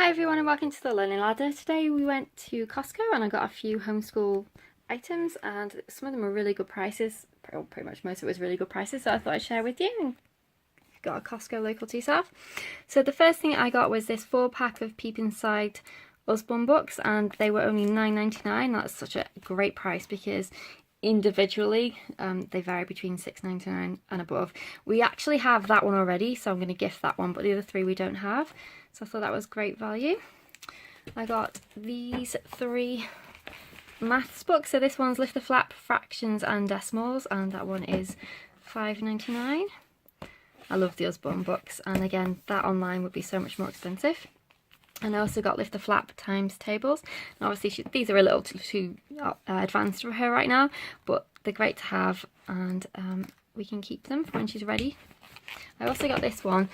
Hi everyone and welcome to the Learning Ladder. Today we went to Costco and I got a few homeschool items and some of them were really good prices. Pretty much most of it was really good prices, so I thought I'd share with you. And got a Costco local to yourself. So the first thing I got was this 4-pack of Peep Inside Usborne books and they were only $9.99. That's such a great price because individually they vary between $6.99 and above. We actually have that one already, so I'm going to gift that one, but the other three we don't have, so I thought that was great value. I got these 3 maths books. So this one's Lift the Flap, Fractions and Decimals, and that one is $5.99. I love the Usborne books, and again that online would be so much more expensive. And I also got Lift the Flap times tables. And obviously these are a little too advanced for her right now, but they're great to have, and we can keep them for when she's ready. I also got this one.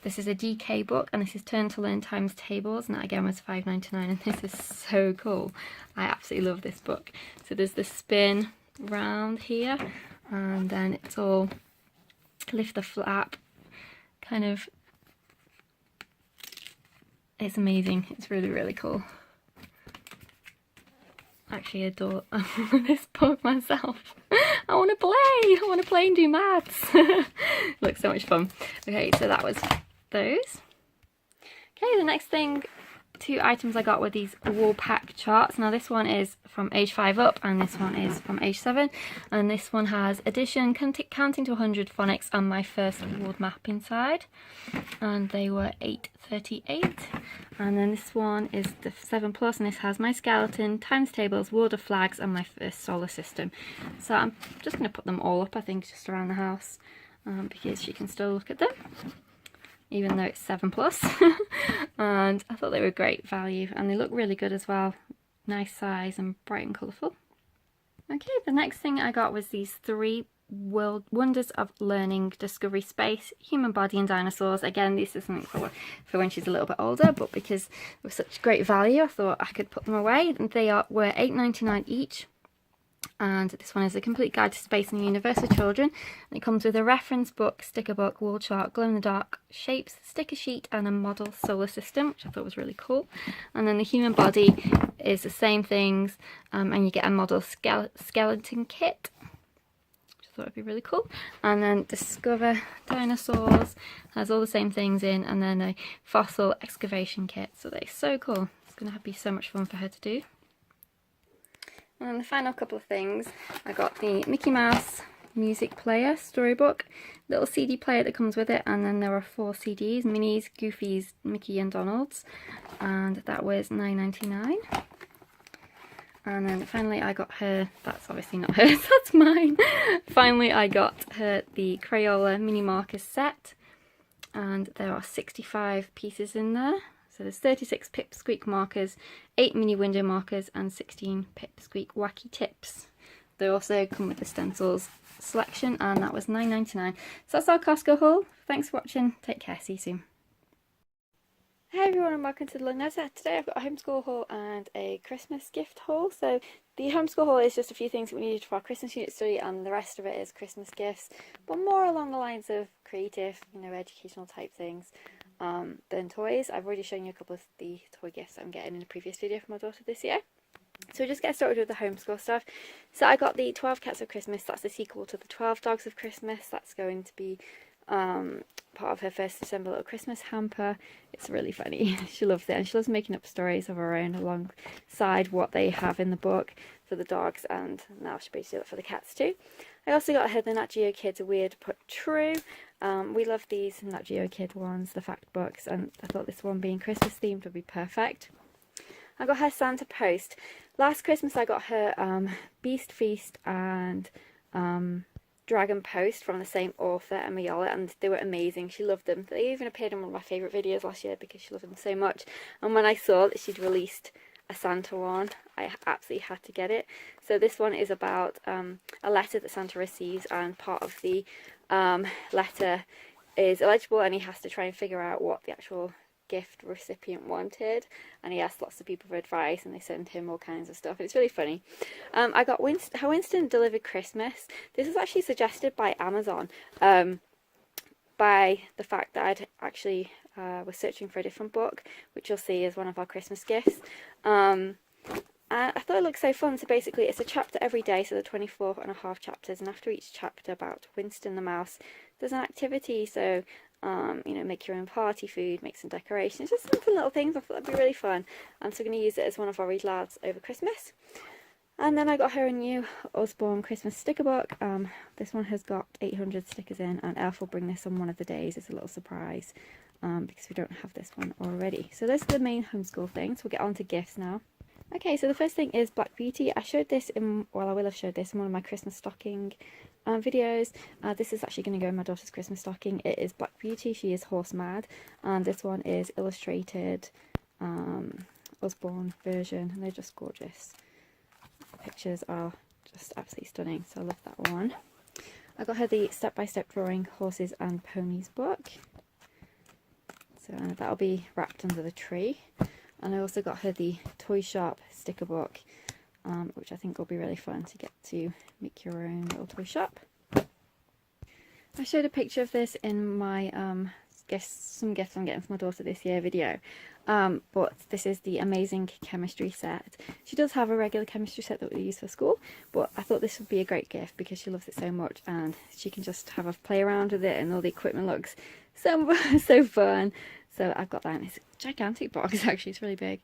This is a DK book, and this is Turn to Learn times tables, and that again was $5.99, and this is so cool. I absolutely love this book. So there's the spin round here, and then it's all lift the flap kind of. It's amazing. It's really, really cool. Actually adore this book myself. I want to play! I want to play and do maths! Looks so much fun. Okay, so that was those. Okay, the next thing, 2 items I got were these wall pack charts. Now this one is from age 5 up and this one is from age 7, and this one has addition, counting to 100, phonics and my first word map inside, and they were $8.38. And then this one is the 7 plus, and this has my skeleton, times tables, world of flags and my first solar system. So I'm just going to put them all up, I think, just around the house, because you can still look at them even though it's 7 plus. And I thought they were great value, and they look really good as well. Nice size and bright and colourful. Okay, the next thing I got was these 3 World Wonders of Learning Discovery Space, Human Body and Dinosaurs. Again, this is something for when she's a little bit older, but because they were such great value I thought I could put them away. And they were $8.99 each. And this one is a complete guide to space and the universe for children, and it comes with a reference book, sticker book, wall chart, glow in the dark shapes, sticker sheet and a model solar system, which I thought was really cool. And then the human body is the same things, and you get a model skeleton kit, which I thought would be really cool. And then Discover Dinosaurs has all the same things in, and then a fossil excavation kit. So they're so cool. It's going to be so much fun for her to do. And then the final couple of things, I got the Mickey Mouse music player storybook, little CD player that comes with it, and then there are 4 CDs, Minnie's, Goofy's, Mickey and Donald's, and that was $9.99. And then finally I got her, that's obviously not hers, that's mine. Finally I got her the Crayola mini markers set, and there are 65 pieces in there. So there's 36 Pipsqueak markers, 8 mini window markers and 16 Pipsqueak wacky tips. They also come with the stencils selection, and that was $9.99. So that's our Costco haul. Thanks for watching. Take care. See you soon. Hey everyone and welcome to the Learning Ladder. Today I've got a homeschool haul and a Christmas gift haul. So the homeschool haul is just a few things that we needed for our Christmas unit study, and the rest of it is Christmas gifts, but more along the lines of creative, educational type things than toys. I've already shown you a couple of the toy gifts I'm getting in a previous video for my daughter this year. So we'll just get started with the homeschool stuff. So I got the 12 Cats of Christmas. That's the sequel to the 12 Dogs of Christmas. That's going to be part of her first December little Christmas hamper. It's really funny. She loves it, and she loves making up stories of her own alongside what they have in the book for the dogs, and now she'll be able to do it for the cats too. I also got her the Nat Geo Kids Weird But True. We love these Nat Geo Kid ones, the fact books, and I thought this one being Christmas themed would be perfect. I got her Santa Post. Last Christmas I got her Beast Feast and Dragon Post from the same author, Emma Yollett, and they were amazing. She loved them. They even appeared in one of my favourite videos last year because she loved them so much. And when I saw that she'd released a Santa one, I absolutely had to get it. So this one is about a letter that Santa receives, and part of the letter is illegible, and he has to try and figure out what the actual gift recipient wanted, and he asked lots of people for advice, and they sent him all kinds of stuff. It's really funny. I got How Winston Delivered Christmas. This was actually suggested by Amazon. by the fact that I'd actually was searching for a different book, which you'll see is one of our Christmas gifts. And I thought it looked so fun. So basically it's a chapter every day, so the 24.5 chapters, and after each chapter about Winston the mouse, there's an activity. So you know, make your own party food, make some decorations, just some fun little things. I thought that'd be really fun, and so I'm going to use it as one of our read louds over Christmas. And then I got her a new Osborne Christmas sticker book. This one has got 800 stickers in, and Elf will bring this on one of the days as a little surprise, because we don't have this one already. So those are the main homeschool things. We'll get on to gifts now. Okay, so the first thing is Black Beauty. I showed this in, well, I will have showed this in one of my Christmas stocking videos. This is actually going to go in my daughter's Christmas stocking. It is Black Beauty. She is horse mad, and this one is illustrated Osborne version, and they're just gorgeous. The pictures are just absolutely stunning, so I love that one. I got her the step-by-step drawing horses and ponies book, so that'll be wrapped under the tree. And I also got her the Toy Shop sticker book, which I think will be really fun to get to make your own little toy shop. I showed a picture of this in my some gifts I'm getting for my daughter this year video, but this is the Amazing Chemistry set. She does have a regular chemistry set that we use for school, but I thought this would be a great gift because she loves it so much, and she can just have a play around with it, and all the equipment looks so fun. So I've got that, and it's a gigantic box actually, it's really big.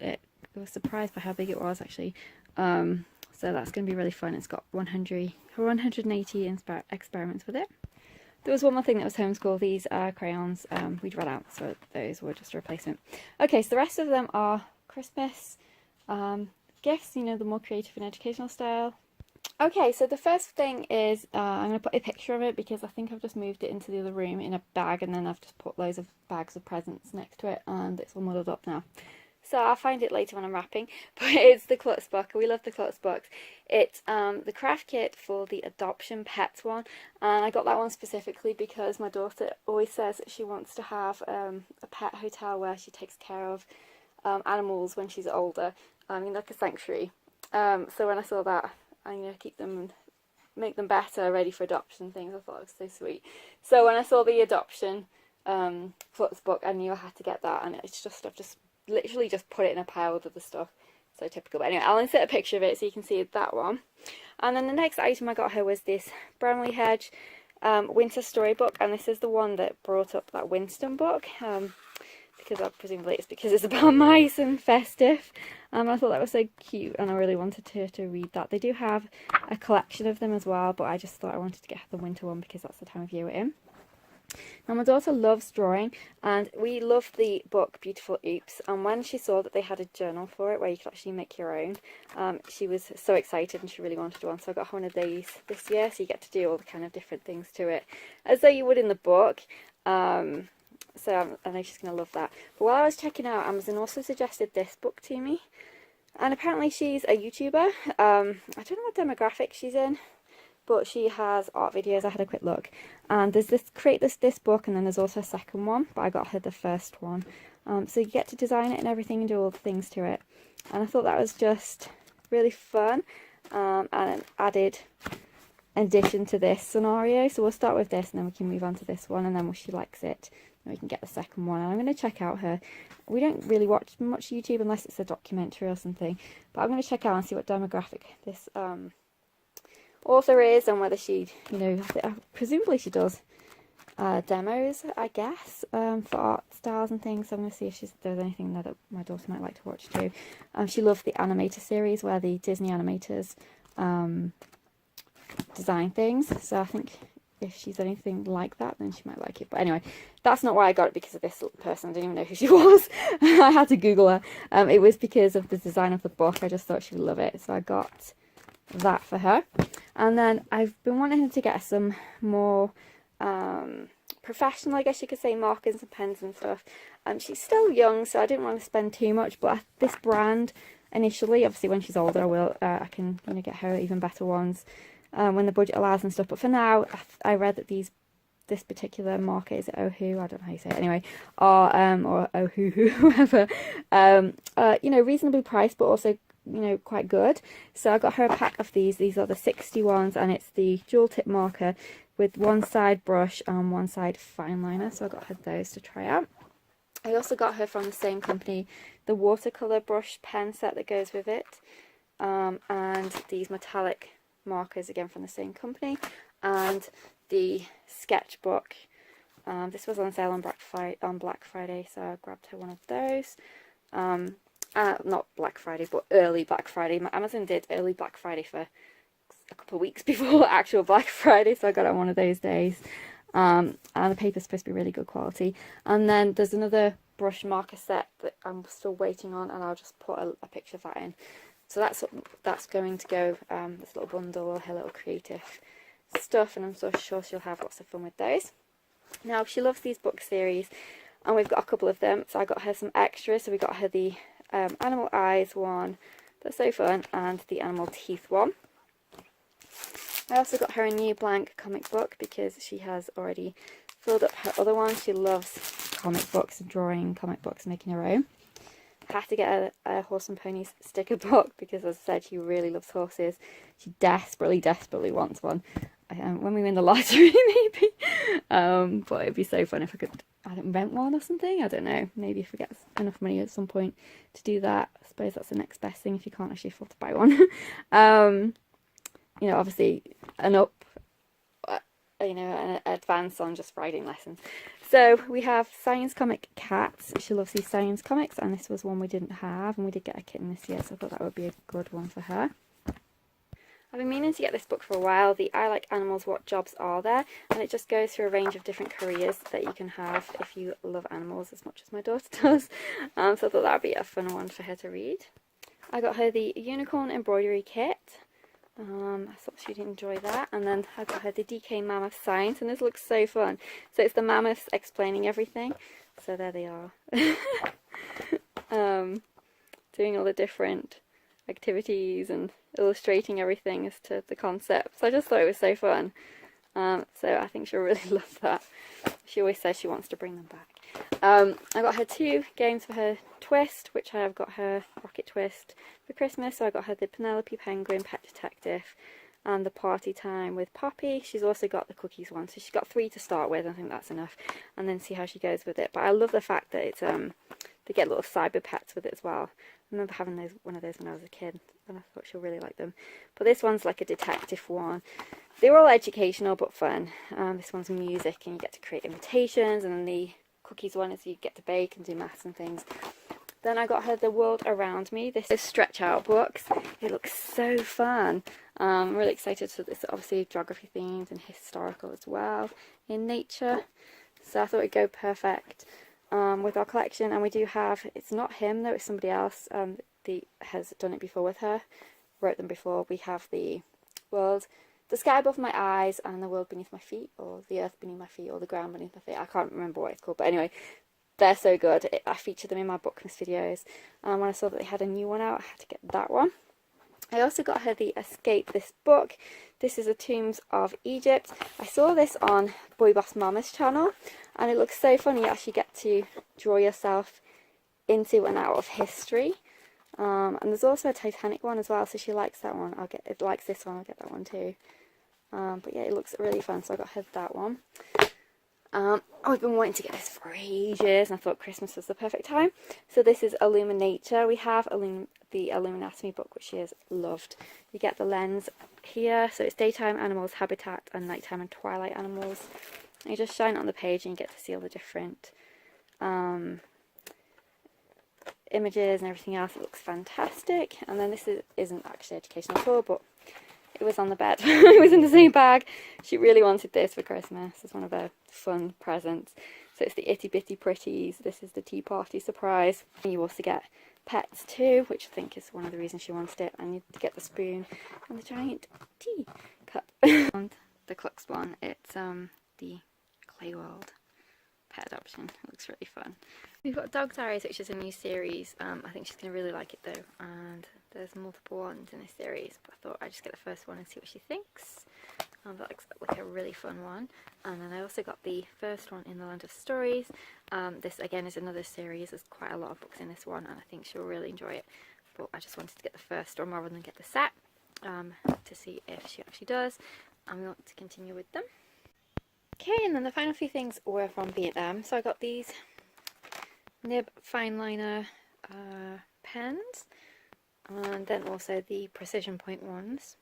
I was surprised by how big it was actually. So that's going to be really fun. It's got 180 experiments with it. There was one more thing that was homeschool. These are crayons we'd run out, so those were just a replacement. Okay, so the rest of them are Christmas gifts, you know, the more creative and educational style. Okay, so the first thing is I'm going to put a picture of it because I think I've just moved it into the other room in a bag, and then I've just put loads of bags of presents next to it, and it's all muddled up now. So I'll find it later when I'm wrapping, but it's the Klutz box. We love the Klutz box. It's the craft kit for the adoption pets one, and I got that one specifically because my daughter always says that she wants to have a pet hotel where she takes care of animals when she's older, like a sanctuary. So when I saw that, I'm going to keep them and make them better, ready for adoption things. I thought it was so sweet. So when I saw the adoption Klutz book, I knew I had to get that, and it's just, I've just literally just put it in a pile with other stuff. So typical. But anyway, I'll insert a picture of it so you can see that one. And then the next item I got her was this Bramley Hedge winter storybook, and this is the one that brought up that Winston book, because presumably it's because it's about mice and festive. I thought that was so cute, and I really wanted her to read that. They do have a collection of them as well, but I just thought I wanted to get her the winter one because that's the time of year we're in. Now my daughter loves drawing, and we love the book Beautiful Oops, and when she saw that they had a journal for it where you could actually make your own, she was so excited and she really wanted one. So I got her one of these this year, so you get to do all the kind of different things to it as though you would in the book. So I know she's going to love that. But while I was checking out, Amazon also suggested this book to me, and apparently she's a YouTuber. I don't know what demographic she's in, but she has art videos. I had a quick look, and there's this this book, and then there's also a second one, but I got her the first one. So you get to design it and everything and do all the things to it, and I thought that was just really fun, and an added addition to this scenario. So we'll start with this, and then we can move on to this one, and then when she likes it, then we can get the second one. And I'm going to check out her. We don't really watch much YouTube unless it's a documentary or something, but I'm going to check out and see what demographic this author is, and whether she, presumably she does demos, I guess, for art styles and things. So I'm going to see if there's anything there that my daughter might like to watch too. She loved the animator series where the Disney animators design things, so I think if she's anything like that, then she might like it. But anyway, that's not why I got it, because of this person. I didn't even know who she was. I had to Google her. It was because of the design of the book. I just thought she would love it, so I got that for her. And then I've been wanting to get some more professional, I guess you could say, markers and pens and stuff. She's still young, so I didn't want to spend too much, but this brand initially, obviously when she's older I can get her even better ones when the budget allows and stuff. But for now, I read that this particular marker, is it Ohu? I don't know how you say it anyway, or Ohu, whoever, reasonably priced, but also quite good. So I got her a pack of these. These are the 60 ones, and it's the dual tip marker. with one side brush and one side fine liner, so I got her those to try out. I also got her from the same company the watercolour brush pen set that goes with it, and these metallic markers again from the same company, and the sketchbook. This was on sale on Black Friday, so I grabbed her one of those. Not Black Friday, but early Black Friday. Amazon did early Black Friday for a couple of weeks before actual Black Friday, so I got it on one of those days. And the paper's supposed to be really good quality. And then there's another brush marker set that I'm still waiting on, and I'll just put a picture of that in. So that's going to go, this little bundle of her little creative stuff, and I'm so sure she'll have lots of fun with those. Now, she loves these book series, and we've got a couple of them, so I got her some extras. So we got her the animal eyes one, that's so fun, and the animal teeth one. I also got her a new blank comic book because she has already filled up her other one. She loves comic books and drawing comic books, making her own. I had to get a Horse and Ponies sticker book because, as I said, she really loves horses. She desperately wants one. When we win the lottery, maybe. But it'd be so fun if I could, rent one or something. I don't know. Maybe if I get enough money at some point to do that. I suppose that's the next best thing if you can't actually afford to buy one. You know, obviously an advance on just riding lessons. So we have Science Comic Cats. She loves these science comics, and this was one we didn't have, and we did get a kitten this year, so I thought that would be a good one for her. I've been meaning to get this book for a while, the I Like Animals, What Jobs Are There? And it just goes through a range of different careers that you can have if you love animals as much as my daughter does. So I thought that would be a fun one for her to read. I got her the Unicorn Embroidery Kit. I thought she'd enjoy that. And then I got her the DK Mammoth Science, and this looks so fun. So it's the mammoths explaining everything. So there they are. Doing all the different activities and illustrating everything as to the concepts. I just thought it was so fun. So I think she'll really love that. She always says she wants to bring them back. I got her 2 games for her twist, which I have got her Rocket Twist for Christmas. So I got her the Penelope Penguin Pet Detective and the Party Time with Poppy. She's also got the cookies one, so she's got 3 to start with. I think that's enough, and then see how she goes with it. But I love the fact that it's they get little cyber pets with it as well. I remember having one of those when I was a kid, and I thought she'll really like them. But this one's like a detective one. They were all educational but fun. This one's music, and you get to create invitations, and then the cookies one is you get to bake and do maths and things. Then I got her The World Around Me. This is stretch out books. It looks so fun. I'm really excited. So it's obviously geography themed and historical as well, in nature. So I thought it'd go perfect with our collection. And we do have, it's not him though, it's somebody else that has done it before with her, wrote them before. We have the sky above my eyes, and the world beneath my feet, or the earth beneath my feet, or the ground beneath my feet. I can't remember what it's called, but anyway, they're so good. I feature them in my Bookmas videos, and when I saw that they had a new one out, I had to get that one. I also got her the Escape This Book. This is the Tombs of Egypt. I saw this on Boy Boss Mama's channel, and it looks so fun. You actually get to draw yourself into and out of history. And there's also a Titanic one as well, so she likes that one. Likes this one, I'll get that one too. But yeah, it looks really fun, so I got her that one. I've been wanting to get this for ages, and I thought Christmas was the perfect time. So this is Illuminator. We have the Illuminatomy book, which she has loved. You get the lens here, so it's daytime animals, habitat, and nighttime and twilight animals. And you just shine it on the page, and you get to see all the different images and everything else. It looks fantastic. And then this isn't actually educational at all, but it was on the bed. It was in the same bag. She really wanted this for Christmas as one of her fun presents. So it's the Itty Bitty Pretties. This is the Tea Party Surprise. And you also get pets too, which I think is one of the reasons she wanted it. And you get the spoon and the giant tea cup. And the Clucks one, it's the Clay World pet adoption. It looks really fun. We've got Dog Diaries, which is a new series. I think she's going to really like it though, and there's multiple ones in this series, but I thought I'd just get the first one and see what she thinks. That looks like a really fun one. And then I also got the first one in the Land of Stories. This again is another series. There's quite a lot of books in this one, and I think she'll really enjoy it, but I just wanted to get the first one rather than get the set to see if she actually does, and we want to continue with them. Okay, and then the final few things were from B&M. So I got these nib fine liner pens, and then also the precision point ones.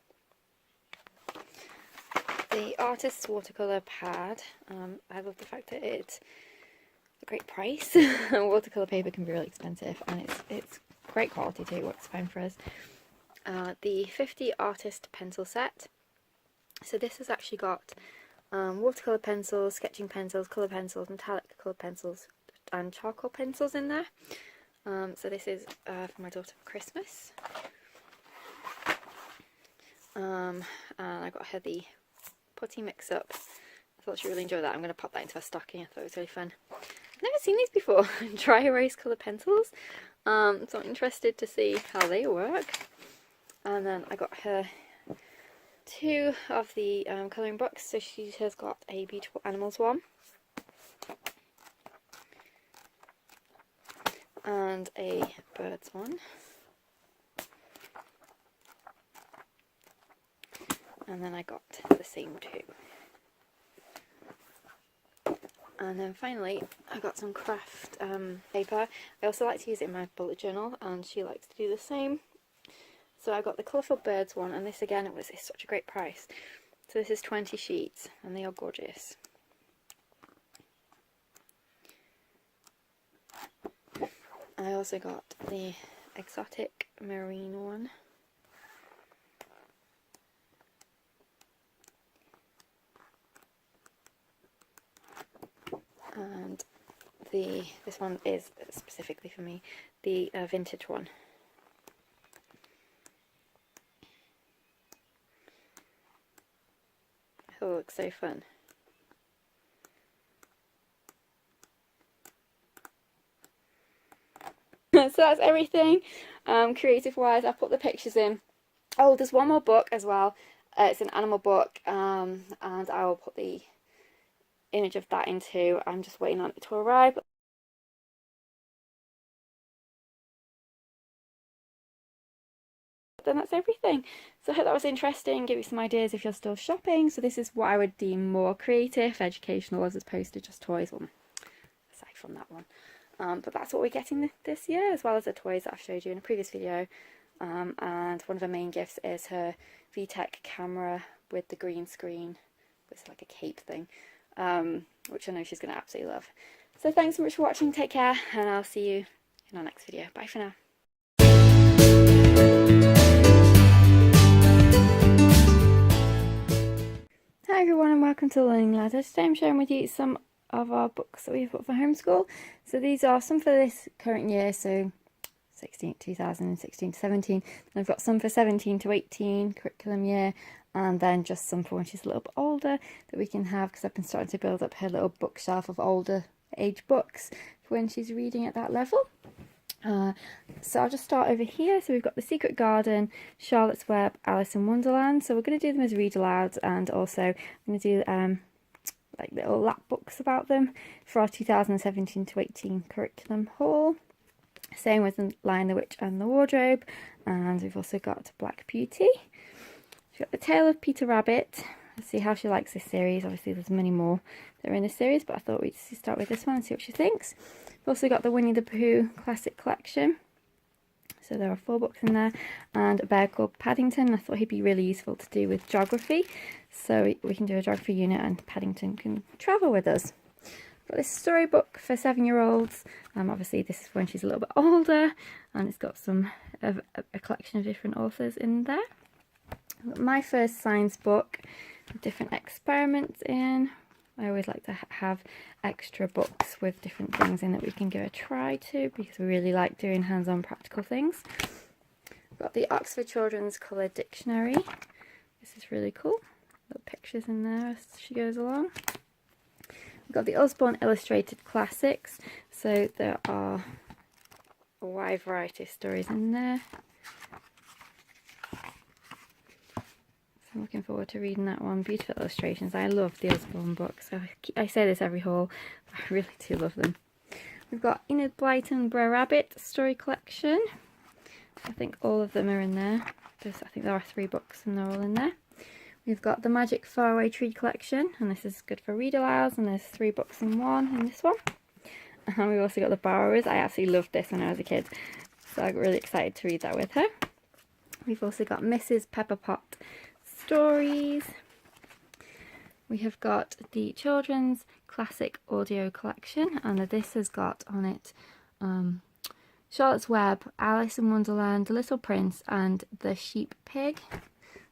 The artist's watercolour pad. I love the fact that it's a great price. Watercolour paper can be really expensive, and it's great quality too. It works fine for us. The 50 artist pencil set. So this has actually got watercolour pencils, sketching pencils, colour pencils, metallic colour pencils, and charcoal pencils in there. So this is for my daughter for Christmas. And I got her the putty mix up. I thought she'd really enjoy that. I'm going to pop that into her stocking. I thought it was really fun. I've never seen these before. Dry erase colour pencils. So I'm interested to see how they work. And then I got her 2 of the colouring books. So she has got a Beautiful Animals one and a Birds one. And then I got the same 2. And then finally I got some craft paper. I also like to use it in my bullet journal, and she likes to do the same. So I got the Colourful Birds one, and this again, it's such a great price. So this is 20 sheets, and they are gorgeous. I also got the Exotic Marine one. And this one is specifically for me, the vintage one. Oh, it looks so fun. So that's everything creative wise. I'll put the pictures in. Oh, there's one more book as well. It's an animal book, and I will put the image of that in too. I'm just waiting on it to arrive. Then that's everything. So I hope that was interesting, give you some ideas if you're still shopping. So this is what I would deem more creative, educational, as opposed to just toys, well, aside from that one. But that's what we're getting this year, as well as the toys that I've showed you in a previous video. And one of the main gifts is her VTech camera with the green screen. It's like a cape thing, which I know she's going to absolutely love. So thanks so much for watching, take care, and I'll see you in our next video. Bye for now. Hi everyone, and welcome to the Learning Ladder. Today I'm sharing with you some of our books that we've got for homeschool. So these are some for this current year, so 2016 to 17. And I've got some for 17 to 18 curriculum year, and then just some for when she's a little bit older that we can have, because I've been starting to build up her little bookshelf of older age books for when she's reading at that level. So I'll just start over here. So we've got The Secret Garden, Charlotte's Web, Alice in Wonderland. So we're going to do them as read alouds, and also I'm going to do like little lap books about them for our 2017 to 18 curriculum haul. Same with The Lion, the Witch and the Wardrobe, and we've also got Black Beauty. We've got The Tale of Peter Rabbit. Let's see how she likes this series. Obviously there's many more that are in this series, but I thought we'd start with this one and see what she thinks. We've also got the Winnie the Pooh Classic Collection. So there are 4 books in there, and a bear called Paddington. I thought he'd be really useful to do with geography. So we can do a geography unit, and Paddington can travel with us. Got this storybook for 7-year-olds. Obviously this is when she's a little bit older, and it's got some a collection of different authors in there. I've got My First Science book with different experiments in. I always like to have extra books with different things in that we can give a try to, because we really like doing hands-on practical things. I've got the Oxford Children's Colour Dictionary. This is really cool. Little pictures in there as she goes along. We've got the Osborne Illustrated Classics. So there are a wide variety of stories in there. I'm looking forward to reading that one. Beautiful illustrations. I love the Osborne books. I say this every haul, but I really do love them. We've got Enid Blyton Brer Rabbit story collection. I think all of them are in there. I think there are 3 books and they're all in there. We've got the Magic Faraway Tree collection, and this is good for read alouds, and there's 3 books in one in this one. And we've also got the Borrowers. I absolutely loved this when I was a kid, so I got really excited to read that with her. We've also got Mrs. Pepperpot stories. We have got the Children's Classic Audio Collection, and this has got on it Charlotte's Web, Alice in Wonderland, The Little Prince, and The Sheep Pig.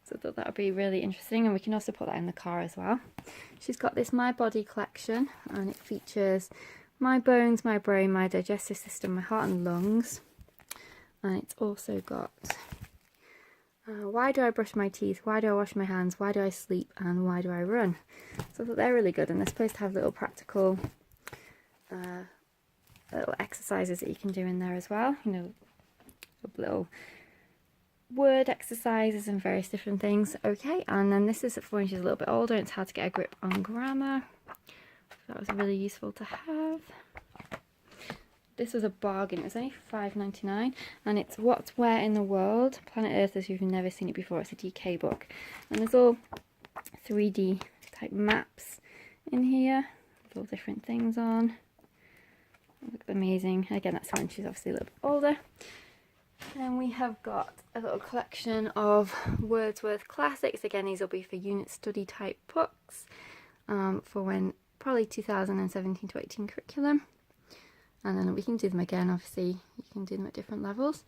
So I thought that would be really interesting, and we can also put that in the car as well. She's got this My Body collection, and it features my bones, my brain, my digestive system, my heart and lungs. And it's also got why do I brush my teeth, why do I wash my hands, why do I sleep, and why do I run. So I thought they're really good, and they're supposed to have little practical little exercises that you can do in there as well. You know, little word exercises and various different things. Okay, and then this is for when she's a little bit older, and it's how to get a grip on grammar. That was really useful to have. This was a bargain. It was only $5.99, and it's What's Where in the World, Planet Earth as you've never seen it before. It's a DK book, and there's all 3D type maps in here with all different things on. Looks amazing. Again, that's when she's obviously a little bit older. And we have got a little collection of Wordsworth classics. Again, these will be for unit study type books for when probably 2017 to 18 curriculum. And then we can do them again, obviously you can do them at different levels.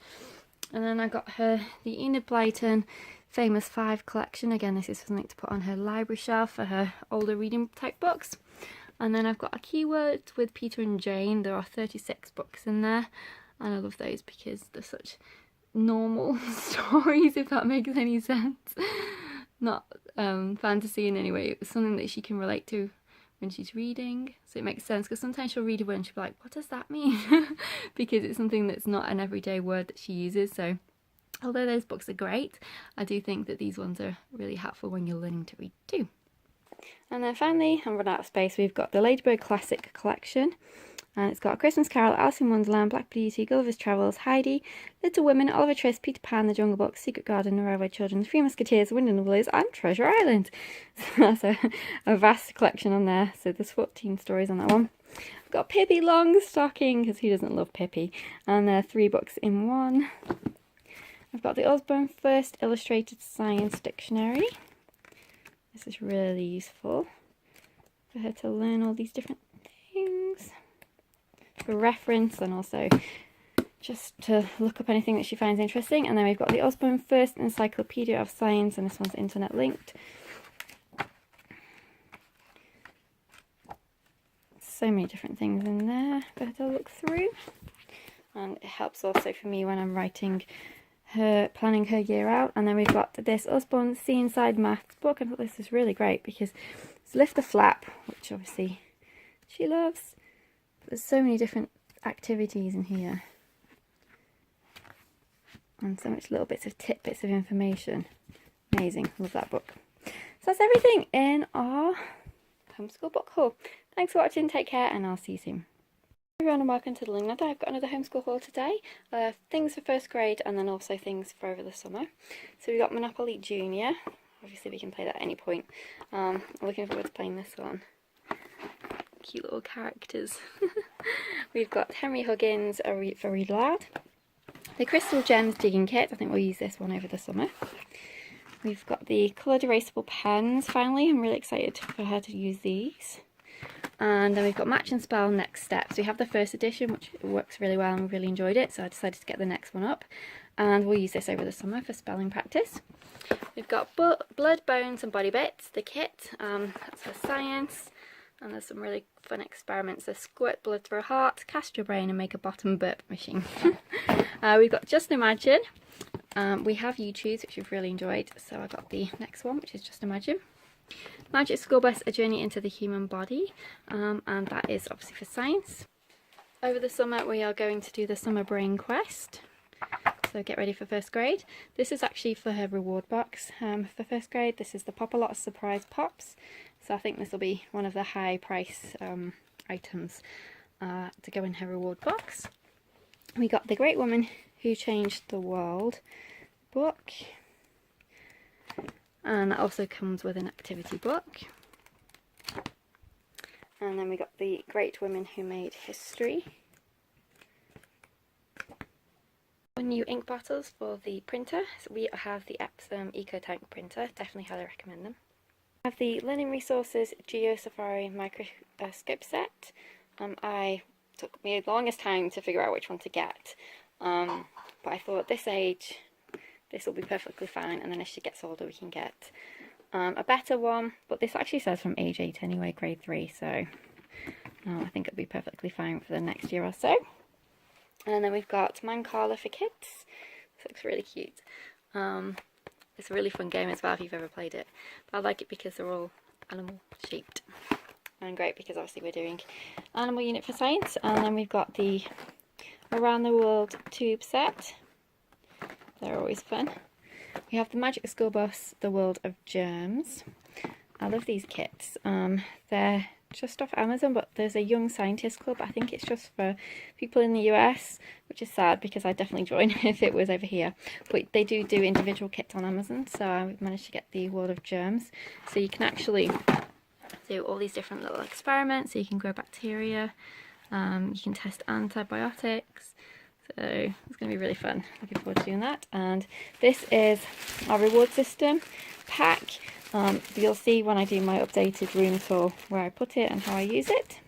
And then I got her the Enid Blyton Famous 5 collection. Again, this is something to put on her library shelf for her older reading type books. And then I've got a Keywords with Peter and Jane. There are 36 books in there, and I love those because they're such normal stories, if that makes any sense. Not fantasy in any way. It's something that she can relate to when she's reading, so it makes sense, because sometimes she'll read a word and she'll be like, what does that mean? Because it's something that's not an everyday word that she uses. So although those books are great, I do think that these ones are really helpful when you're learning to read too. And then finally, I'm running out of space, we've got the Ladybird Classic collection, and it's got A Christmas Carol, Alice in Wonderland, Black Beauty, Gulliver's Travels, Heidi, Little Women, Oliver Twist, Peter Pan, The Jungle Book, Secret Garden, The Railway Children, The Three Musketeers, Wind in the Willows, and Treasure Island. So that's a vast collection on there. So there's 14 stories on that one. I've got Pippi Longstocking, because who doesn't love Pippi? And there are 3 books in one. I've got the Osborne First Illustrated Science Dictionary. This is really useful for her to learn all these different things for reference, and also just to look up anything that she finds interesting. And then we've got the Osborne First Encyclopedia of Science, and this one's internet linked. So many different things in there for her to look through, and it helps also for me when I'm writing her, planning her year out. And then we've got this Osborne See Inside Maths book. I thought this is really great because it's Lift the Flap, which obviously she loves. There's so many different activities in here, and so much little bits of tidbits of information. Amazing, love that book. So that's everything in our homeschool book haul. Thanks for watching, take care, and I'll see you soon. Hey everyone, and welcome to the Learning Ladder. I've got another homeschool haul today. Things for first grade, and then also things for over the summer. So we've got Monopoly Junior. Obviously we can play that at any point. I'm looking forward to playing this one. Cute little characters. We've got Henry Huggins for Read Aloud. The Crystal Gems Digging Kit. I think we'll use this one over the summer. We've got the coloured erasable pens. Finally, I'm really excited for her to use these. And then we've got Match and Spell Next Steps. We have the first edition, which works really well, and we really enjoyed it, so I decided to get the next one up. And we'll use this over the summer for spelling practice. We've got Blood, Bones and Body Bits, the kit. That's for science. And there's some really fun experiments. There's squirt blood through a heart, cast your brain and make a bottom burp machine. We've got Just Imagine. We have YouTubes, which we've really enjoyed. So I got the next one, which is Just Imagine. Magic School Bus, A Journey into the Human Body. And that is obviously for science. Over the summer we are going to do the Summer Brain Quest. So get ready for first grade. This is actually for her reward box. For first grade, this is the Pop-A-Lot Surprise Pops. So I think this will be one of the high price items to go in her reward box. We got The Great Woman Who Changed the World book. And that also comes with an activity book. And then we got the Great Women Who Made History. New ink bottles for the printer. So we have the Epsom EcoTank printer, definitely highly recommend them. I have the Learning Resources Geo Safari microscope set. I took me the longest time to figure out which one to get, but I thought at this age this will be perfectly fine, and then as she gets older we can get a better one, but this actually says from age 8 anyway, grade 3, so I think it'll be perfectly fine for the next year or so. And then we've got Mancala for kids. This looks really cute. It's a really fun game as well if you've ever played it. But I like it because they're all animal shaped. And great because obviously we're doing animal unit for science. And then we've got the Around the World tube set. They're always fun. We have the Magic School Bus, The World of Germs. I love these kits. They're just off Amazon, but there's a Young Scientist Club. I think it's just for people in the US, which is sad because I'd definitely join if it was over here. But they do individual kits on Amazon, so I managed to get the World of Germs. So you can actually do all these different little experiments. So you can grow bacteria, you can test antibiotics. So it's going to be really fun. Looking forward to doing that. And this is our reward system pack. You'll see when I do my updated room tour where I put it and how I use it.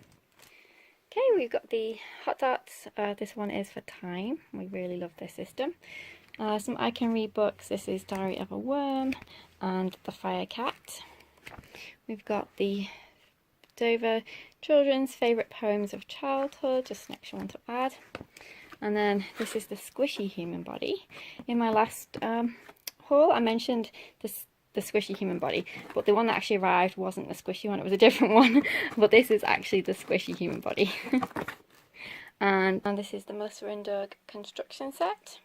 Okay, we've got the hot dots. This one is for time. We really love this system. Some I Can Read books. This is Diary of a Worm and The Fire Cat. We've got the Dover Children's Favourite Poems of Childhood, just an extra one to add. And then this is the Squishy Human Body. In my last haul I mentioned the Squishy Human Body, but the one that actually arrived wasn't the squishy one, it was a different one. But this is actually the Squishy Human Body. and this is the Melissa and Doug construction set.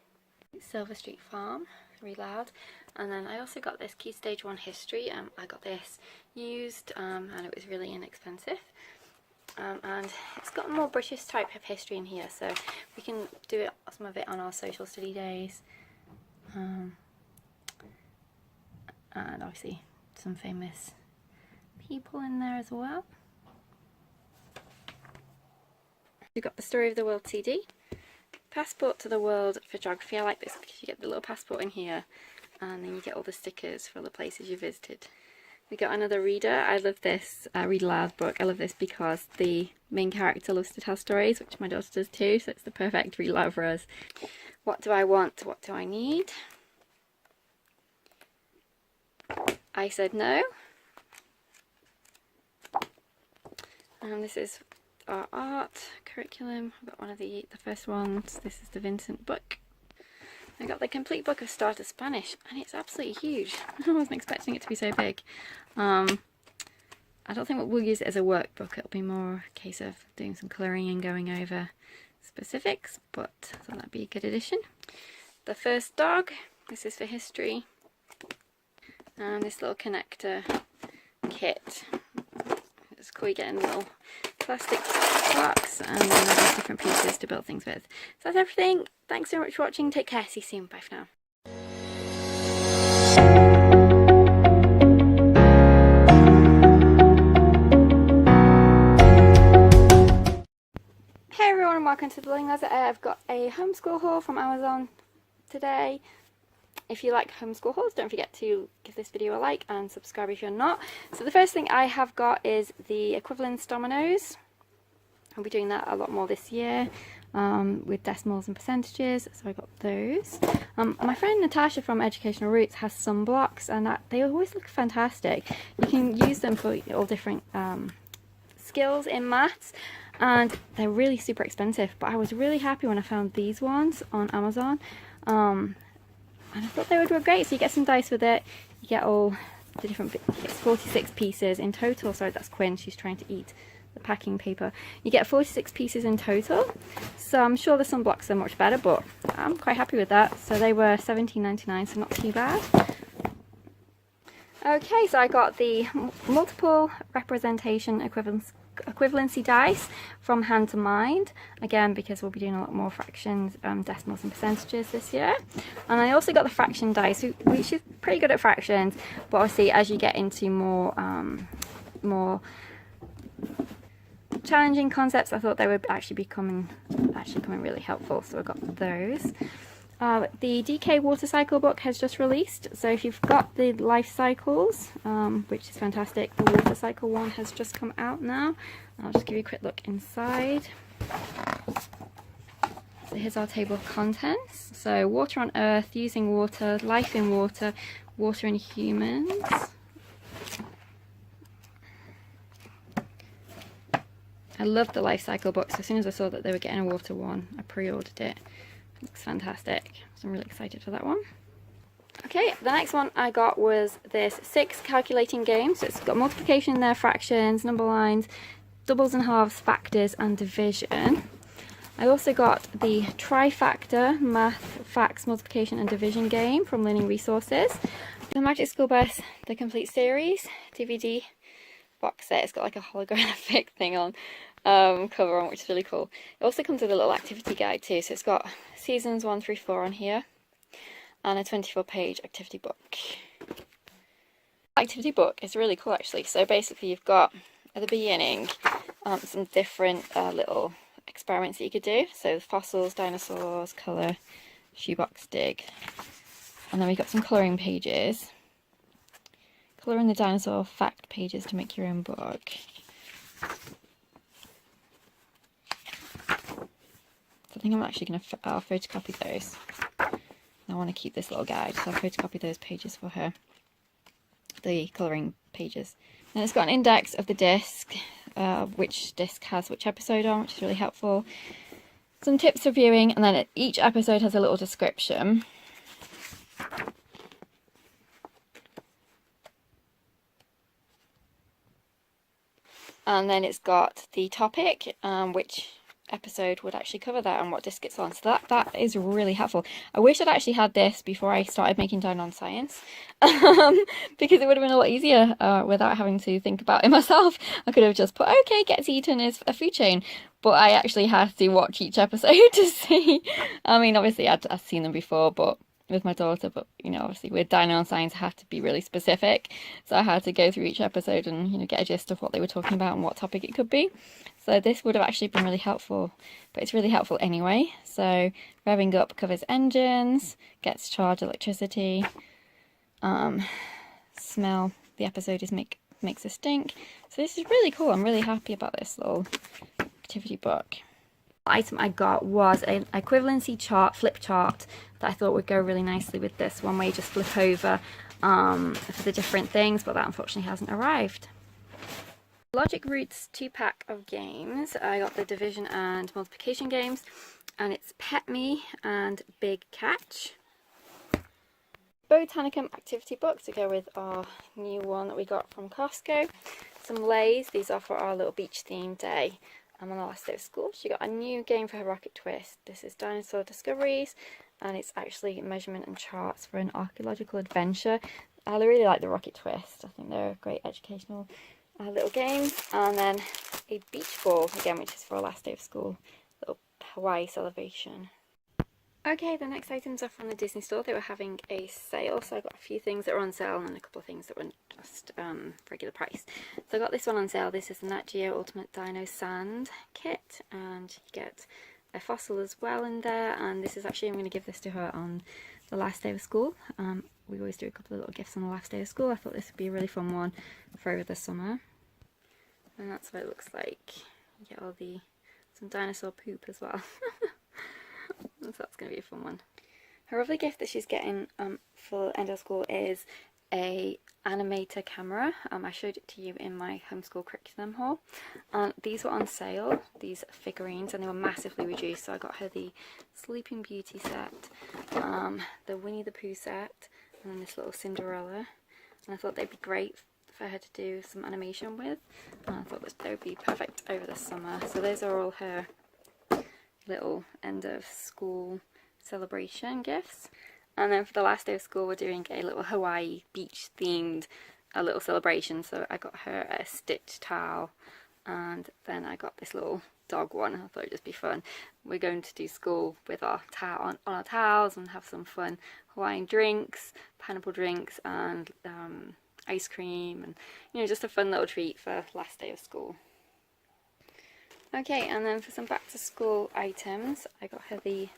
Silver Street Farm, really loud. And then I also got this Key Stage 1 History. I got this used and it was really inexpensive. And it's got more British type of history in here, so we can do some of it on our social study days. And obviously some famous people in there as well. We've got the Story of the World CD. Passport to the World for Geography. I like this because you get the little passport in here and then you get all the stickers for all the places you visited. We got another reader. I love this read aloud book. I love this because the main character loves to tell stories, which my daughter does too, so it's the perfect read aloud for us. What do I want? What do I need? I said no. And this is our art curriculum. I've got one of the first ones. This is the Vincent book. I got the complete book of Starter Spanish, and it's absolutely huge. I wasn't expecting it to be so big. I don't think we'll use it as a workbook. It'll be more a case of doing some colouring and going over specifics, but I thought that'd be a good addition. The First Dog. This is for history. And this little connector kit. It's cool, you get in a little plastic box and then there's different pieces to build things with. So that's everything. Thanks so much for watching. Take care. See you soon. Bye for now. Hey everyone and welcome to the Learning Ladder. I've got a homeschool haul from Amazon today. If you like homeschool hauls, don't forget to give this video a like and subscribe if you're not. So the first thing I have got is the equivalence dominoes. I'll be doing that a lot more this year with decimals and percentages, so I got those. My friend Natasha from Educational Roots has some blocks and they always look fantastic. You can use them for all different skills in maths and they're really super expensive, but I was really happy when I found these ones on Amazon. And I thought they would work great. So you get some dice with it, you get all the different, it's 46 pieces in total. Sorry, that's Quinn, she's trying to eat the packing paper. You get 46 pieces in total, so I'm sure the sun blocks are much better, but I'm quite happy with that. So they were $17.99, so not too bad. Okay, so I got the multiple representation equivalency dice from Hand to Mind, again because we'll be doing a lot more fractions, decimals and percentages this year. And I also got the fraction dice, which is pretty good at fractions, but obviously as you get into more challenging concepts, I thought they would actually be coming really helpful, so I got those. The DK water cycle book has just released, so if you've got the life cycles, which is fantastic, the water cycle one has just come out now. I'll just give you a quick look inside. So here's our table of contents. So water on Earth, using water, life in water, water in humans. I love the life cycle book, so as soon as I saw that they were getting a water one, I pre-ordered it. It looks fantastic, so I'm really excited for that one. Okay, the next one I got was this 6 calculating games. So it's got multiplication in there, fractions, number lines, doubles and halves, factors and division. I also got the trifactor math, facts, multiplication and division game from Learning Resources. The Magic School Bus, the complete series, DVD box set. It's got like a holographic thing on, cover on, which is really cool. It also comes with a little activity guide too, so it's got seasons 1 through 4 on here and a 24-page activity book. Activity book is really cool actually. So basically you've got at the beginning some different little experiments that you could do. So fossils, dinosaurs, colour, shoebox dig, and then we've got some colouring pages. Colour in the dinosaur fact pages to make your own book. So I think I'm actually going to photocopy those. I want to keep this little guide, so I'll photocopy those pages for her. The colouring pages. And it's got an index of the disc, which disc has which episode on, which is really helpful. Some tips for viewing, and then each episode has a little description. And then it's got the topic, which episode would actually cover that and what disc it's on. So that is really helpful. I wish I'd actually had this before I started making Down on Science, because it would have been a lot easier without having to think about it myself. I could have just put, okay, gets eaten is a food chain, but I actually had to watch each episode to see. I mean, obviously I'd seen them before, but with my daughter, but you know, obviously with Down on Science I had to be really specific, so I had to go through each episode and, you know, get a gist of what they were talking about and what topic it could be. So this would have actually been really helpful, but it's really helpful anyway. So revving up covers engines, gets charged electricity, smell, the episode is makes a stink. So this is really cool. I'm really happy about this little activity book. The item I got was an equivalency chart, flip chart, that I thought would go really nicely with this one, where you just flip over for the different things, but that unfortunately hasn't arrived. Logic Roots 2-pack of games. I got the division and multiplication games, and it's Pet Me and Big Catch. Botanicum activity book to go with our new one that we got from Costco. Some Lays, these are for our little beach themed day. On the last day of school. She got a new game for her rocket twist. This is Dinosaur Discoveries, and it's actually measurement and charts for an archaeological adventure. I really like the rocket twist. I think they're a great educational little game. And then a beach ball again, which is for our last day of school. Little Hawaii celebration. Okay, the next items are from the Disney store. They were having a sale, so I got a few things that were on sale and a couple of things that were just regular price. So I got this one on sale. This is the Nat Geo Ultimate Dino Sand kit, and you get a fossil as well in there. And this is actually, I'm going to give this to her on the last day of school. We always do a couple of little gifts on the last day of school. I thought this would be a really fun one for over the summer. And that's what it looks like. You get all some dinosaur poop as well. So that's going to be a fun one. Her other gift that she's getting for end of school is a animator camera. I showed it to you in my homeschool curriculum haul. These were on sale, these figurines, and they were massively reduced. So I got her the Sleeping Beauty set, the Winnie the Pooh set, and then this little Cinderella. And I thought they'd be great for her to do some animation with. And I thought they would be perfect over the summer. So those are all her little end of school celebration gifts. And then for the last day of school we're doing a little Hawaii beach themed little celebration, so I got her a stitch towel And then I got this little dog one. I thought it'd just be fun. We're going to do school with our on our towels and have some fun Hawaiian drinks, pineapple drinks, and ice cream, and you know, just a fun little treat for last day of school. Okay, and then for some back to school items, I got her the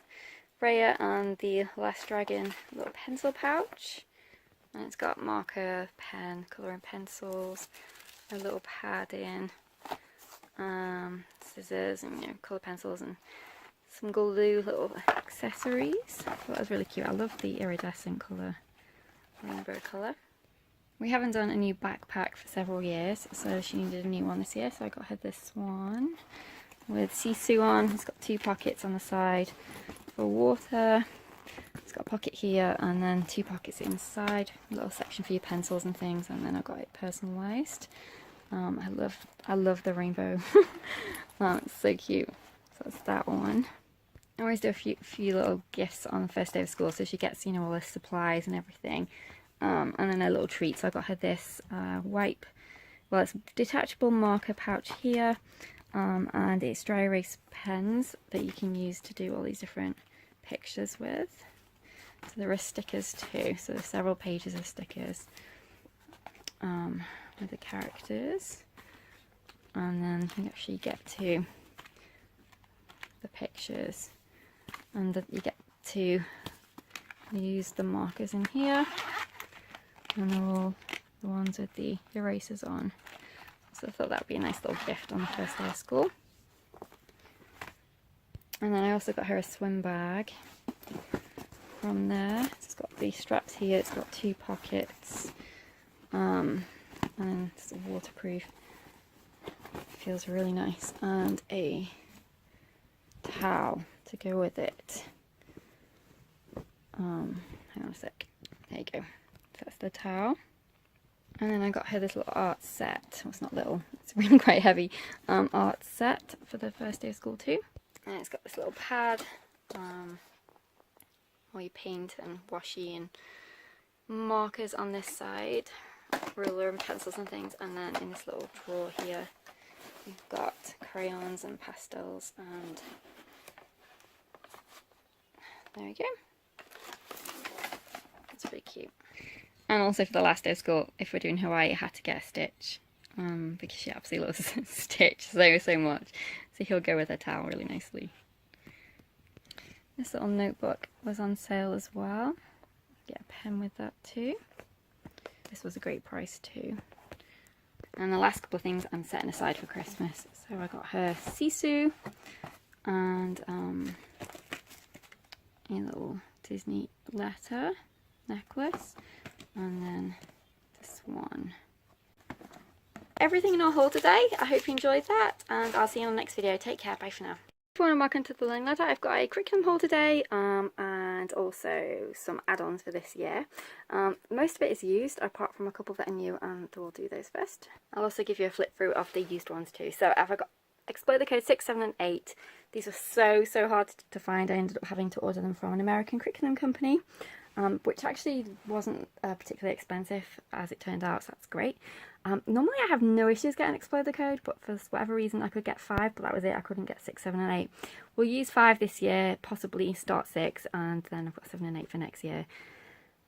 Raya and the Last Dragon little pencil pouch, and it's got marker, pen, colouring pencils, a little padding, scissors, and you know, colour pencils, and some glue little accessories. I thought that was really cute. I love the iridescent colour, rainbow colour. We haven't done a new backpack for several years, so she needed a new one this year, so I got her this one with sisu on. It's got 2 pockets on the side for water. It's got a pocket here and then 2 pockets inside, a little section for your pencils and things, and then I've got it personalised. I love the rainbow. It's so cute. So that's that one. I always do a few little gifts on the first day of school, so she gets, you know, all the supplies and everything. And then a little treat. So I got her this it's detachable marker pouch here, and it's dry erase pens that you can use to do all these different pictures with. So there are stickers too, so there's several pages of stickers with the characters, and then you actually get to the pictures, and you get to use the markers in here, and they're all the ones with the erasers on. So I thought that would be a nice little gift on the first day of school. And then I also got her a swim bag from there. It's got the straps here, it's got 2 pockets, and then it's waterproof. Feels really nice, and a towel to go with it. Hang on a sec. There you go. So that's the towel. And then I got her this little art set. Well, it's not little, it's really quite heavy. Art set for the first day of school too. And it's got this little pad, where you paint and washi and markers on this side, ruler and pencils and things. And then in this little drawer here, you've got crayons and pastels, and there we go. It's really cute. And also for the last day of school, if we're doing Hawaii, I had to get a stitch, because she absolutely loves Stitch so much. So he'll go with her towel really nicely. This little notebook was on sale as well. Get a pen with that too. This was a great price too. And the last couple of things I'm setting aside for Christmas. So I got her sisu and a little Disney letter necklace, and then this one. Everything in our haul today. I hope you enjoyed that, and I'll see you on the next video. Take care, bye for now. Everyone, and welcome to the Learning Ladder. I've got a curriculum haul today, and also some add-ons for this year. Most of it is used, apart from a couple that are new, and we'll do those first. I'll also give you a flip through of the used ones too. So I've got Explode the Code 6, 7 and 8. These were so hard to find. I ended up having to order them from an American curriculum company, which actually wasn't particularly expensive as it turned out, so that's great. Normally I have no issues getting Explode the Code, but for whatever reason I could get 5, but that was it. I couldn't get 6, 7 and 8. We'll use 5 this year, possibly start 6, and then I've got 7 and 8 for next year.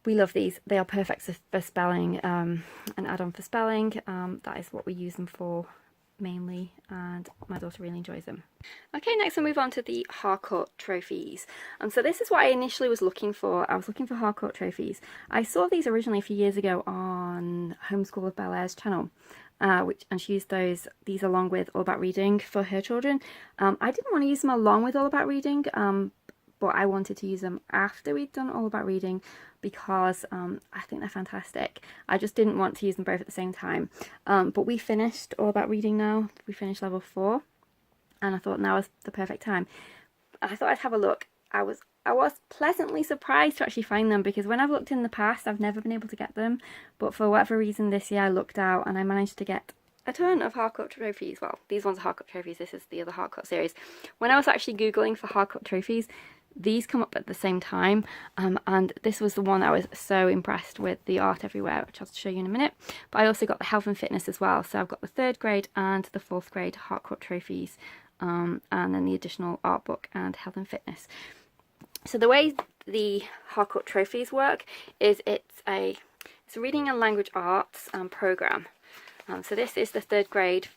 We love these. They are perfect for spelling, an add-on for spelling. That is what we use them for mainly, and my daughter really enjoys them. Okay, next we'll move on to the Harcourt trophies. So this is what I initially was looking for. I was looking for Harcourt trophies. I saw these originally a few years ago on Homeschool with Bel Air's channel, and she used these along with All About Reading for her children. I didn't want to use them along with All About Reading, but I wanted to use them after we'd done All About Reading, because I think they're fantastic. I just didn't want to use them both at the same time. But we finished All About Reading now. We finished level 4, and I thought now was the perfect time. I thought I'd have a look. I was pleasantly surprised to actually find them, because when I've looked in the past, I've never been able to get them. But for whatever reason this year I looked out and I managed to get a ton of Harcourt trophies. Well, these ones are Harcourt trophies. This is the other Harcourt series. When I was actually Googling for Harcourt trophies, these come up at the same time, and this was the one I was so impressed with, the art everywhere, which I'll show you in a minute. But I also got the health and fitness as well, so I've got the 3rd grade and the 4th grade Harcourt trophies, and then the additional art book and health and fitness. So the way the Harcourt trophies work is it's a reading and language arts program. So this is the 3rd grade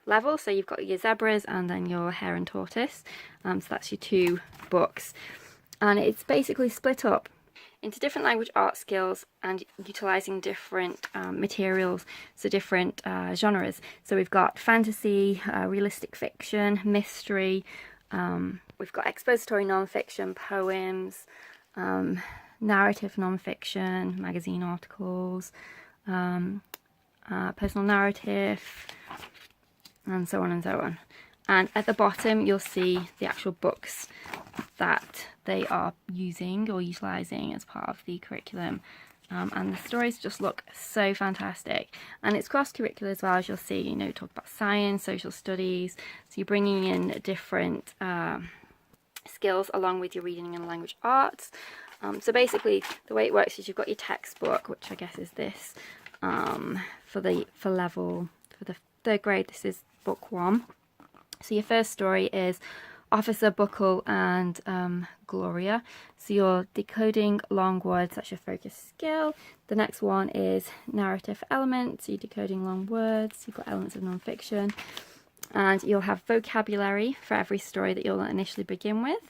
level, so you've got your zebras and then your hare and tortoise, so that's your 2 books, and it's basically split up into different language art skills and utilizing different materials, so different genres. So we've got fantasy, realistic fiction, mystery, we've got expository non-fiction, poems, narrative non-fiction, magazine articles, personal narrative, and so on and so on. And at the bottom you'll see the actual books that they are using or utilizing as part of the curriculum, and the stories just look so fantastic, and it's cross-curricular as well, as you'll see. You know, talk about science, social studies, so you're bringing in different skills along with your reading and language arts. So basically the way it works is you've got your textbook, which I guess is this, for the 3rd grade. This is book 1. So your first story is Officer Buckle and Gloria. So you're decoding long words, that's your focus skill. The next one is narrative elements, so you're decoding long words. You've got elements of non-fiction, and you'll have vocabulary for every story that you'll initially begin with.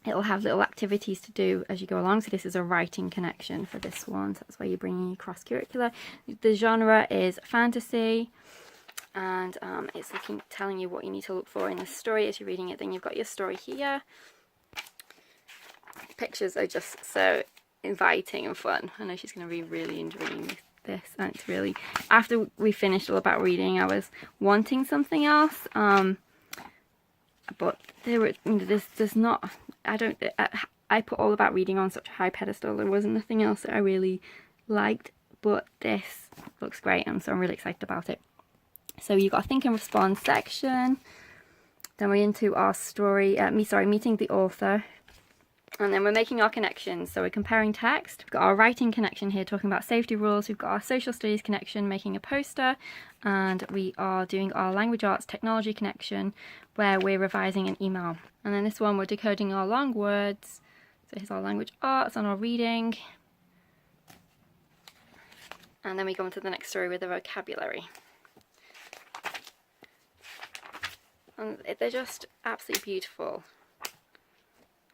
It'll have little activities to do as you go along. So this is a writing connection for this one, so that's where you're bringing your cross-curricular. The genre is fantasy, and it's telling you what you need to look for in the story as you're reading it. Then you've got your story here. Pictures are just so inviting and fun. I know she's going to be really enjoying this, and it's really, after we finished all about reading, I was wanting something else, but there's not, I put all about reading on such a high pedestal. There wasn't nothing else that I really liked, but this looks great, and so I'm really excited about it. So you've got a think and respond section, then we're into our story, meeting the author, and then we're making our connections. So we're comparing text. We've got our writing connection here, talking about safety rules. We've got our social studies connection, making a poster, and we are doing our language arts technology connection, where we're revising an email. And then this one, we're decoding our long words. So here's our language arts and our reading. And then we go on to the next story with the vocabulary. And they're just absolutely beautiful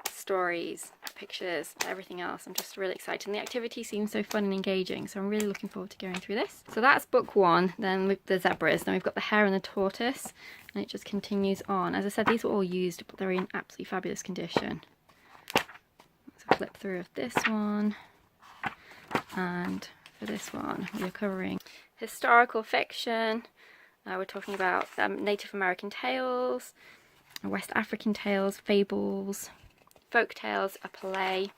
stories, pictures, everything else. I'm just really excited, and the activity seems so fun and engaging, so I'm really looking forward to going through this. So that's book 1. Then with the zebras, then we've got the hare and the tortoise, and it just continues on. As I said, these were all used, but they're in absolutely fabulous condition. Let's flip through of this one, and for this one we're covering historical fiction. We're talking about Native American tales, West African tales, fables, folk tales, a play.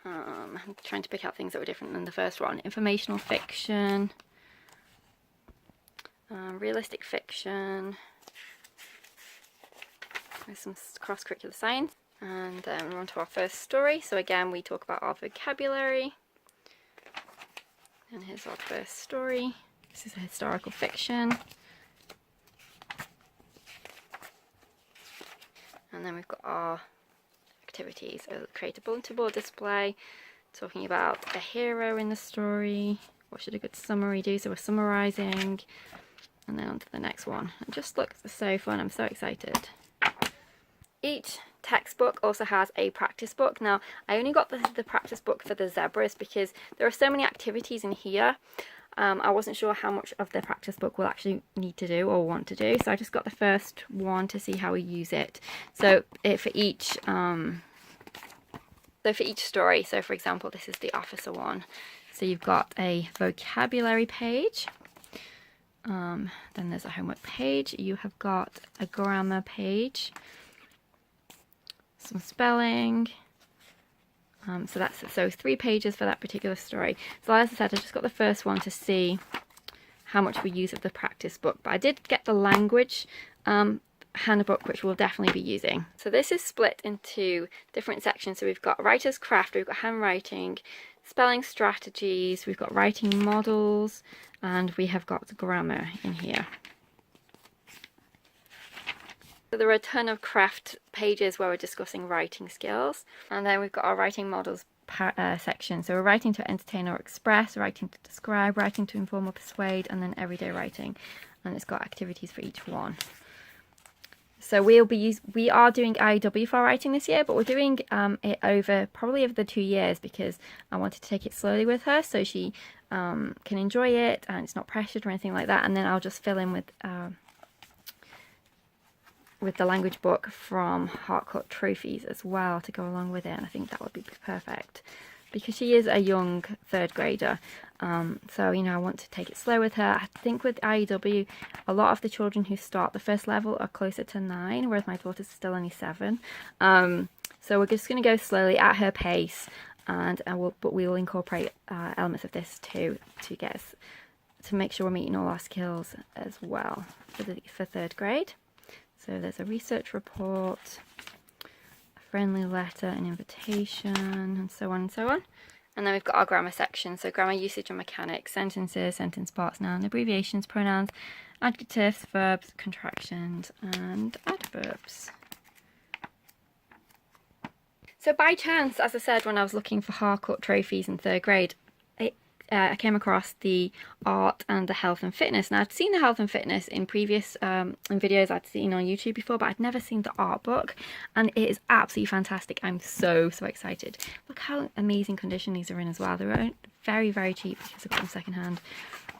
I'm trying to pick out things that were different than the first one. Informational fiction, realistic fiction, there's some cross-curricular science, and we're on to our first story. So again, we talk about our vocabulary, and here's our first story. This is a historical fiction. And then we've got our activities. So create a bulletin board display, talking about a hero in the story. What should a good summary do? So we're summarizing. And then on to the next one. It just looks so fun. I'm so excited. Each textbook also has a practice book. Now, I only got the practice book for the zebras because there are so many activities in here. I wasn't sure how much of the practice book we'll actually need to do or want to do, so I just got the first one to see how we use it. So for each story, so for example, this is the officer one. So you've got a vocabulary page, then there's a homework page. You have got a grammar page, some spelling. So 3 pages for that particular story. So as I said, I just got the first one to see how much we use of the practice book. But I did get the language handbook, which we'll definitely be using. So this is split into different sections. So we've got writer's craft, we've got handwriting, spelling strategies, we've got writing models, and we have got grammar in here. So there are a ton of craft pages where we're discussing writing skills, and then we've got our writing models section. So we're writing to entertain or express, writing to describe, writing to inform or persuade, and then everyday writing, and it's got activities for each one. So we are doing IEW for our writing this year, but we're doing it probably over the 2 years, because I wanted to take it slowly with her so she can enjoy it and it's not pressured or anything like that. And then I'll just fill in with the language book from Heartcut Trophies as well to go along with it. And I think that would be perfect, because she is a young 3rd grader. So, you know, I want to take it slow with her. I think with IEW, a lot of the children who start the first level are closer to 9, whereas my daughter's still only 7. So we're just going to go slowly at her pace, but we will incorporate elements of this too to make sure we're meeting all our skills as well for 3rd grade. So there's a research report, a friendly letter, an invitation, and so on and so on. And then we've got our grammar section. So grammar, usage and mechanics, sentences, sentence parts, noun, abbreviations, pronouns, adjectives, verbs, contractions, and adverbs. So by chance, as I said, when I was looking for Heartcut Trophies in 3rd grade, I came across the art and the health and fitness. Now, I'd seen the health and fitness in previous videos I'd seen on YouTube before, but I'd never seen the art book, and it is absolutely fantastic. I'm so excited. Look how amazing condition these are in as well. They're very, very cheap because I got them secondhand.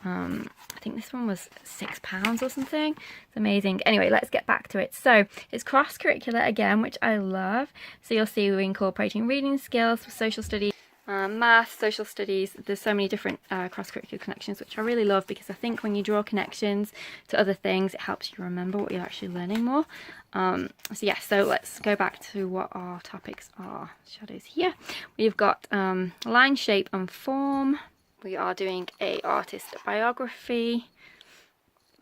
I think this one was £6 or something. It's amazing. Anyway, let's get back to it. So it's cross-curricular again, which I love. So you'll see we're incorporating reading skills, social studies, math, social studies. There's so many different cross-curricular connections, which I really love, because I think when you draw connections to other things, it helps you remember what you're actually learning more. So let's go back to what our topics are. Shadows here. We've got line, shape and form. We are doing a artist biography,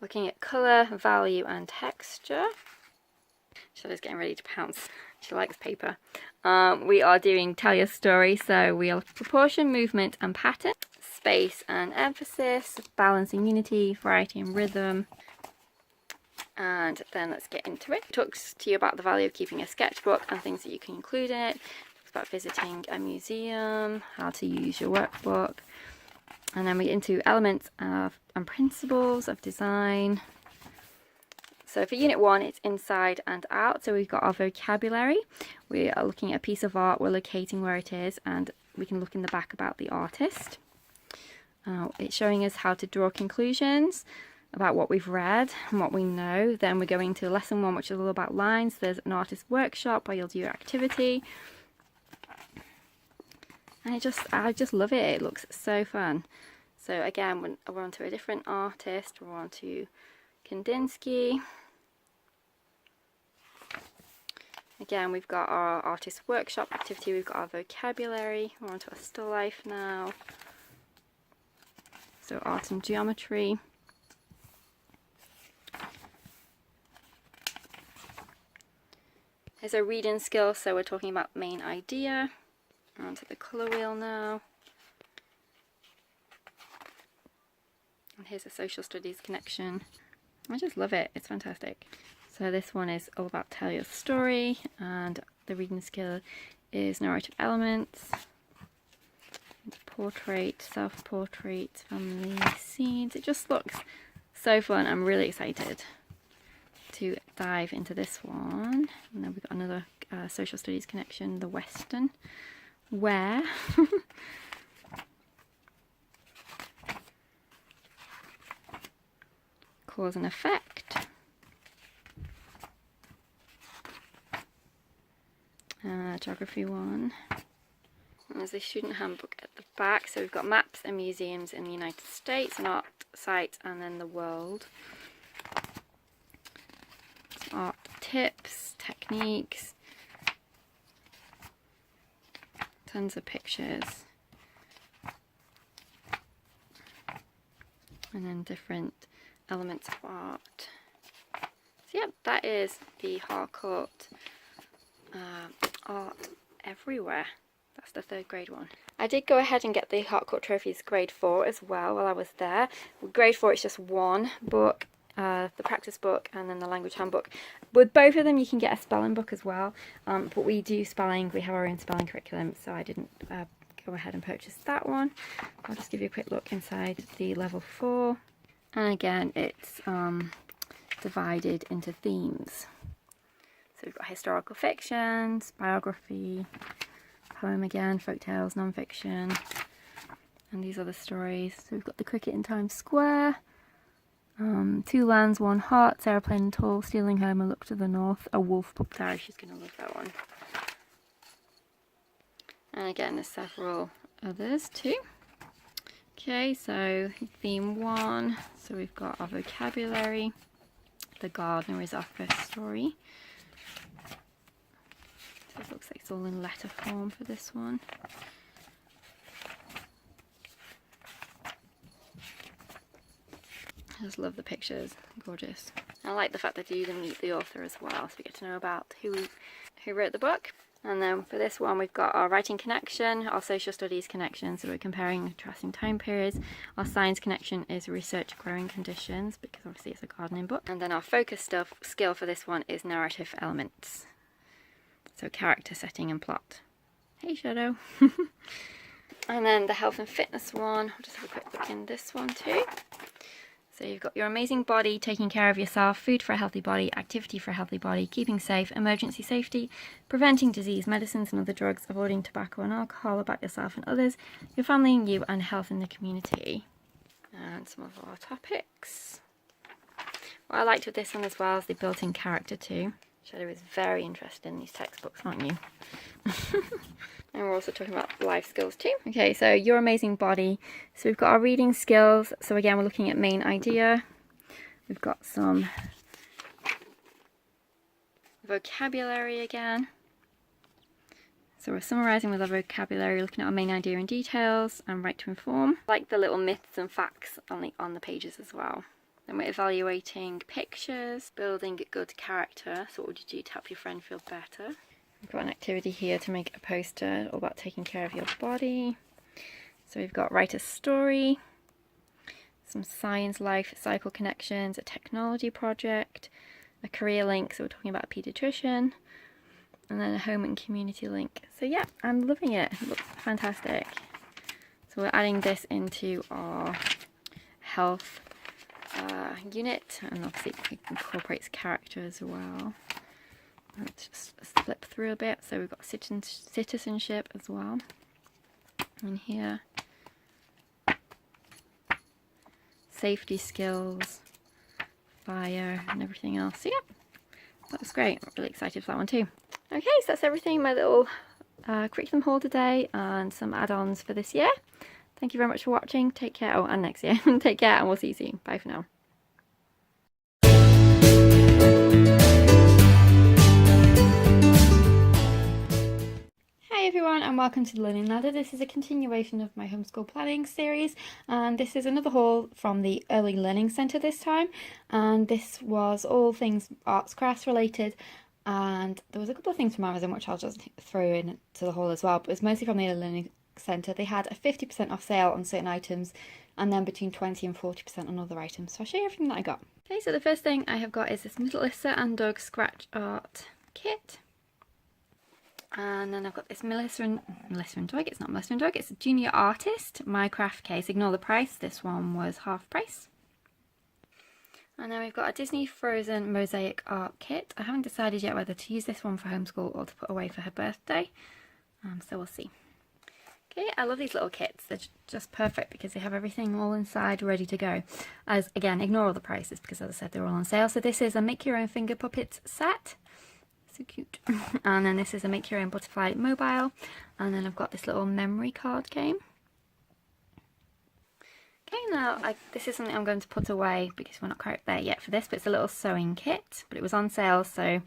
looking at colour, value and texture. Shadow's getting ready to pounce. She likes paper. We are doing tell your story, so we are proportion, movement and pattern, space and emphasis, balance and unity, variety and rhythm. And then let's get into it. It talks to you about the value of keeping a sketchbook and things that you can include in it. It talks about visiting a museum, how to use your workbook. And then we get into elements and principles of design. So for Unit 1, it's inside and out. So we've got our vocabulary. We are looking at a piece of art, we're locating where it is, and we can look in the back about the artist. It's showing us how to draw conclusions about what we've read and what we know. Then we're going to Lesson 1, which is all about lines. There's an artist workshop where you'll do your activity. And I just love it. It looks so fun. So again, we're on to a different artist. We're on to Kandinsky. Again, we've got our artist workshop activity, we've got our vocabulary, we're on to a still life now. So art and geometry. Here's a reading skill, so we're talking about main idea. We're on to the colour wheel now. And here's a social studies connection. I just love it, it's fantastic. So this one is all about tell your story, and the reading skill is narrative elements, portrait, self-portrait, family scenes. It just looks so fun. I'm really excited to dive into this one. And then we've got another social studies connection, the Western wear. Cause and effect. Geography one. And there's a student handbook at the back. So we've got maps and museums in the United States, an art site, and then the world. Some art tips, techniques, tons of pictures, and then different elements of art. So yeah, that is the Harcourt Art Everywhere. That's the 3rd grade one. I did go ahead and get the Harcourt Trophies grade 4 as well while I was there. Grade 4 is just one book, the practice book and then the language handbook. With both of them you can get a spelling book as well, but we do spelling, we have our own spelling curriculum, so I didn't go ahead and purchase that one. I'll just give you a quick look inside the level 4, and again it's divided into themes. So we've got historical fictions, biography, poem again, folk tales, non-fiction, and these other stories. So we've got the cricket in Times Square, 2 lands, 1 heart, Sarah playing tall, stealing home, a look to the north, a wolf pup diary. She's going to love that one. And again, there's several others too. Okay, so theme 1. So we've got our vocabulary. The gardener is our first story. So it looks like it's all in letter form for this one. I just love the pictures, gorgeous. I like the fact that you even meet the author as well, so we get to know about who wrote the book. And then for this one we've got our writing connection, our social studies connection, so we're comparing and contrasting time periods. Our science connection is research growing conditions, because obviously it's a gardening book. And then our focus skill for this one is narrative elements, so character, setting and plot. Hey Shadow. And then the health and fitness one, I'll just have a quick look in this one too. So you've got your amazing body, taking care of yourself, food for a healthy body, activity for a healthy body, keeping safe, emergency safety, preventing disease, medicines and other drugs, avoiding tobacco and alcohol, about yourself and others, your family and you, and health in the community. And some of our topics. What I liked with this one as well is the built-in character too. Shadow is very interested in these textbooks, aren't you? And we're also talking about life skills too. Okay, so your amazing body. So we've got our reading skills. So again, we're looking at main idea. We've got some vocabulary again. So we're summarising with our vocabulary, looking at our main idea and details, and right to inform. I like the little myths and facts on the pages as well. Then we're evaluating pictures, building good character. So what would you do to help your friend feel better? We've got an activity here to make a poster all about taking care of your body. So we've got write a story, some science, life cycle connections, a technology project, a career link, so we're talking about a paediatrician, and then a home and community link. So yeah, I'm loving it. It looks fantastic. So we're adding this into our health unit, and obviously it incorporates character as well. Let's just flip through a bit. So we've got citizenship as well in here, safety skills, fire and everything else. So yeah, that was great. I'm really excited for that one too. Okay, so that's everything, my little curriculum haul today and some add-ons for this year. Thank you very much for watching. Take care. Oh, and next year. Take care and we'll see you soon. Bye for now. Hi everyone and welcome to the Learning Ladder. This is a continuation of my homeschool planning series, and this is another haul from the Early Learning Centre this time, and this was all things arts crafts related, and there was a couple of things from Amazon which I'll just throw into the haul as well, but it's mostly from the Early Learning Centre. They had a 50% off sale on certain items and then between 20 and 40% on other items, so I'll show you everything that I got. Okay, so the first thing I have got is this Melissa and Doug scratch art kit. And then I've got this Melissa and Doug, it's not Melissa and Doug, it's a Junior Artist My Craft Case. Ignore the price, this one was half price. And then we've got a Disney Frozen Mosaic Art Kit. I haven't decided yet whether to use this one for homeschool or to put away for her birthday, so we'll see. Okay, I love these little kits, they're just perfect because they have everything all inside ready to go. As again, ignore all the prices because as I said, they're all on sale. So this is a Make Your Own Finger Puppets set. So cute. And then this is a Make Your Own Butterfly Mobile, and then I've got this little memory card game. Okay, now this is something I'm going to put away because we're not quite there yet for this, but it's a little sewing kit, but it was on sale, so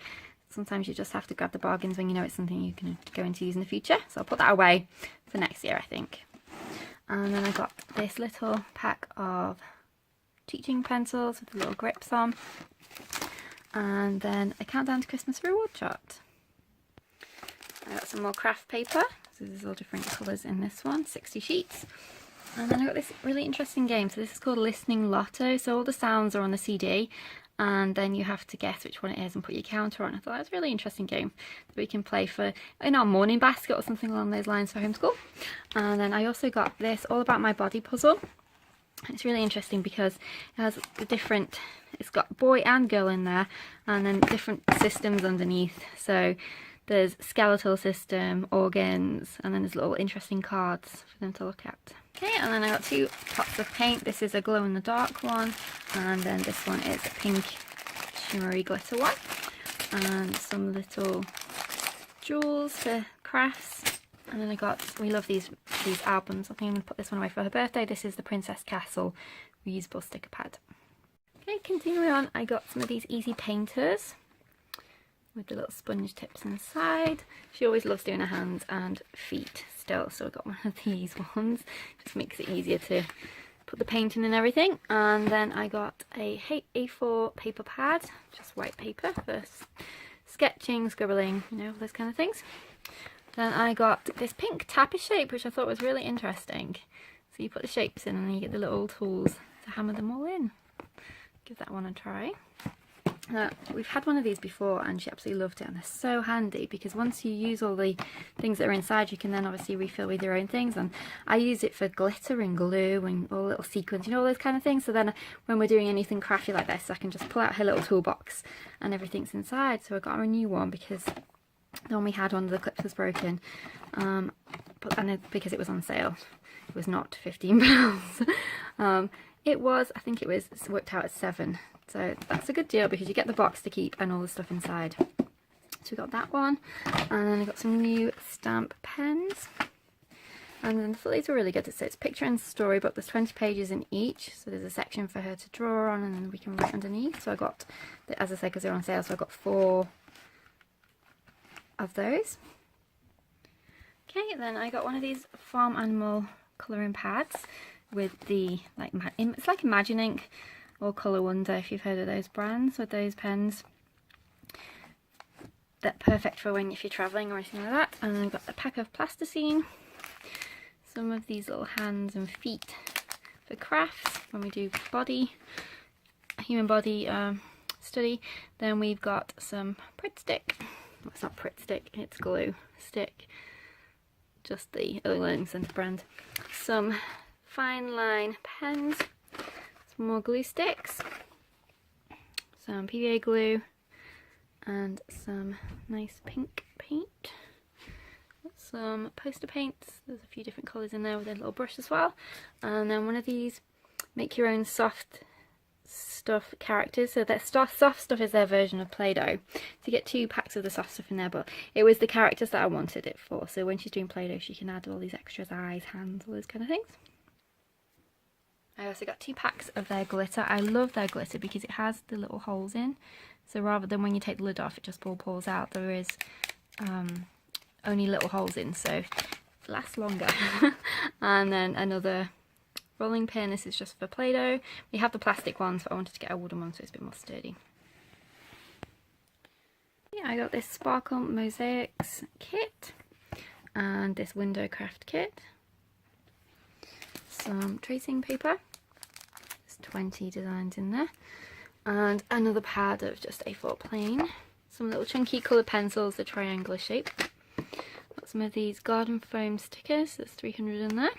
sometimes you just have to grab the bargains when you know it's something you can go into use in the future. So I'll put that away for next year, I think. And then I've got this little pack of teaching pencils with the little grips on. And then a countdown to Christmas reward chart. I got some more craft paper. So there's all different colours in this one, 60 sheets. And then I got this really interesting game. So this is called Listening Lotto. So all the sounds are on the CD, and then you have to guess which one it is and put your counter on. I thought that was a really interesting game that we can play for in our morning basket or something along those lines for homeschool. And then I also got this All About My Body puzzle. It's really interesting because it has the different, it's got boy and girl in there, and then different systems underneath. So there's skeletal system, organs, and then there's little interesting cards for them to look at. Okay, and then I got 2 pots of paint. This is a glow in the dark one, and then this one is a pink shimmery glitter one, and some little jewels for crafts. And then I got, we love these albums. I think I'm going to put this one away for her birthday. This is the Princess Castle reusable sticker pad. Okay, continuing on, I got some of these easy painters with the little sponge tips inside. She always loves doing her hands and feet still, so I got one of these ones. Just makes it easier to put the paint in and everything. And then I got a A4 paper pad, just white paper for sketching, scribbling, you know, all those kind of things. Then I got this pink tappy shape, which I thought was really interesting. So you put the shapes in and then you get the little tools to hammer them all in. Give that one a try. We've had one of these before and she absolutely loved it, and they're so handy because once you use all the things that are inside, you can then obviously refill with your own things. And I use it for glitter and glue and all little sequins, you know, all those kind of things. So then when we're doing anything crafty like this, I can just pull out her little toolbox and everything's inside. So I got her a new one because the one we had, one of the clips was broken, because it was on sale. It was not £15. It was, I think it was worked out at £7. So that's a good deal because you get the box to keep and all the stuff inside. So we got that one, and then I got some new stamp pens. And then these were really good. So it's picture and storybook. There's 20 pages in each. So there's a section for her to draw on, and then we can write underneath. So I got, as I said, because they're on sale, so I got 4 of those. Okay, then I got one of these farm animal colouring pads with the, like, it's like Imagining or Colour Wonder, if you've heard of those brands, with those pens. They're perfect for if you're travelling or anything like that. And then I've got a pack of plasticine, some of these little hands and feet for crafts when we do human body study. Then we've got some Pritt stick. Well, it's not Pritt stick, it's glue stick, just the Early Learning Centre brand. Some fine line pens, some more glue sticks, some PVA glue, and some nice pink paint. Some poster paints, there's a few different colours in there with a little brush as well. And then one of these make your own soft stuff characters. So that soft stuff is their version of Play-Doh. So you get 2 packs of the soft stuff in there, but it was the characters that I wanted it for. So when she's doing Play-Doh, she can add all these extras, eyes, hands, all those kind of things. I also got 2 packs of their glitter. I love their glitter because it has the little holes in. So rather than when you take the lid off, it just all pours out. There is only little holes in, so it lasts longer. And then another rolling pin. This is just for Play-Doh. We have the plastic ones, but I wanted to get a wooden one so it's a bit more sturdy. Yeah, I got this Sparkle Mosaics kit and this window craft kit. Some tracing paper. There's 20 designs in there. And another pad of just A4 plain. Some little chunky coloured pencils, the triangular shape. Got some of these garden foam stickers. There's 300 in there.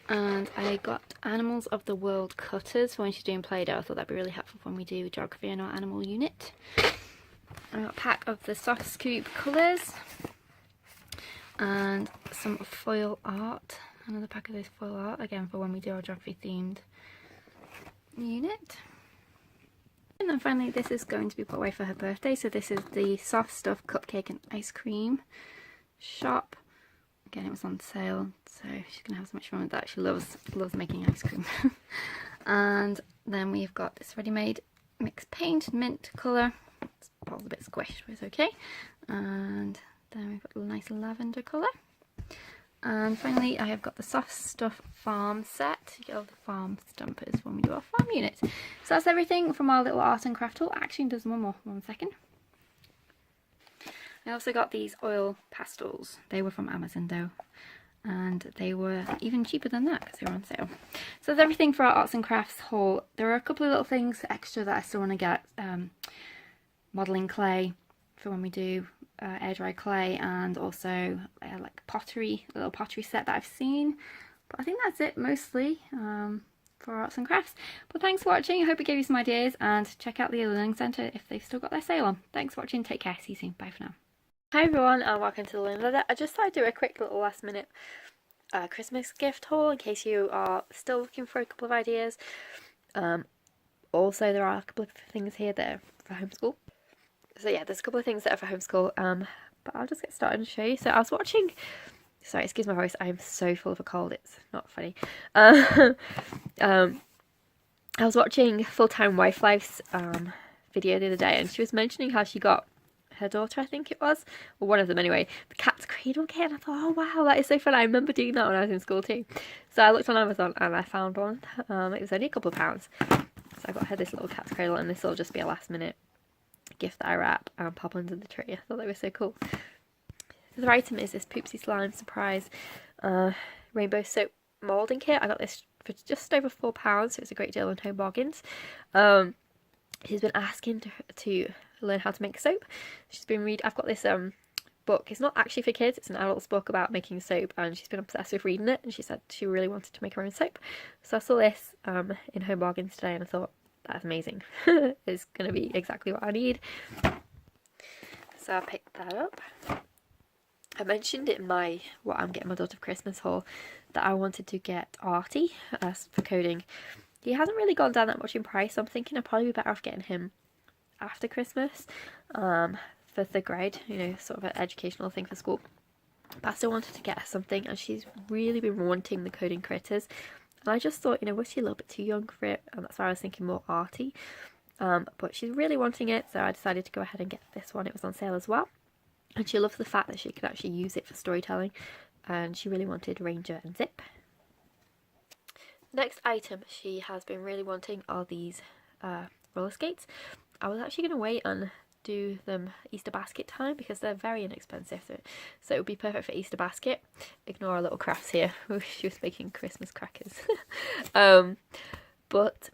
And I got Animals of the World cutters for when she's doing Play-Doh. I thought that'd be really helpful when we do geography in our animal unit. I got a pack of the Soft Scoop colours and some foil art. Another pack of this foil art, again for when we do our geography themed unit. And then finally, this is going to be put away for her birthday. So this is the Soft Stuff Cupcake and Ice Cream shop. Again, it was on sale, so she's gonna have so much fun with that. She loves making ice cream. And then we've got this ready-made mixed paint, mint colour. It's probably a bit squished, but it's okay. And then we've got a nice lavender colour. And finally, I have got the Soft Stuff Farm set. You get all the farm stumpers when we do our farm units. So that's everything from our little art and craft haul. Actually, there's one more. 1 second. I also got these oil pastels. They were from Amazon though, and they were even cheaper than that because they were on sale. So that's everything for our arts and crafts haul. There are a couple of little things extra that I still want to get. Modelling clay for when we do air dry clay, and also like pottery, a little pottery set that I've seen. But I think that's it mostly for arts and crafts. But thanks for watching. I hope it gave you some ideas, and check out the Learning Centre if they've still got their sale on. Thanks for watching. Take care. See you soon. Bye for now. Hi everyone, and welcome to the Learning Ladder. I just thought I'd do a quick little last minute Christmas gift haul in case you are still looking for a couple of ideas. Also, there are a couple of things here that are for homeschool. So yeah, there's a couple of things that are for homeschool, but I'll just get started and show you. So I was watching, sorry, excuse my voice, I'm so full of a cold, it's not funny. I was watching Full-Time Wife Life's video the other day, and she was mentioning how she got her daughter, I think it was, or one of them anyway, the cat's cradle kit, and I thought, oh wow, that is so fun. I remember doing that when I was in school too. So I looked on Amazon and I found one. It was only a couple of pounds. So I got her this little cat's cradle, and this will just be a last minute gift that I wrap and pop under the tree. I thought they were so cool. The other item is this Poopsie Slime Surprise Rainbow Soap Moulding Kit. I got this for just over £4, so it's a great deal on Home Bargains. She's been asking to learn how to make soap. She's been reading, I've got this book, it's not actually for kids, it's an adult's book about making soap, and she's been obsessed with reading it, and she said she really wanted to make her own soap. So I saw this in Home Bargains today, and I thought, that's amazing. It's going to be exactly what I need. So I picked that up. I mentioned in my what I'm getting my daughter for Christmas haul that I wanted to get Artie for coding. He hasn't really gone down that much in price, so I'm thinking I'd probably be better off getting him after Christmas for 3rd grade, you know, sort of an educational thing for school. But I still wanted to get her something, and she's really been wanting the coding critters. And I just thought, you know, was she a little bit too young for it? And that's why I was thinking more arty. But she's really wanting it, so I decided to go ahead and get this one. It was on sale as well. And she loves the fact that she could actually use it for storytelling. And she really wanted Ranger and Zip. The next item she has been really wanting are these roller skates. I was actually going to wait and do them Easter basket time because they're very inexpensive, so it would be perfect for Easter basket. Ignore our little crafts here. She was making Christmas crackers. But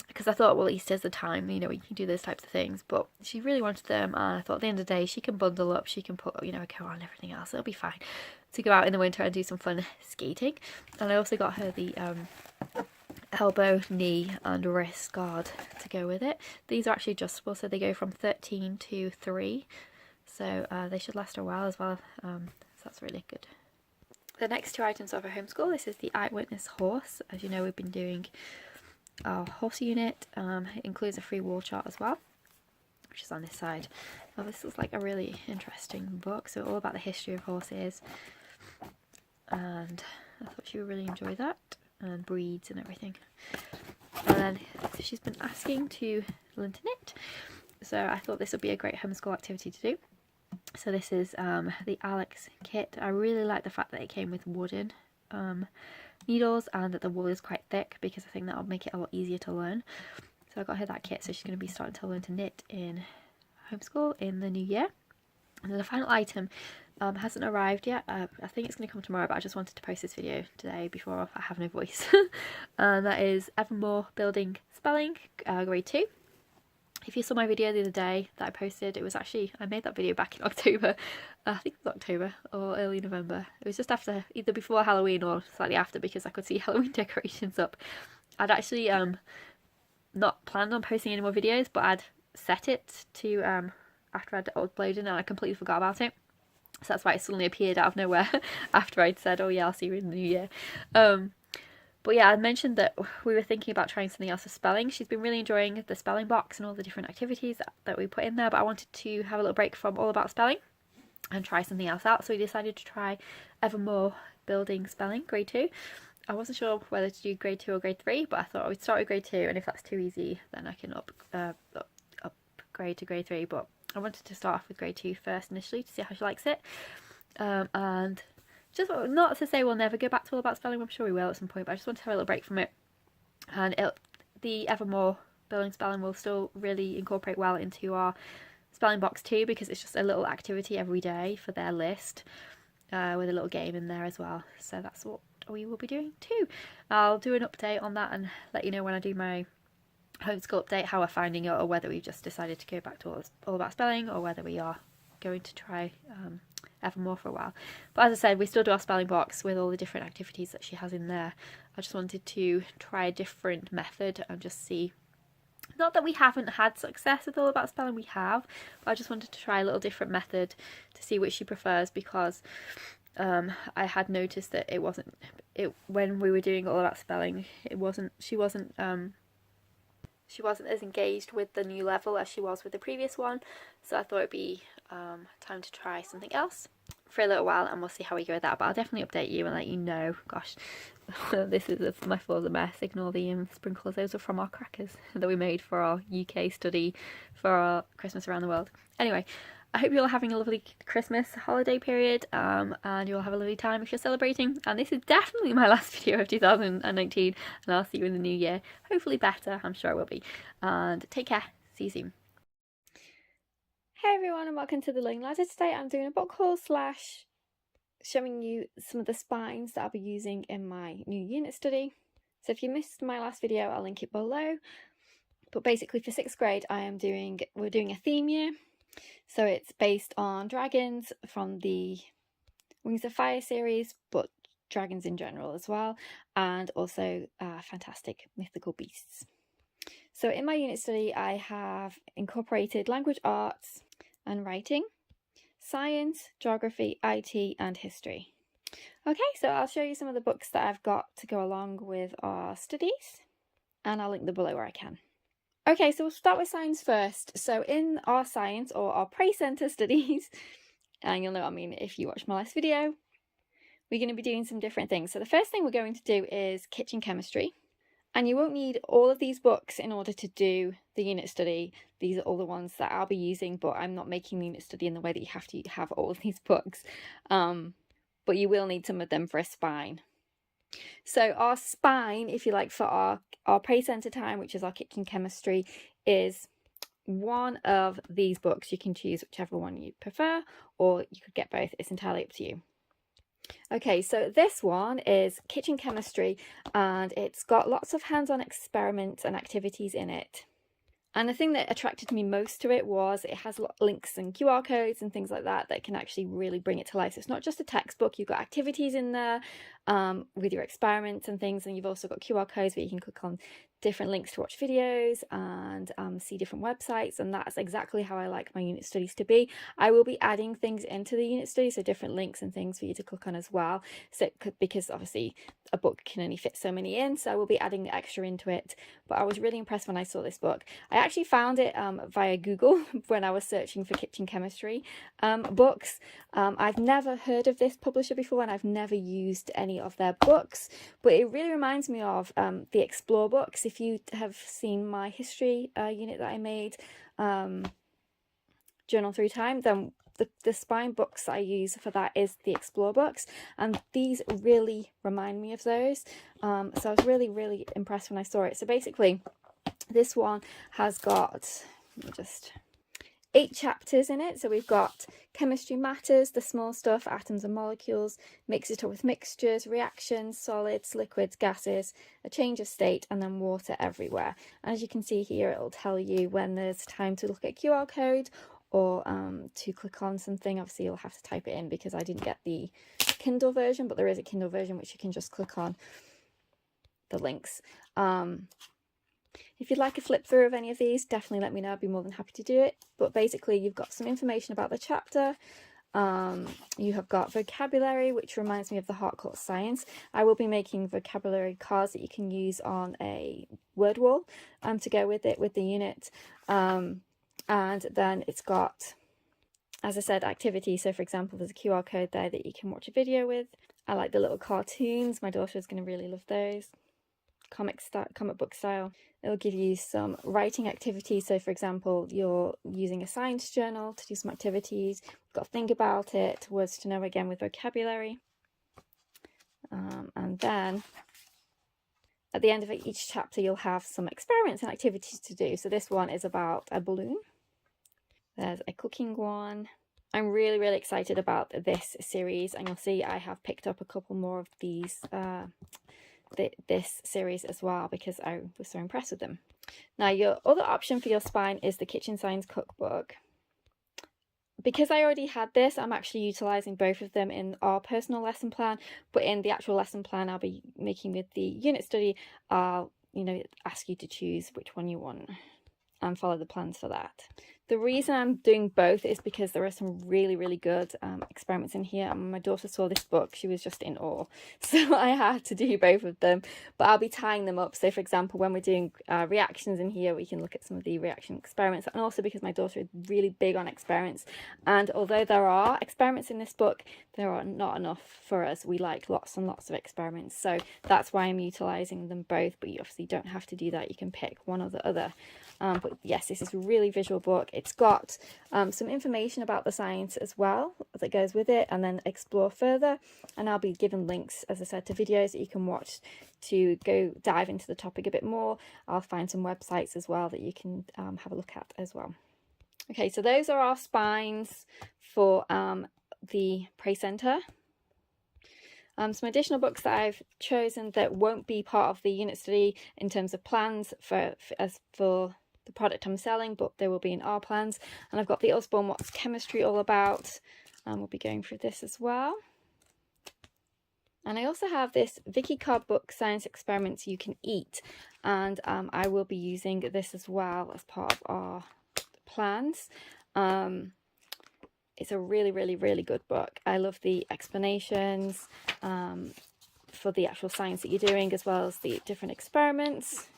because I thought, well, Easter's the time, you know, we can do those types of things, but she really wanted them, and I thought at the end of the day she can bundle up, she can put, you know, a coat on and everything else, it'll be fine to go out in the winter and do some fun skating. And I also got her the elbow, knee and wrist guard to go with it. These are actually adjustable, so they go from 13 to 3, so they should last a while as well, so that's really good. The next two items are for homeschool. This is the Eyewitness horse. As you know, we've been doing our horse unit. It includes a free wall chart as well, which is on this side. Now this looks like a really interesting book, so all about the history of horses, and I thought she would really enjoy that, and breeds and everything. And then she's been asking to learn to knit, so I thought this would be a great homeschool activity to do. So this is the Alex kit. I really like the fact that it came with wooden needles and that the wool is quite thick, because I think that'll make it a lot easier to learn. So I got her that kit, so she's going to be starting to learn to knit in homeschool in the new year. And then the final item hasn't arrived yet. I think it's going to come tomorrow, but I just wanted to post this video today before I have no voice. And that is Evermore Building Spelling, grade 2. If you saw my video the other day that I posted, it was actually, I made that video back in October. I think it was October or early November. It was just after, either before Halloween or slightly after, because I could see Halloween decorations up. I'd actually not planned on posting any more videos, but I'd set it to after I'd uploaded, and I completely forgot about it. So that's why it suddenly appeared out of nowhere after I'd said, oh yeah, I'll see you in the new year. But yeah, I mentioned that we were thinking about trying something else for spelling. She's been really enjoying the spelling box and all the different activities that we put in there, but I wanted to have a little break from all about spelling and try something else out. So we decided to try Evermore Building Spelling, grade 2. I wasn't sure whether to do grade 2 or grade 3, but I thought I would start with grade 2, and if that's too easy, then I can upgrade to grade 3. But I wanted to start off with grade 2 first initially to see how she likes it. And just not to say we'll never go back to all about spelling, I'm sure we will at some point, but I just want to have a little break from it. And the Evermore building spelling will still really incorporate well into our spelling box too, because it's just a little activity every day for their list, with a little game in there as well. So that's what we will be doing too. I'll do an update on that and let you know when I do my homeschool update how we're finding it, or whether we've just decided to go back to all about spelling, or whether we are going to try Evermore for a while. But as I said, we still do our spelling box with all the different activities that she has in there. I just wanted to try a different method and just see, not that we haven't had success with all about spelling, we have, but I just wanted to try a little different method to see which she prefers, because I had noticed that when we were doing all about spelling, she wasn't as engaged with the new level as she was with the previous one. So I thought it'd be time to try something else for a little while, and we'll see how we go with that. But I'll definitely update you and let you know. Gosh, my floor's a mess. Ignore the sprinkles. Those are from our crackers that we made for our UK study for our Christmas around the world. Anyway, I hope you're all having a lovely Christmas holiday period, and you'll have a lovely time if you're celebrating. And this is definitely my last video of 2019, and I'll see you in the new year. Hopefully better, I'm sure it will be. And take care. See you soon. Hey everyone, and welcome to The Learning Ladder. Today I'm doing a book haul / showing you some of the spines that I'll be using in my new unit study. So if you missed my last video, I'll link it below. But basically for 6th grade, we're doing a theme year. So it's based on dragons from the Wings of Fire series, but dragons in general as well, and also fantastic mythical beasts. So in my unit study, I have incorporated language arts and writing, science, geography, IT, and history. Okay, so I'll show you some of the books that I've got to go along with our studies, and I'll link them below where I can. Okay, so we'll start with science first. So in our science, or our pre-center studies, and you'll know what I mean if you watch my last video, we're going to be doing some different things. So the first thing we're going to do is kitchen chemistry. And you won't need all of these books in order to do the unit study. These are all the ones that I'll be using, but I'm not making the unit study in the way that you have to have all of these books. But you will need some of them for a spine. So our spine, if you like, for our pre-center time, which is our kitchen chemistry, is one of these books. You can choose whichever one you prefer, or you could get both. It's entirely up to you. Okay, so this one is kitchen chemistry, and it's got lots of hands-on experiments and activities in it. And the thing that attracted me most to it was it has links and QR codes and things like that that can actually really bring it to life. So it's not just a textbook, you've got activities in there with your experiments and things, and you've also got QR codes where you can click on different links to watch videos and see different websites, and that's exactly how I like my unit studies to be. I will be adding things into the unit study, so different links and things for you to click on as well, so because obviously a book can only fit so many in, so I will be adding extra into it. But I was really impressed when I saw this book. I actually found it via Google when I was searching for kitchen chemistry books. I've never heard of this publisher before, and I've never used any of their books, but it really reminds me of the Explore books. If you have seen my history unit that I made, Journal Through Time, then the spine books I use for that is the Explore books, and these really remind me of those. So I was really impressed when I saw it. So basically this one has got, let me just 8 chapters in it. So we've got chemistry matters, the small stuff, atoms and molecules, mix it up with mixtures, reactions, solids, liquids, gases, a change of state, and then water everywhere. And as you can see here, it'll tell you when there's time to look at QR code or to click on something. Obviously you'll have to type it in because I didn't get the Kindle version, but there is a Kindle version which you can just click on the links. If you'd like a flip through of any of these, definitely let me know. I'd be more than happy to do it. But basically you've got some information about the chapter. You have got vocabulary, which reminds me of the Harcourt Science. I will be making vocabulary cards that you can use on a word wall to go with it with the unit. And then it's got, as I said, activity. So for example, there's a QR code there that you can watch a video with. I like the little cartoons. My daughter is going to really love those. Comic book style. It'll give you some writing activities. So for example, you're using a science journal to do some activities. You've got to think about it, words to know again with vocabulary. And then at the end of each chapter, you'll have some experiments and activities to do. So this one is about a balloon. There's a cooking one. I'm really, really excited about this series, and you'll see I have picked up a couple more of these, this series as well, because I was so impressed with them. Now, your other option for your spine is the Kitchen Science Cookbook. Because I already had this, I'm actually utilising both of them in our personal lesson plan, but in the actual lesson plan I'll be making with the unit study, I'll, ask you to choose which one you want and follow the plans for that. The reason I'm doing both is because there are some really, really good experiments in here. And my daughter saw this book, she was just in awe. So I had to do both of them, but I'll be tying them up. So for example, when we're doing reactions in here, we can look at some of the reaction experiments. And also because my daughter is really big on experiments. And although there are experiments in this book, there are not enough for us. We like lots and lots of experiments. So that's why I'm utilising them both. But you obviously don't have to do that. You can pick one or the other. But yes, this is a really visual book. It's got some information about the science as well that goes with it, and then explore further. And I'll be giving links, as I said, to videos that you can watch to go dive into the topic a bit more. I'll find some websites as well that you can have a look at as well. Okay, so those are our spines for the Prey Centre. Some additional books that I've chosen that won't be part of the unit study in terms of plans for the product I'm selling, but they will be in our plans. And I've got the Usborne What's Chemistry All About, and we'll be going through this as well. And I also have this Vicky Cobb book, Science Experiments You Can Eat, and I will be using this as well as part of our plans. It's a really, really, really good book. I love the explanations for the actual science that you're doing, as well as the different experiments.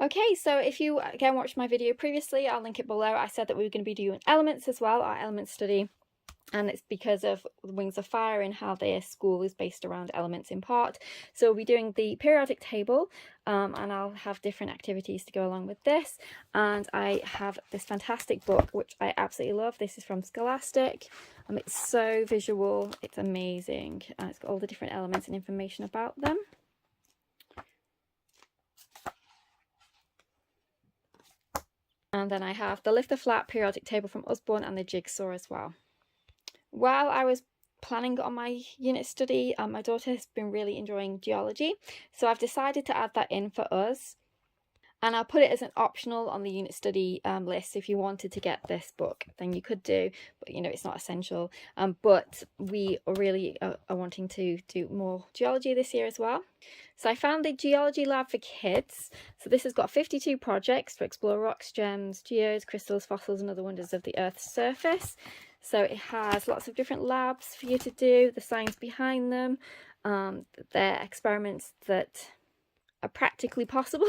Okay, so if you again watched my video previously, I'll link it below. I said that we were going to be doing elements as well, our element study. And it's because of Wings of Fire and how their school is based around elements in part. So we'll be doing the periodic table, and I'll have different activities to go along with this. And I have this fantastic book, which I absolutely love. This is from Scholastic. It's so visual. It's amazing. It's got all the different elements and information about them. And then I have the Lift the Flat periodic table from Usborne and the Jigsaw as well. While I was planning on my unit study, my daughter has been really enjoying geology. So I've decided to add that in for us. And I'll put it as an optional on the unit study list. If you wanted to get this book, then you could do, but it's not essential. But we really are wanting to do more geology this year as well. So I found the Geology Lab for Kids. So this has got 52 projects to explore rocks, gems, geodes, crystals, fossils, and other wonders of the Earth's surface. So it has lots of different labs for you to do, the science behind them, their experiments that are practically possible.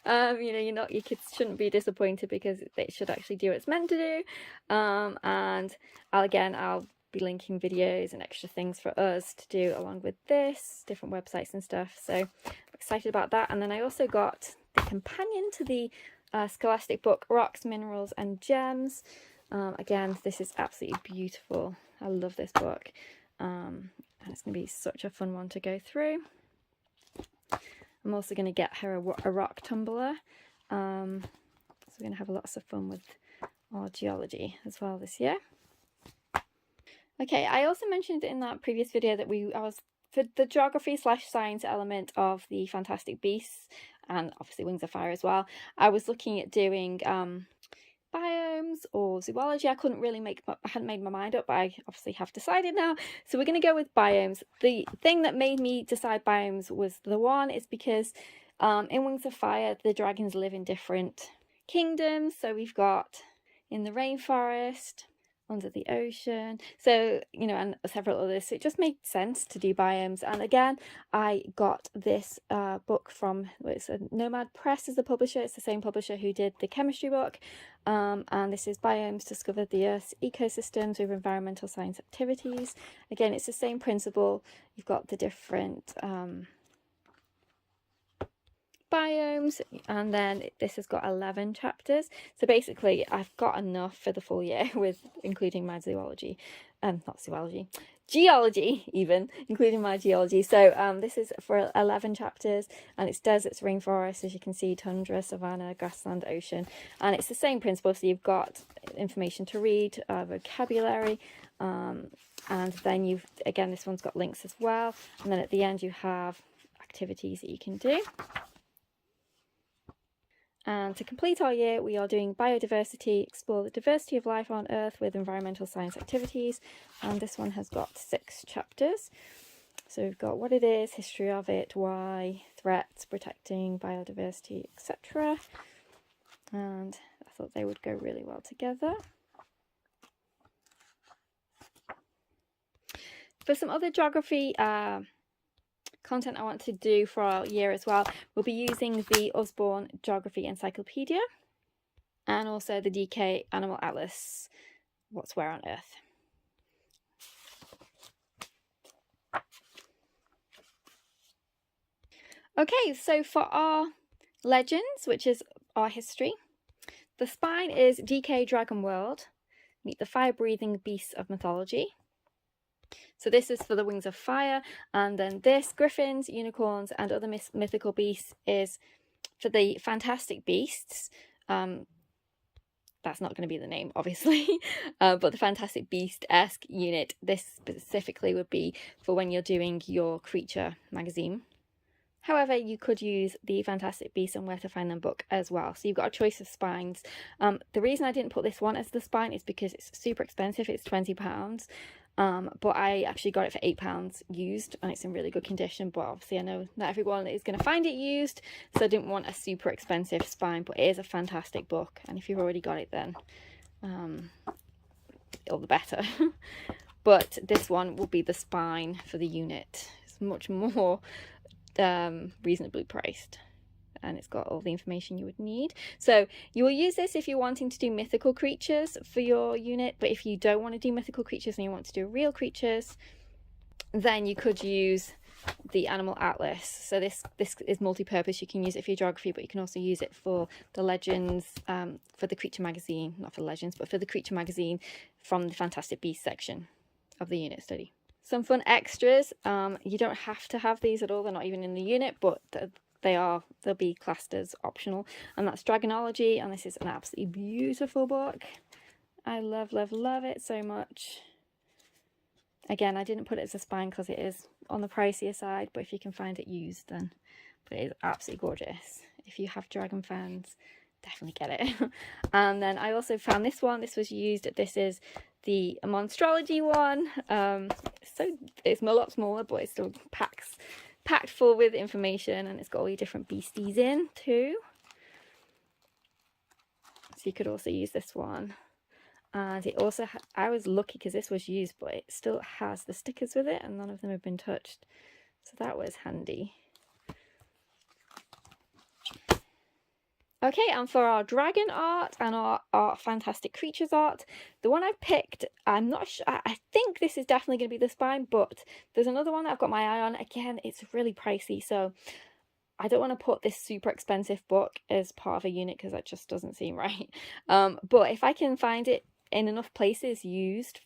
Your kids shouldn't be disappointed because they should actually do what it's meant to do. And I'll be linking videos and extra things for us to do along with this, different websites and stuff. So I'm excited about that. And then I also got the companion to the Scholastic book, Rocks, Minerals and Gems. Again, this is absolutely beautiful. I love this book. And it's going to be such a fun one to go through. I'm also going to get her a rock tumbler. So we're going to have lots of fun with our geology as well this year. Okay, I also mentioned in that previous video that I was for the geography/science element of the Fantastic Beasts, and obviously Wings of Fire as well. I was looking at doing biomes or zoology. I hadn't made my mind up, but I obviously have decided now. So we're going to go with biomes. The thing that made me decide biomes was is because in Wings of Fire, the dragons live in different kingdoms. So we've got in the rainforest, under the ocean, so and several others. So it just made sense to do biomes. And again, I got this book from Nomad Press is the publisher. It's the same publisher who did the chemistry book, and this is Biomes: Discover the Earth's Ecosystems with Environmental Science Activities. Again, it's the same principle. You've got the different biomes, and then this has got 11 chapters. So basically I've got enough for the full year with including my zoology, not zoology, geology even, including my geology. So this is for 11 chapters, and it's deserts, rainforests, as you can see, tundra, savanna, grassland, ocean, and it's the same principle. So you've got information to read, vocabulary, and then you've, again, this one's got links as well, and then at the end you have activities that you can do. And to complete our year, we are doing biodiversity, explore the diversity of life on Earth with environmental science activities, and this one has got 6 chapters. So we've got what it is, history of it, why, threats, protecting biodiversity, etc. And I thought they would go really well together. For some other geography content I want to do for our year as well, we'll be using the Osborne Geography Encyclopedia and also the DK Animal Atlas, What's Where on Earth. Okay, so for our legends, which is our history, the spine is DK Dragon World, meet the fire-breathing beasts of mythology. So this is for the Wings of Fire, and then this, griffins, unicorns, and other mythical beasts, is for the Fantastic Beasts. That's not going to be the name, obviously, but the Fantastic Beast-esque unit, this specifically would be for when you're doing your creature magazine. However, you could use the Fantastic Beasts and Where to Find Them book as well. So you've got a choice of spines. The reason I didn't put this one as the spine is because it's super expensive. It's £20. But I actually got it for £8 used, and it's in really good condition. But obviously I know not everyone is going to find it used, so I didn't want a super expensive spine, but it is a fantastic book, and if you've already got it, then all the better. But this one will be the spine for the unit. It's much more reasonably priced, and it's got all the information you would need. So you will use this if you're wanting to do mythical creatures for your unit, but if you don't want to do mythical creatures and you want to do real creatures, then you could use the Animal Atlas. So this is multi-purpose. You can use it for your geography, but you can also use it for the legends, for the creature magazine, not for the legends, but for the creature magazine from the Fantastic Beasts section of the unit study. Some fun extras. You don't have to have these at all. They're not even in the unit, but they'll be classed as optional, and that's Dragonology, and this is an absolutely beautiful book. I love it so much. Again, I didn't put it as a spine because it is on the pricier side, but if you can find it used, then, but it is absolutely gorgeous. If you have dragon fans, definitely get it. And then I also found this one. This was used. This is the monstrology one. So it's a lot smaller, but it still packed full with information, and it's got all your different beasties in too. So you could also use this one. And it also, I was lucky because this was used, but it still has the stickers with it, and none of them have been touched. So that was handy. Okay, and for our dragon art and our fantastic creatures art, the one I've picked, I'm not sure, I think this is definitely going to be the spine, but there's another one that I've got my eye on. Again, it's really pricey, so I don't want to put this super expensive book as part of a unit because that just doesn't seem right. But if I can find it in enough places used,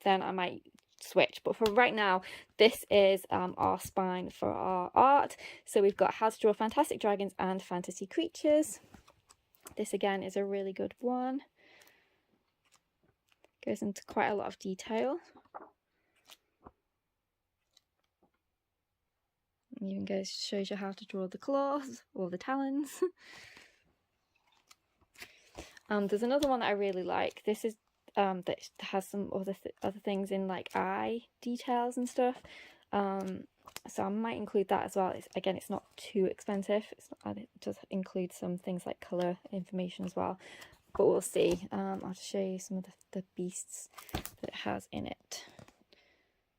then I might switch. But for right now, this is our spine for our art. So we've got How to Draw Fantastic Dragons and Fantasy Creatures. This again is a really good one. Goes into quite a lot of detail. It even shows you how to draw the claws or the talons. There's another one that I really like. This is that has some other things in, like eye details and stuff. So I might include that as well. Again, it's not too expensive. It does include some things like colour information as well. But we'll see. I'll just show you some of the beasts that it has in it.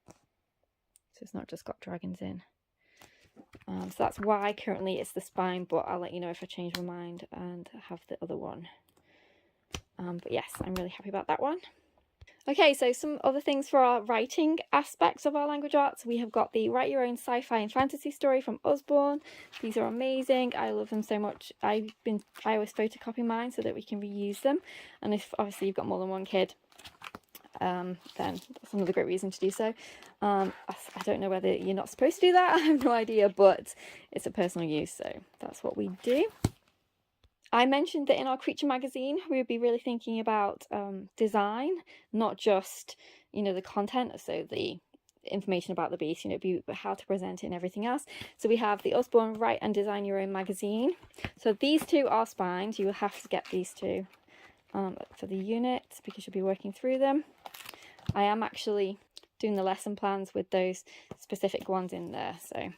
So it's not just got dragons in. So that's why currently it's the spine, but I'll let you know if I change my mind and have the other one. But yes, I'm really happy about that one. Okay, so some other things for our writing aspects of our language arts. We have got the Write Your Own Sci-Fi and Fantasy Story from Usborne. These are amazing. I love them so much. I always photocopy mine so that we can reuse them. And if obviously you've got more than one kid, then that's another great reason to do so. I don't know whether you're not supposed to do that. I have no idea, but it's a personal use, so that's what we do. I mentioned that in our creature magazine, we would be really thinking about design, not just, you know, the content, so the information about the beast, you know, be how to present it and everything else. So we have the Usborne Write and Design Your Own magazine. So these two are spines. You will have to get these two for the unit because you'll be working through them. I am actually doing the lesson plans with those specific ones in there, so...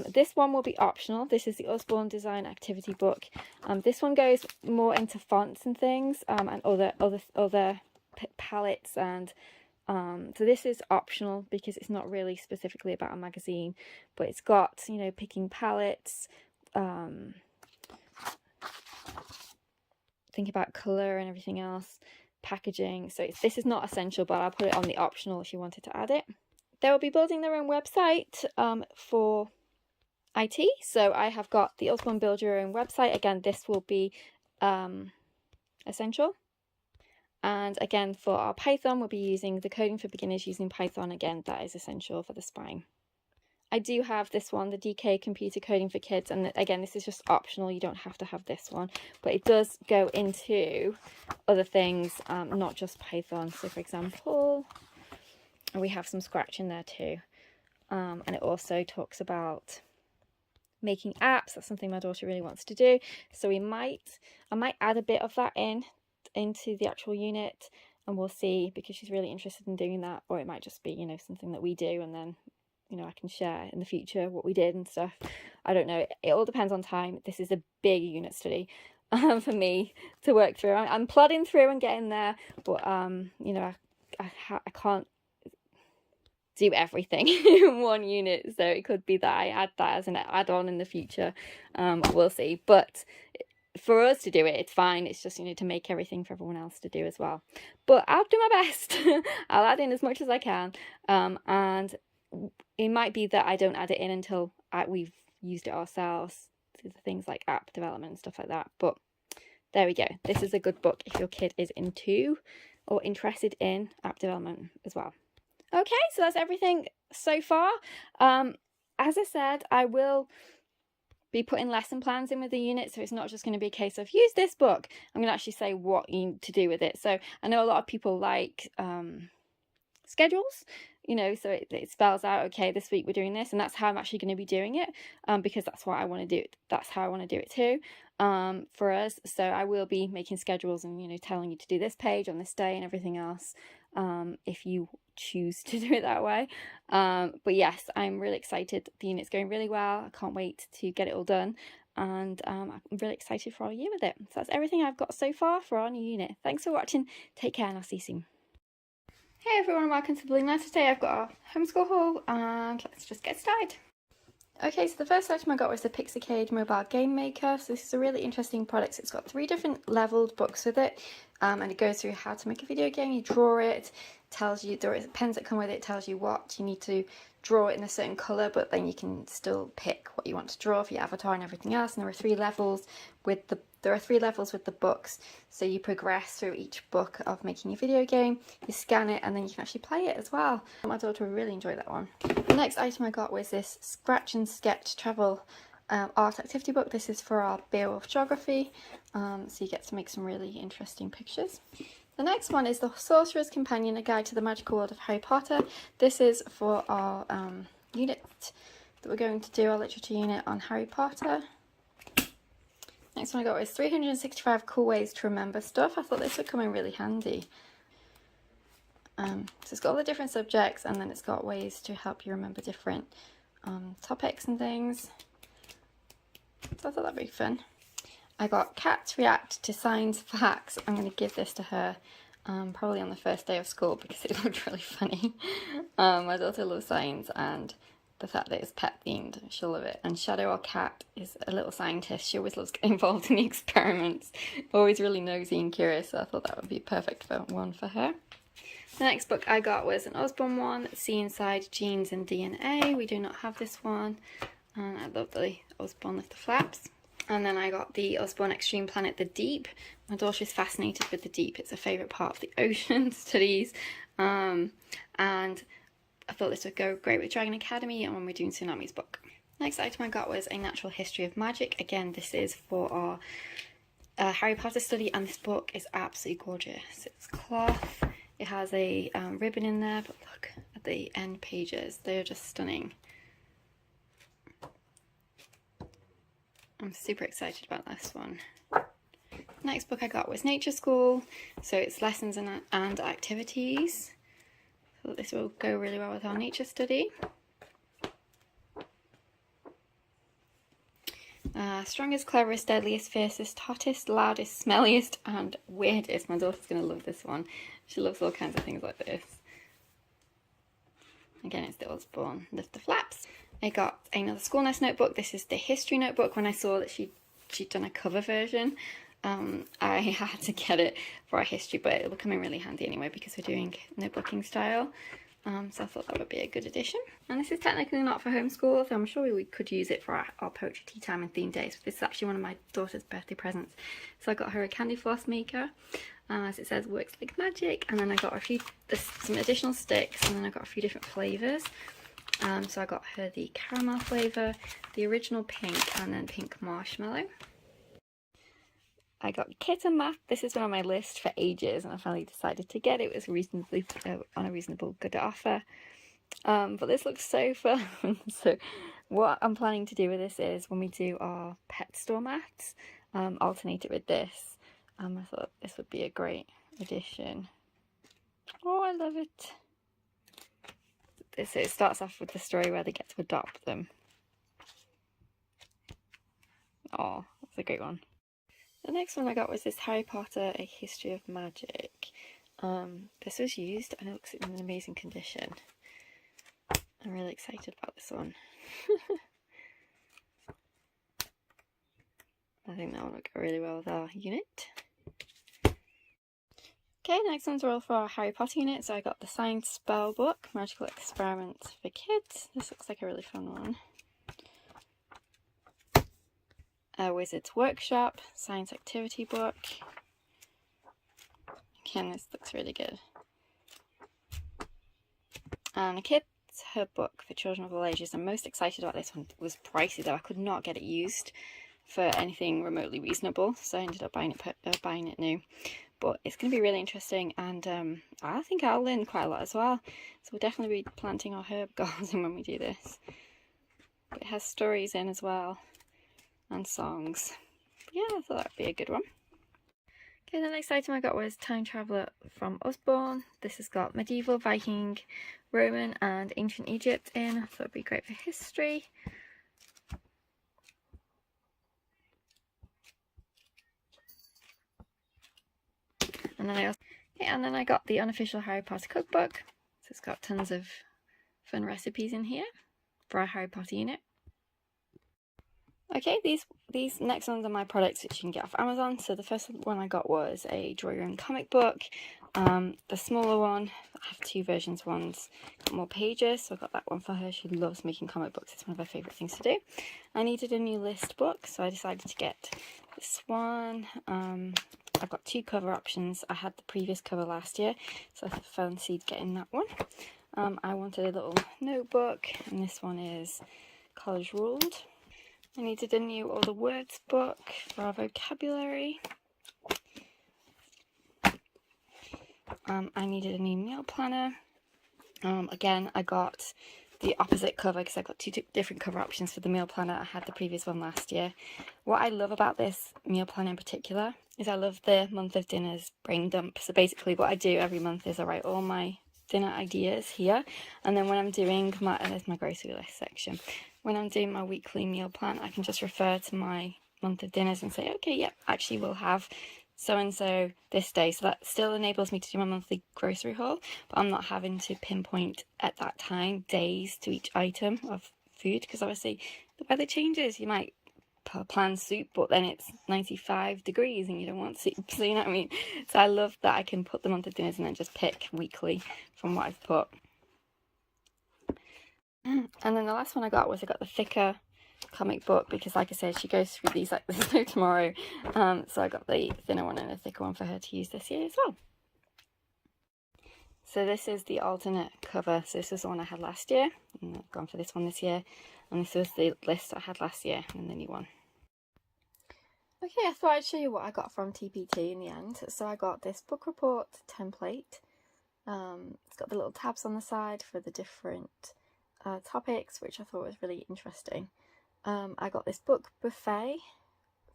this one will be optional. This is the Usborne Design Activity Book. This one goes more into fonts and things, and other palettes, and so this is optional because it's not really specifically about a magazine, but it's got, you know, picking palettes, think about colour and everything else, packaging. So this is not essential, but I'll put it on the optional if you wanted to add it. They will be building their own website for IT. So I have got the Usborne Build Your Own website. Again, this will be essential. And again, for our Python, we'll be using the Coding for Beginners using Python. Again, that is essential for the spine. I do have this one, the DK Computer Coding for Kids, and again, this is just optional. You don't have to have this one, but it does go into other things, not just Python. So for example, we have some Scratch in there too, and it also talks about making apps. That's something my daughter really wants to do, so I might add a bit of that into the actual unit, and we'll see, because she's really interested in doing that. Or it might just be, you know, something that we do, and then, you know, I can share in the future what we did and stuff. I don't know, it all depends on time. This is a big unit study for me to work through. I'm plodding through and getting there, but you know, I can't do everything in one unit, so it could be that I add that as an add-on in the future. We'll see, but for us to do it, it's fine. It's just, you know, to make everything for everyone else to do as well. But I'll do my best. I'll add in as much as I can, and it might be that I don't add it in until we've used it ourselves, things like app development and stuff like that. But there we go. This is a good book if your kid is into or interested in app development as well. Okay, so that's everything so far. As I said, I will be putting lesson plans in with the unit, so it's not just going to be a case of use this book. I'm going to actually say what you need to do with it. So I know a lot of people like schedules, you know, so it spells out, okay, this week we're doing this, and that's how I'm actually going to be doing it, because that's what I want to do. That's how I want to do it too, for us. So I will be making schedules and, you know, telling you to do this page on this day and everything else, if you choose to do it that way. But yes, I'm really excited. The unit's going really well. I can't wait to get it all done, and I'm really excited for our year with it. So that's everything I've got so far for our new unit. Thanks for watching. Take care, and I'll see you soon. Hey everyone, welcome to Blooming. Today I've got our homeschool haul, and let's just get started. Okay, so the first item I got was the Pixicade mobile game maker. So this is a really interesting product. It's got 3 different leveled books with it, and it goes through how to make a video game. You draw it, tells you, there are pens that come with it, tells you what you need to draw it in a certain colour, but then you can still pick what you want to draw for your avatar and everything else. And there are 3 levels with the books, so you progress through each book of making a video game. You scan it, and then you can actually play it as well. My daughter really enjoyed that one. The next item I got was this Scratch and Sketch travel art activity book. This is for our Beowulf geography, so you get to make some really interesting pictures. The next one is the Sorcerer's Companion, a guide to the magical world of Harry Potter. This is for our unit that we're going to do, our literature unit on Harry Potter. Next one I got was 365 cool ways to remember stuff. I thought this would come in really handy. So it's got all the different subjects, and then it's got ways to help you remember different topics and things. So I thought that'd be fun. I got Cats React to Science Facts. I'm going to give this to her probably on the first day of school because it looked really funny. My daughter loves science, and the fact that it's pet themed, she'll love it. And Shadow, our cat, is a little scientist. She always loves getting involved in the experiments, always really nosy and curious, so I thought that would be perfect one for her. The next book I got was an Osborne one, See Inside Genes and DNA. We do not have this one. And I love the Osborne Lift the Flaps. And then I got the Osborne Extreme Planet, The Deep. My daughter is fascinated with the deep. It's a favourite part of the ocean studies. And I thought this would go great with Dragon Academy and when we're doing Tsunami's book. Next item I got was A Natural History of Magic. Again, this is for our Harry Potter study, and this book is absolutely gorgeous. It's cloth. It has a ribbon in there, but look at the end pages. They are just stunning. I'm super excited about this one. Next book I got was Nature School. So it's lessons and activities. So this will go really well with our nature study. Strongest, cleverest, deadliest, fiercest, hottest, loudest, smelliest, and weirdest. My daughter's going to love this one. She loves all kinds of things like this. Again, it's the Osborne Lift the Flaps. I got another School Nest notebook. This is the history notebook. When I saw that she'd done a cover version, I had to get it for our history, but it'll come in really handy anyway because we're doing notebooking style. So I thought that would be a good addition. And this is technically not for homeschool, so I'm sure we could use it for our poetry tea time and theme days. This is actually one of my daughter's birthday presents. So I got her a candy floss maker, as it says, works like magic. And then I got some additional sticks, and then I got a few different flavours. So I got her the caramel flavour, the original pink, and then pink marshmallow. I got Kitten Math. This has been on my list for ages and I finally decided to get it. It was reasonably on a reasonable good offer. But this looks so fun. So what I'm planning to do with this is when we do our pet store maths, alternate it with this. I thought this would be a great addition. Oh, I love it. So it starts off with the story where they get to adopt them. Oh, that's a great one. The next one I got was this Harry Potter, A History of Magic. This was used and it looks in an amazing condition. I'm really excited about this one. I think that one will go really well with our unit. Okay, the next ones are all for our Harry Potter unit. So I got the Science Spell Book, Magical Experiments for Kids. This looks like a really fun one. Wizard's Workshop, Science Activity Book. Again, this looks really good. And a Kid's Her Book for Children of all ages. I'm most excited about this one. It was pricey though. I could not get it used for anything remotely reasonable, so I ended up buying it new. But it's going to be really interesting, and I think I'll learn quite a lot as well. So we'll definitely be planting our herb garden when we do this. But it has stories in as well. And songs. Yeah, I thought that would be a good one. Okay, the next item I got was Time Traveller from Osborne. This has got medieval, Viking, Roman and ancient Egypt in. I thought it would be great for history. And then I got the unofficial Harry Potter cookbook. So it's got tons of fun recipes in here for our Harry Potter unit. Okay, these next ones are my products which you can get off Amazon. So the first one I got was a Draw Your Own comic book. The smaller one, I have two versions. One's got more pages, so I got that one for her. She loves making comic books. It's one of her favourite things to do. I needed a new list book, so I decided to get this one. I've got two cover options. I had the previous cover last year, so I fancied getting that one. I wanted a little notebook, and this one is College Ruled. I needed a new All the Words book for our vocabulary. I needed a new meal planner. Again, I got the opposite cover because I got two different cover options for the meal planner. I had the previous one last year. What I love about this meal planner in particular is I love the month of dinners brain dump. So basically what I do every month is I write all my dinner ideas here, and then when I'm doing there's my grocery list section. When I'm doing my weekly meal plan, I can just refer to my month of dinners and say, okay, yep, actually we'll have so-and-so this day. So that still enables me to do my monthly grocery haul, but I'm not having to pinpoint at that time days to each item of food, because obviously the weather changes. You might planned soup, but then it's 95 degrees and you don't want soup, so you know what I mean? So I love that I can put them onto dinners and then just pick weekly from what I've put. And then the last one I got the thicker comic book, because like I said, she goes through these like there's no tomorrow. So I got the thinner one and a thicker one for her to use this year as well. So this is the alternate cover. So this is the one I had last year, and I've gone for this one this year. And this was the list I had last year, and the new one. Okay, I thought I'd show you what I got from TPT in the end. So I got this book report template. It's got the little tabs on the side for the different topics, which I thought was really interesting. I got this book buffet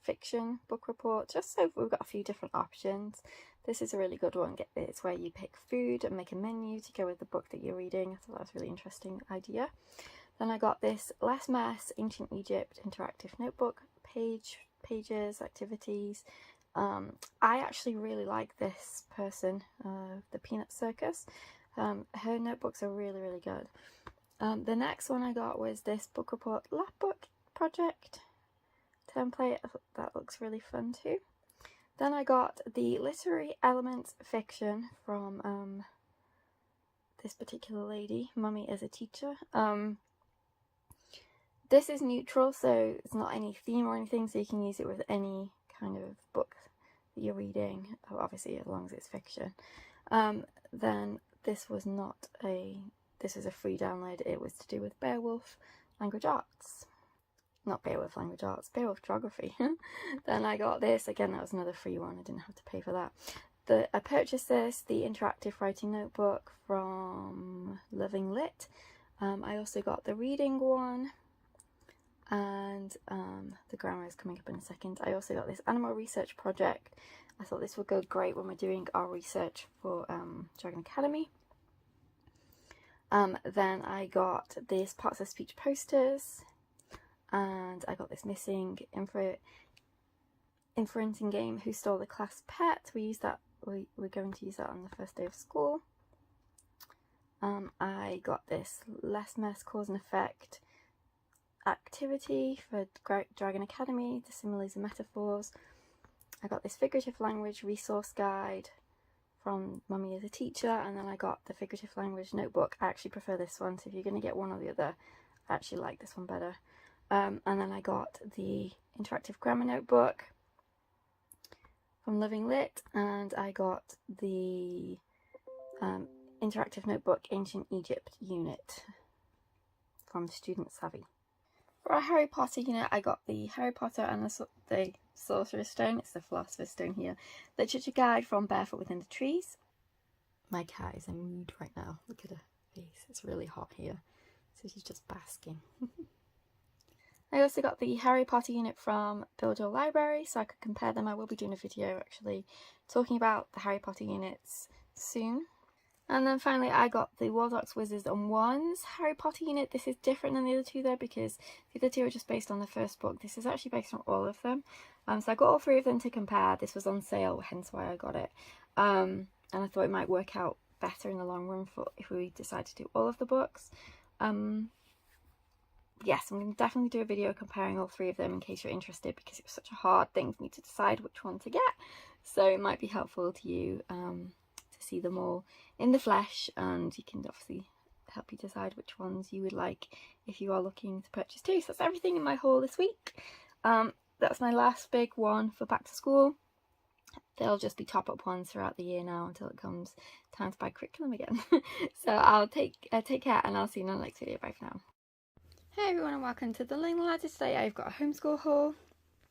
fiction book report, just so we've got a few different options. This is a really good one. It's where you pick food and make a menu to go with the book that you're reading. I thought that was a really interesting idea. Then I got this Less Mess Ancient Egypt interactive notebook, pages, activities. I actually really like this person, the Peanut Circus. Her notebooks are really good. The next one I got was this book report lapbook project template. I thought that looks really fun too. Then I got the literary elements fiction from this particular lady, Mummy as a Teacher. This is neutral, so it's not any theme or anything, so you can use it with any kind of book that you're reading, obviously as long as it's fiction. Then this was this is a free download. It was to do with Beowulf language arts. Not Beowulf language arts, Beowulf geography. Then I got this, again that was another free one, I didn't have to pay for that. I purchased this, the interactive writing notebook from Living Lit. I also got the reading one, and the grammar is coming up in a second. I also got this animal research project. I thought this would go great when we're doing our research for Dragon Academy. Then I got these parts of speech posters, and I got this missing inferencing game, Who Stole the Class Pet. We're going to use that on the first day of school. I got this Less Mess Cause and Effect activity for Dragon Academy, the similes and metaphors. I got this figurative language resource guide from Mummy as a Teacher, and then I got the figurative language notebook. I actually prefer this one, so if you're going to get one or the other, I actually like this one better. And then I got the interactive grammar notebook from Living Lit, and I got the interactive notebook Ancient Egypt unit from Student Savvy. For our Harry Potter unit, I got the Harry Potter and the Sorcerer's Stone, it's the Philosopher's Stone here, literature guide from Barefoot Within the Trees. My cat is in a mood right now, look at her face, it's really hot here, so she's just basking. I also got the Harry Potter unit from Build Your Library, so I could compare them. I will be doing a video actually talking about the Harry Potter units soon. And then finally I got the Warlocks, Wizards and Wands Harry Potter unit. This is different than the other two though, because the other two are just based on the first book. This is actually based on all of them. So I got all three of them to compare. This was on sale, hence why I got it. And I thought it might work out better in the long run for if we decide to do all of the books. Yes, I'm going to definitely do a video comparing all three of them in case you're interested, because it was such a hard thing for me to decide which one to get. So it might be helpful to you to see them all in the flesh, and you can obviously help you decide which ones you would like if you are looking to purchase too. So that's everything in my haul this week. That's my last big one for back to school. They'll just be top-up ones throughout the year now until it comes time to buy curriculum again. So I'll take care, and I'll see you in the next video. Bye for now. Hey everyone, and welcome to the Learning Ladder. Today I've got a homeschool haul.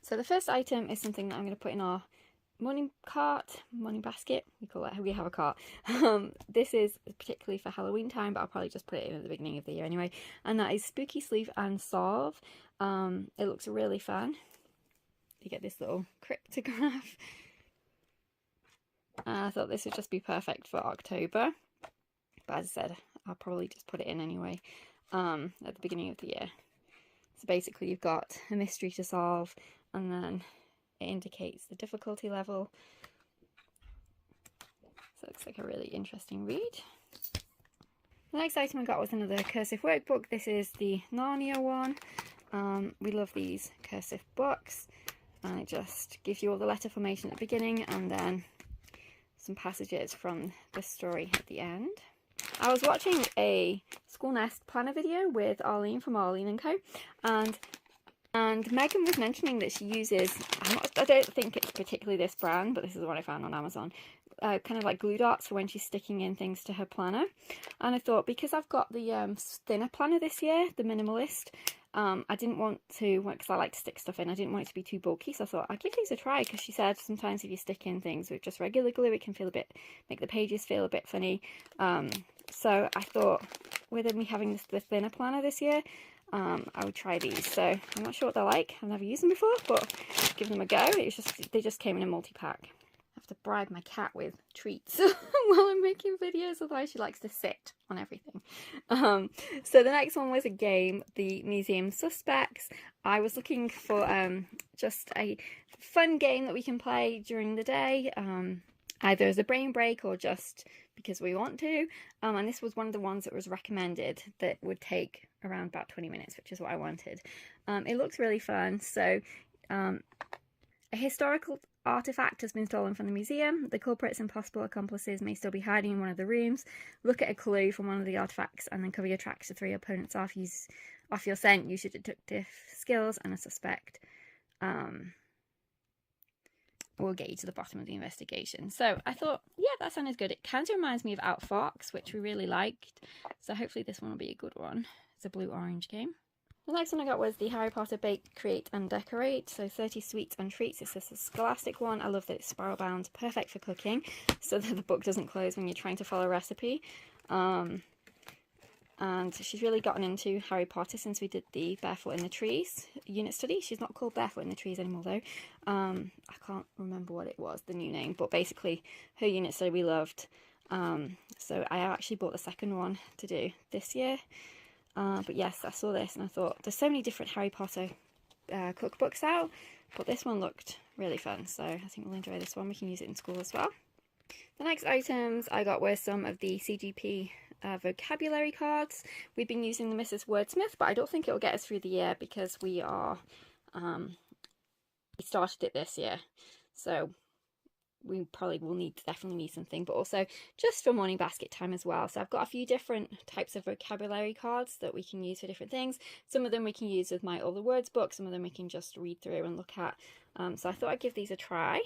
So the first item is something that I'm going to put in our morning basket. We have a cart. This is particularly for Halloween time, but I'll probably just put it in at the beginning of the year anyway. And that is Spooky Sleeve and Solve. It looks really fun. You get this little cryptograph. I thought this would just be perfect for October, but as I said, I'll probably just put it in anyway. At the beginning of the year. So basically you've got a mystery to solve, and then it indicates the difficulty level. So it looks like a really interesting read. The next item I got was another cursive workbook. This is the Narnia one. We love these cursive books, and it just gives you all the letter formation at the beginning and then some passages from the story at the end. I was watching a school nest planner video with Arlene from Arlene & Co, and Megan was mentioning that she uses, I don't think it's particularly this brand, but this is what I found on Amazon, kind of like glue dots for when she's sticking in things to her planner. And I thought, because I've got the thinner planner this year, the minimalist, I didn't want to, because I like to stick stuff in, I didn't want it to be too bulky, so I thought I'd give these a try, because she said sometimes if you stick in things with just regular glue, it can feel a bit, make the pages feel a bit funny. So I thought, with me having the thinner planner this year, I would try these. So I'm not sure what they're like, I've never used them before, but give them a go. They just came in a multi-pack. I have to bribe my cat with treats while I'm making videos, otherwise she likes to sit on everything. So the next one was a game, the Museum Suspects. I was looking for just a fun game that we can play during the day, either as a brain break or just because we want to. And this was one of the ones that was recommended that would take around about 20 minutes, which is what I wanted. It looks really fun. So a historical artifact has been stolen from the museum. The culprit's impossible accomplices may still be hiding in one of the rooms. Look at a clue from one of the artifacts and then cover your tracks to 3 opponents off. Use off your scent, use your detective skills and a suspect will get you to the bottom of the investigation. So I thought, yeah, that sounded good. It kind of reminds me of Out Fox, which we really liked. So hopefully this one will be a good one. It's a blue-orange game. The next one I got was the Harry Potter Bake, Create and Decorate. So 30 Sweets and Treats. It's just a scholastic one. I love that it's spiral bound, perfect for cooking, so that the book doesn't close when you're trying to follow a recipe. And she's really gotten into Harry Potter since we did the Barefoot in the Trees unit study. She's not called Barefoot in the Trees anymore though. I can't remember what it was, the new name, but basically her unit study we loved. So I actually bought the second one to do this year. But yes, I saw this and I thought, there's so many different Harry Potter cookbooks out, but this one looked really fun, so I think we'll enjoy this one. We can use it in school as well. The next items I got were some of the CGP vocabulary cards. We've been using the Mrs. Wordsmith, but I don't think it will get us through the year because we started it this year, so we probably will definitely need something, but also just for morning basket time as well. So I've got a few different types of vocabulary cards that we can use for different things. Some of them we can use with my All the Words book, some of them we can just read through and look at. So I thought I'd give these a try.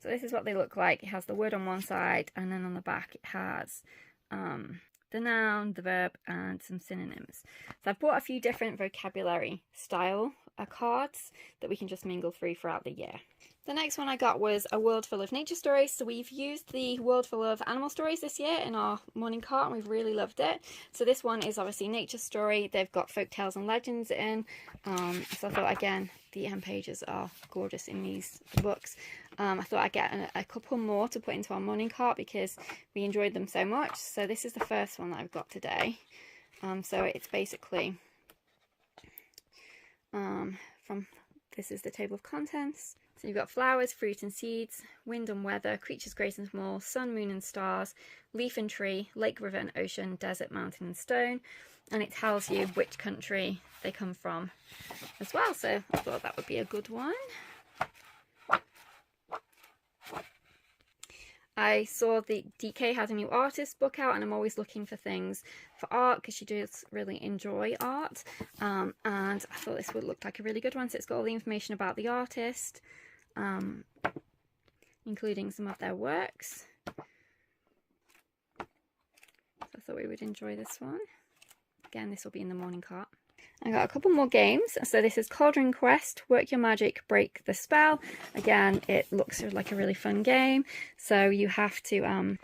So this is what they look like. It has the word on one side, and then on the back it has the noun, the verb, and some synonyms. So I've bought a few different vocabulary style cards that we can just mingle through throughout the year. The next one I got was a world full of nature stories. So we've used the world full of animal stories this year in our morning cart and we've really loved it. So this one is obviously nature story. They've got folk tales and legends in. So I thought, again, the end pages are gorgeous in these books. I thought I'd get a couple more to put into our morning cart because we enjoyed them so much. So this is the first one that I've got today. So it's basically this is the table of contents. So you've got flowers, fruit and seeds, wind and weather, creatures great and small, sun, moon and stars, leaf and tree, lake, river and ocean, desert, mountain and stone. And it tells you which country they come from as well. So I thought that would be a good one. I saw the DK had a new artist book out and I'm always looking for things for art because she does really enjoy art. And I thought this would look like a really good one. So it's got all the information about the artist, including some of their works. So I thought we would enjoy this one. Again, this will be in the morning cart. I got a couple more games. So this is Cauldron Quest, Work Your Magic, Break the Spell. Again, it looks like a really fun game. So you have to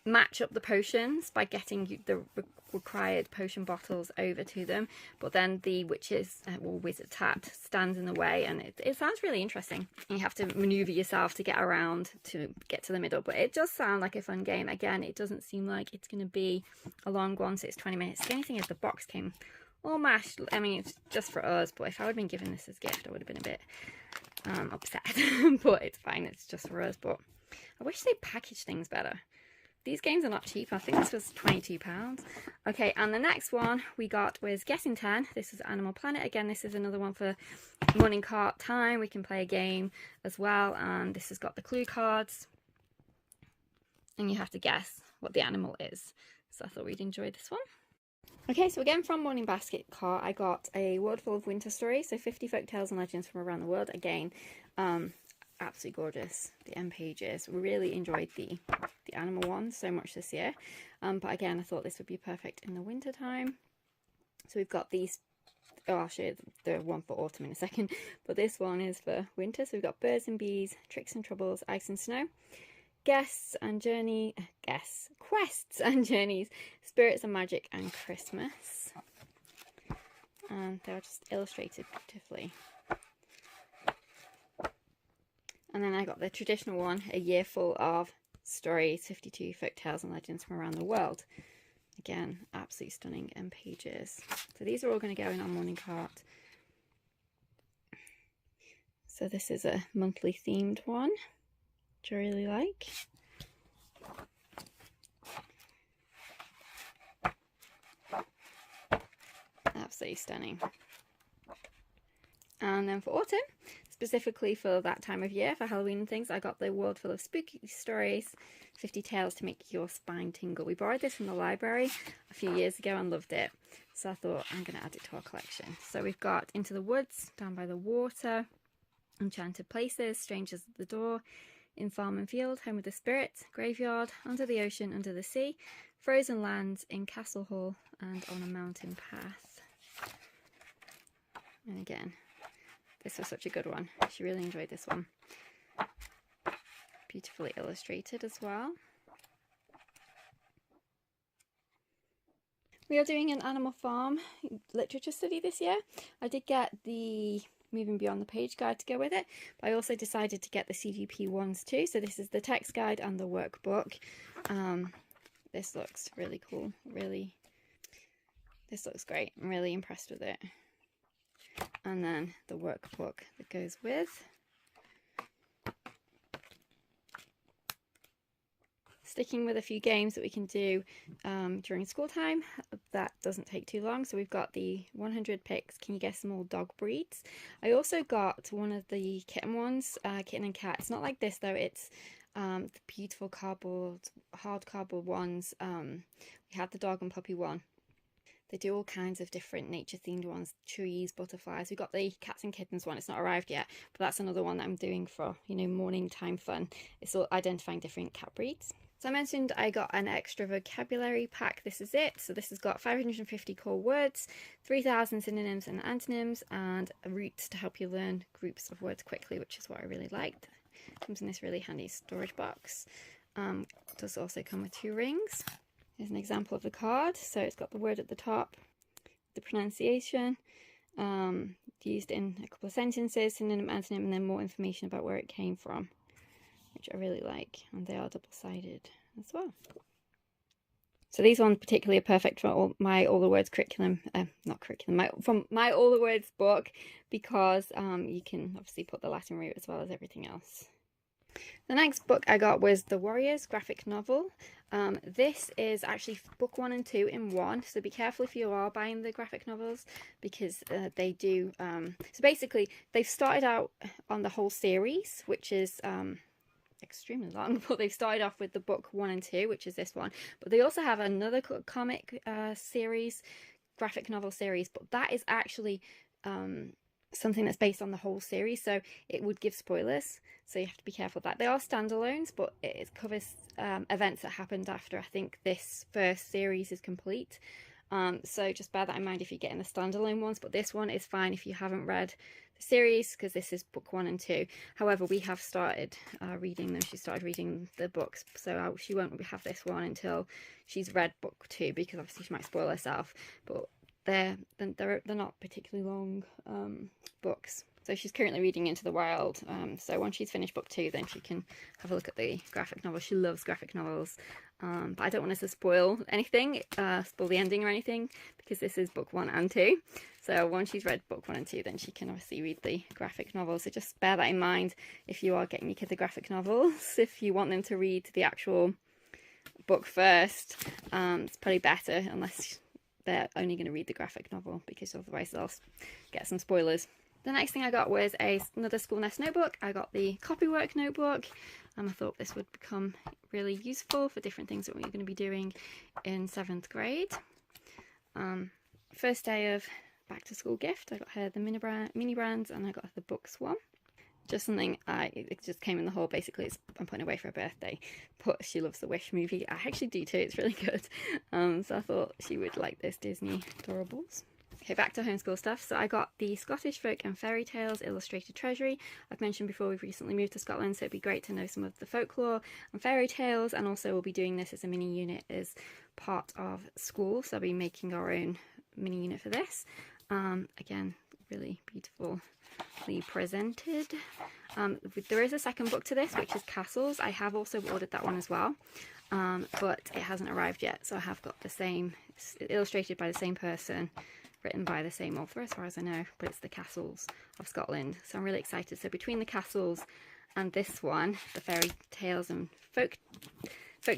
match up the potions by getting the required potion bottles over to them. But then the witches or wizard tat stands in the way and it sounds really interesting. You have to maneuver yourself to get around to get to the middle. But it does sound like a fun game. Again, it doesn't seem like it's going to be a long one. So it's 20 minutes. The only thing is the box came all mashed. I mean, it's just for us, but if I would have been given this as a gift, I would have been a bit upset. But it's fine, it's just for us. But I wish they packaged things better. these games are not cheap. I think this was £22. Okay, and the next one we got was Guessing 10. This is Animal Planet. Again, this is another one for morning cart time. We can play a game as well, and this has got the clue cards. And you have to guess what the animal is. So I thought we'd enjoy this one. Okay, so again from Morning Basket Cart, I got a world full of winter stories. So 50 folk tales and legends from around the world. Again, absolutely gorgeous, the end pages. Really enjoyed the animal one so much this year, but again I thought this would be perfect in the winter time. So we've got these, I'll show you the one for autumn in a second, but this one is for winter. So we've got birds and bees, tricks and troubles, ice and snow, quests and journeys, spirits and magic, and Christmas. And they are just illustrated beautifully. And then I got the traditional one, a year full of stories, 52 folk tales and legends from around the world. Again, absolutely stunning end pages. So these are all going to go in our morning cart. So this is a monthly themed one, which I really like. Absolutely stunning. And then for autumn, specifically for that time of year, for Halloween and things, I got the world full of spooky stories, 50 tales to make your spine tingle. We borrowed this from the library a few years ago and loved it, so I thought I'm going to add it to our collection. So we've got Into the Woods, Down by the Water, Enchanted Places, Strangers at the Door, In Farm and Field, Home of the Spirits, Graveyard, Under the Ocean, Under the Sea, Frozen Lands, In Castle Hall, and On a Mountain Path. And again, this was such a good one. She really enjoyed this one. Beautifully illustrated as well. We are doing an Animal Farm literature study this year. I did get the Moving Beyond the Page guide to go with it, but I also decided to get the CGP ones too. So this is the text guide and the workbook. This looks really cool. This looks great. I'm really impressed with it. And then the workbook that goes with. Sticking with a few games that we can do during school time. That doesn't take too long. So we've got the 100 picks. Can you guess some old dog breeds? I also got one of the kitten ones, kitten and cat. It's not like this though. It's the beautiful hard cardboard ones. We had the dog and puppy one. They do all kinds of different nature themed ones, trees, butterflies. We've got the cats and kittens one. It's not arrived yet, but that's another one that I'm doing for, you know, morning time fun. It's all identifying different cat breeds. So I mentioned I got an extra vocabulary pack. This is it. So this has got 550 core words, 3,000 synonyms and antonyms, and roots to help you learn groups of words quickly, which is what I really liked. Comes in this really handy storage box. It does also come with 2 rings. Here's an example of the card. So it's got the word at the top, the pronunciation, used in a couple of sentences, synonym, antonym, and then more information about where it came from, which I really like. And they are double-sided as well. So these ones particularly are perfect for my All the Words curriculum, from my All the Words book, because you can obviously put the Latin root as well as everything else. The next book I got was The Warriors graphic novel. This is actually book 1 and 2 in one, so be careful if you are buying the graphic novels, because they do, so basically they've started out on the whole series, which is extremely long, but they've started off with the book 1 and 2, which is this one, but they also have another comic series, graphic novel series, but that is actually something that's based on the whole series, so it would give spoilers, so you have to be careful of that. They are standalones, but it covers events that happened after I think this first series is complete, so just bear that in mind if you're getting the standalone ones. But this one is fine if you haven't read the series, because this is book 1 and 2. However, we have started reading them. She started reading the books, so she won't have this one until she's read book 2, because obviously she might spoil herself, but they're not particularly long books. So she's currently reading Into the Wild, so once she's finished book 2, then she can have a look at the graphic novel. She loves graphic novels, but I don't want us to spoil anything, spoil the ending or anything, because this is book 1 and 2. So once she's read book 1 and 2, then she can obviously read the graphic novel. So just bear that in mind if you are getting your kids the graphic novels. If you want them to read the actual book first. It's probably better unless they're only going to read the graphic novel, because otherwise they'll get some spoilers. The next thing I got was another School Nest notebook. I got the copywork notebook, and I thought this would become really useful for different things that we're going to be doing in 7th grade. First day of back to school gift, I got her the mini brands, and I got her the books one. Just something it just came in the haul. Basically, I'm putting away for her birthday, but she loves the Wish movie. I actually do too, it's really good. So I thought she would like this Disney Adorables. Okay, back to homeschool stuff. So I got the Scottish Folk and Fairy Tales Illustrated Treasury. I've mentioned before we've recently moved to Scotland, so it'd be great to know some of the folklore and fairy tales, and also we'll be doing this as a mini unit as part of school, so I'll be making our own mini unit for this. Again, really beautifully presented. There is a second book to this, which is Castles. I have also ordered that one as well, but it hasn't arrived yet. So I have got the same, illustrated by the same person, written by the same author as far as I know, but it's the Castles of Scotland. So I'm really excited. So between the Castles and this one, the Fairy Tales and Folk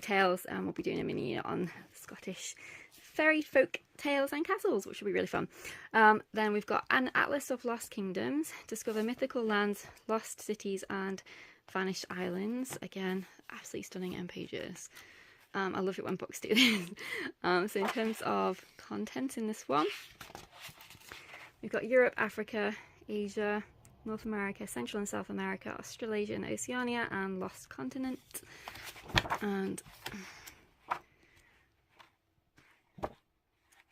Tales, we'll be doing a mini unit on Scottish fairy folk tales and castles, which will be really fun. Then we've got An Atlas of Lost Kingdoms, discover mythical lands, lost cities and vanished islands. Again, absolutely stunning end pages. I love it when books do this. So in terms of content in this one, we've got Europe, Africa, Asia, North America, Central and South America, Australasia and Oceania, and Lost Continent. And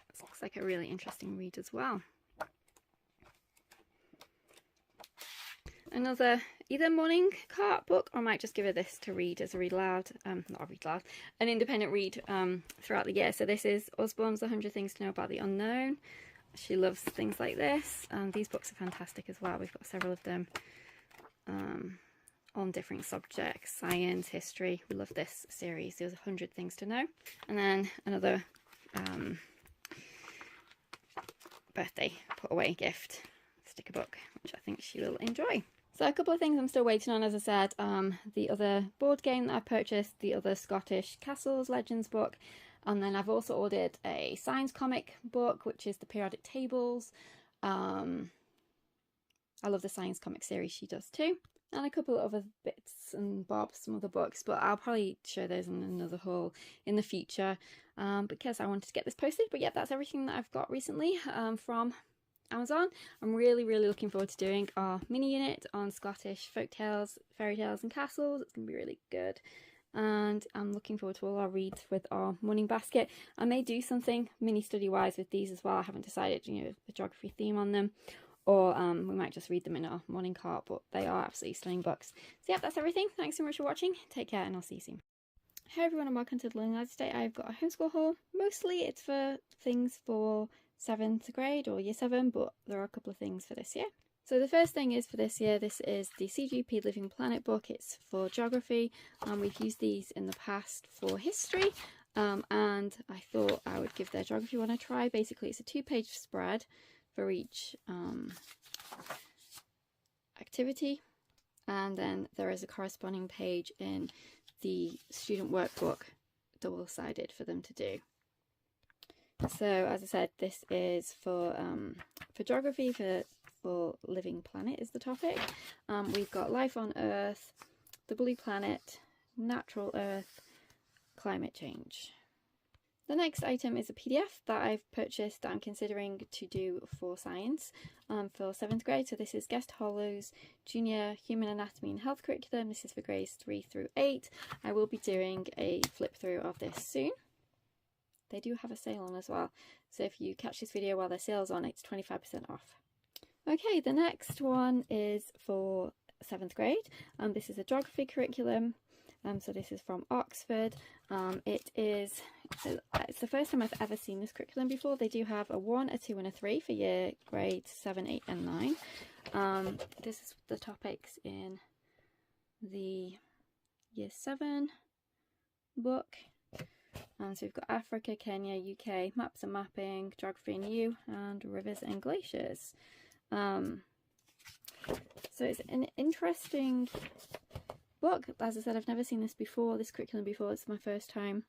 this looks like a really interesting read as well. Another either morning cart book, or I might just give her this to read as a read aloud, not a read aloud, an independent read throughout the year. So this is Osborne's 100 Things to Know About the Unknown. She loves things like this, and these books are fantastic as well. We've got several of them on different subjects, science, history. We love this series. There's 100 Things to Know. And then another birthday put away gift sticker book, which I think she will enjoy. So a couple of things I'm still waiting on, as I said, the other board game that I purchased, the other Scottish Castles Legends book, and then I've also ordered a science comic book, which is the periodic tables. I love the science comic series, she does too. And a couple of other bits and bobs, some other books, but I'll probably show those in another haul in the future, because I wanted to get this posted. But yeah, that's everything that I've got recently from Amazon. I'm really looking forward to doing our mini unit on Scottish folk tales, fairy tales and castles. It's going to be really good, and I'm looking forward to all our reads with our morning basket. I may do something mini study wise with these as well. I haven't decided, you know, the geography theme on them, or we might just read them in our morning cart, but they are absolutely stunning books. So yeah, that's everything. Thanks so much for watching. Take care, and I'll see you soon. Hey everyone, and welcome to the Learning Ladder. Today I've got a homeschool haul. Mostly it's for things for 7th grade or year 7, but there are a couple of things for this year. So the first thing is for this year, this is the CGP Living Planet book. It's for geography, and we've used these in the past for history, and I thought I would give their geography one a try. Basically, it's a 2-page spread for each activity, and then there is a corresponding page in the student workbook, double-sided, for them to do. So as I said, this is for geography, for Living Planet is the topic. We've got life on Earth, the blue planet, natural Earth, climate change. The next item is a PDF that I've purchased that I'm considering to do for science for 7th grade. So this is Guest Hollow's Junior Human Anatomy and Health Curriculum. This is for grades 3 through 8. I will be doing a flip through of this soon. They do have a sale on as well, so if you catch this video while their sale's on, it's 25% off. Okay, the next one is for 7th grade. This is a geography curriculum. So this is from Oxford. It's the first time I've ever seen this curriculum before. They do have a 1, a 2 and a 3 for year grades 7, 8 and 9. This is the topics in the year 7 book. So we've got Africa, Kenya, UK, maps and mapping, geography and you, and rivers and glaciers. So it's an interesting book. As I said, I've never seen this curriculum before. It's my first time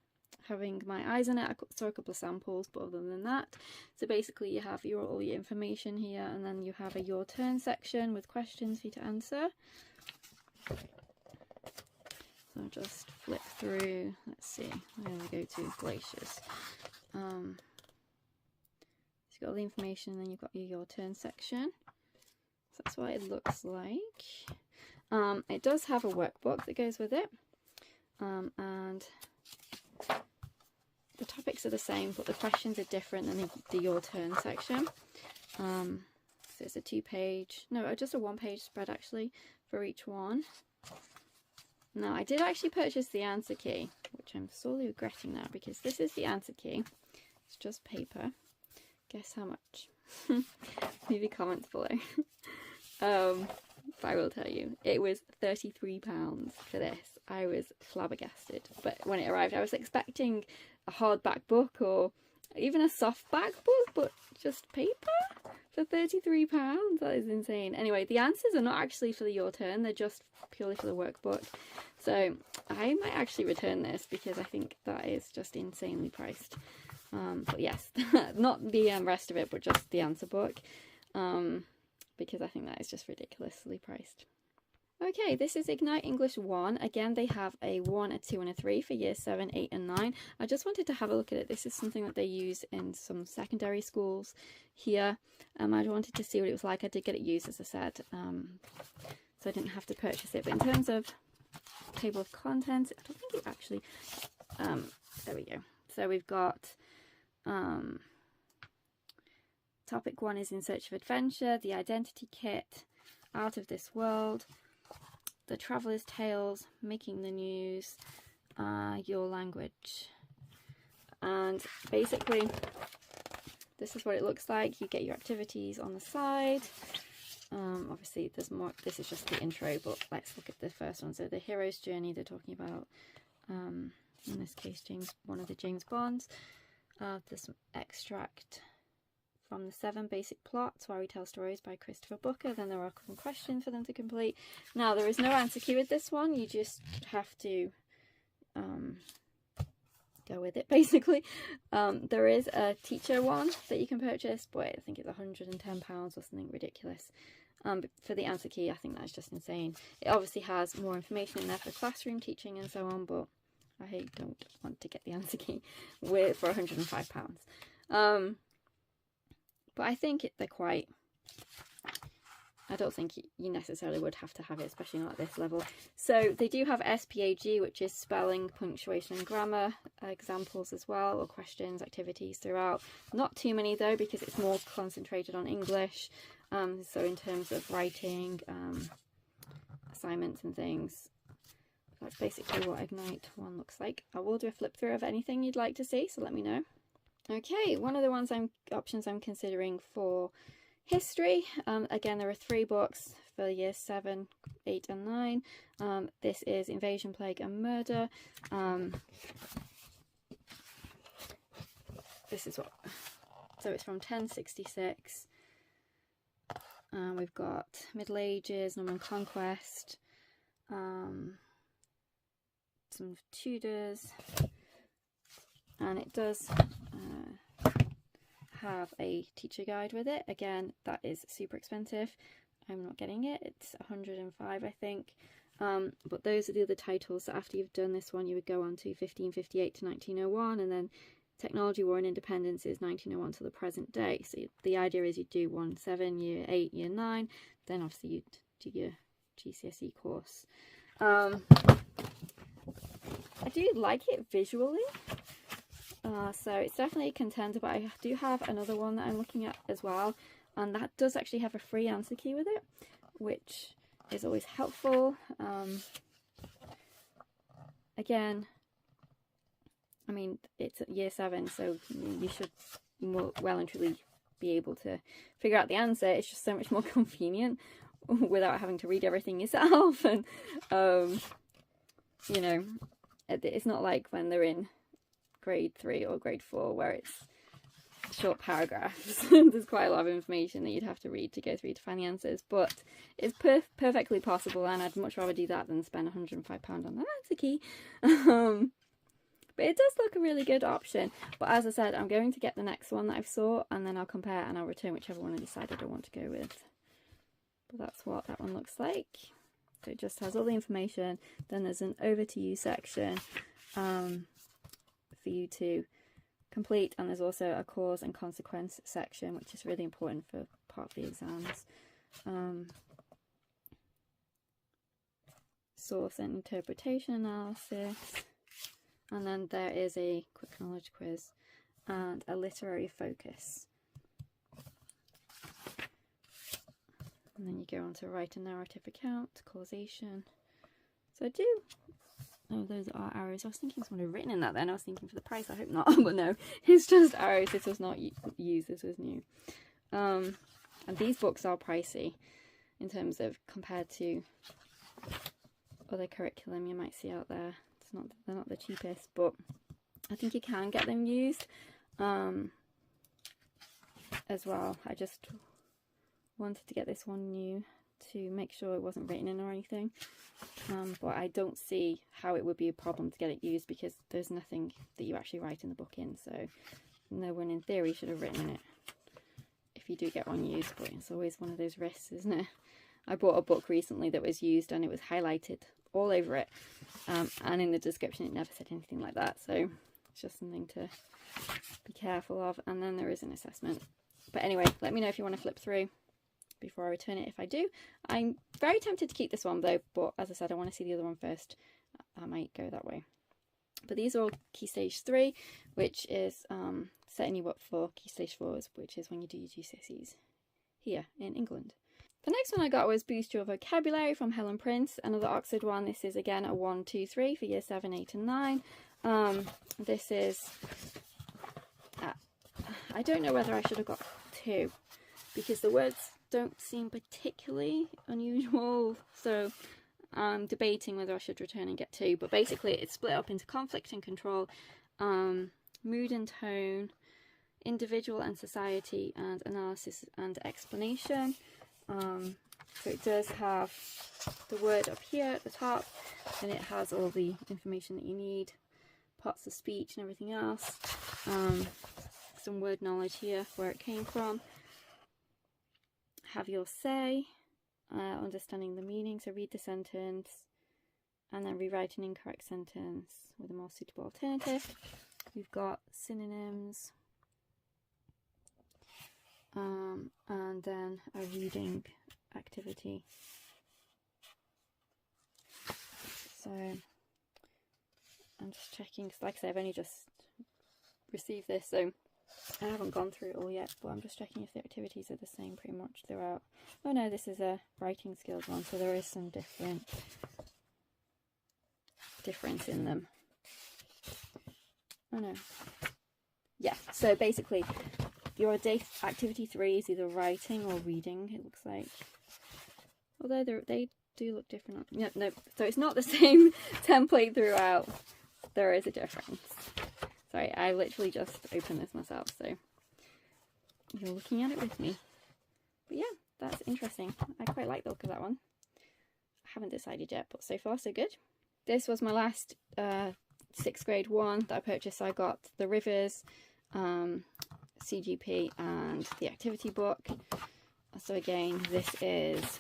having my eyes on it. I saw a couple of samples, but other than that, so basically you have all your information here, and then you have a your turn section with questions for you to answer. So I'll just flip through, let's see, where do we go to? Glaciers. So you've got all the information, and then you've got your turn section. So that's what it looks like. It does have a workbook that goes with it, and the topics are the same, but the questions are different than the your turn section. So it's a just a one-page spread actually for each one. Now I did actually purchase the answer key, which I'm sorely regretting now, because this is the answer key. It's just paper. Guess how much? Leave your comments below. But I will tell you, it was £33 for this. I was flabbergasted. But when it arrived, I was expecting a hardback book or even a softback book, but just paper for £33. That is insane. Anyway, the answers are not actually for your turn. They're just purely for the workbook. So I might actually return this because I think that is just insanely priced. But yes, not the rest of it, but just the answer book. Because I think that is just ridiculously priced. Okay, this is Ignite English 1. Again, they have a 1, a 2 and a 3 for year 7, 8 and 9. I just wanted to have a look at it. This is something that they use in some secondary schools here. I wanted to see what it was like. I did get it used, as I said, so I didn't have to purchase it. But in terms of table of contents, I don't think it actually... there we go. So we've got... Topic 1 is In Search of Adventure, The Identity Kit, Out of This World, The Traveller's Tales, Making the News, Your Language. And basically, this is what it looks like. You get your activities on the side. Obviously, there's more. This is just the intro, but let's look at the first one. So, the hero's journey, they're talking about, in this case, one of the James Bonds. There's some extract from the 7 Basic Plots, Why We Tell Stories by Christopher Booker. Then there are some questions for them to complete. Now, there is no answer key with this one. You just have to go with it, basically. There is a teacher one that you can purchase, but I think it's £110 or something ridiculous. For the answer key, I think that's just insane. It obviously has more information in there for classroom teaching and so on, but I don't want to get the answer key for £105. But I think they're quite... I don't think you necessarily would have to have it, especially not at this level. So they do have SPAG, which is spelling, punctuation and grammar examples as well, or questions, activities throughout. Not too many though, because it's more concentrated on English. So in terms of writing, assignments and things, that's basically what Ignite 1 looks like. I will do a flip through of anything you'd like to see, so let me know. Okay, one of the options I'm considering for history. Again, there are 3 books for year 7, 8 and 9. This is Invasion, Plague and Murder. This is what... So it's from 1066. We've got Middle Ages, Norman Conquest, some Tudors, and it does have a teacher guide with it. Again, that is super expensive. I'm not getting it. It's 105, I think. But those are the other titles. So after you've done this one, you would go on to 1558 to 1901, and then Technology, War and Independence is 1901 to the present day. So the idea is you do 1, 7, year 8, year 9, then obviously you do your GCSE course. I do like it visually. So it's definitely a contender, but I do have another one that I'm looking at as well, and that does actually have a free answer key with it, which is always helpful. Again, I mean, it's at year 7, so you should well and truly be able to figure out the answer. It's just so much more convenient without having to read everything yourself, and you know, it's not like when they're in grade 3 or grade 4 where it's short paragraphs. There's quite a lot of information that you'd have to read to go through to find the answers, but it's perfectly possible, and I'd much rather do that than spend £105 on that answer key. But it does look a really good option. But as I said, I'm going to get the next one that I've saw, and then I'll compare and I'll return whichever one I decide I don't want to go with. But that's what that one looks like. So it just has all the information. Then there's an over to you section for you to complete, and there's also a cause and consequence section, which is really important for part of the exams. Source and interpretation analysis, and then there is a quick knowledge quiz and a literary focus. And then you go on to write a narrative account, causation. So I do. Oh, those are arrows. I was thinking someone had written in that then. I was thinking for the price. I hope not. But no, it's just arrows. This was not used. This was new. And these books are pricey in terms of compared to other curriculum you might see out there. They're not the cheapest, but I think you can get them used as well. I just wanted to get this one new to make sure it wasn't written in or anything, but I don't see how it would be a problem to get it used, because there's nothing that you actually write in the book in, so no one in theory should have written in it if you do get one used. But it's always one of those risks, isn't it? I bought a book recently that was used and it was highlighted all over it, and in the description it never said anything like that, so it's just something to be careful of. And then there is an assessment. But anyway, let me know if you want to flip through before I return it. If I do, I'm very tempted to keep this one though, but as I said, I want to see the other one first. I might go that way. But these are all Key Stage 3, which is setting you up for Key Stage 4s, which is when you do your GCSEs here in England. The next one I got was Boost Your Vocabulary from Helen Prince, another Oxford one. This is again a 1, 2, 3 for year 7, 8 and 9. This is, I don't know whether I should have got 2, because the words don't seem particularly unusual, so I'm debating whether I should return and get 2. But basically it's split up into conflict and control, mood and tone, individual and society, and analysis and explanation. So it does have the word up here at the top, and it has all the information that you need, parts of speech and everything else, some word knowledge here, where it came from. Have your say, understanding the meaning, so read the sentence and then rewrite an incorrect sentence with a more suitable alternative. We've got synonyms, and then a reading activity. So I'm just checking, because like I say, I've only just received this, so I haven't gone through it all yet, but I'm just checking if the activities are the same pretty much throughout. Oh no, this is a writing skills one, so there is some difference in them. Oh no. Yeah, so basically your activity 3 is either writing or reading, it looks like. Although they do look different. No, so it's not the same template throughout. There is a difference. Sorry, I literally just opened this myself, so you're looking at it with me. But yeah, that's interesting. I quite like the look of that one. I haven't decided yet, but so far so good. This was my last 6th grade one that I purchased. So I got the Rivers, CGP, and the activity book. So again, this is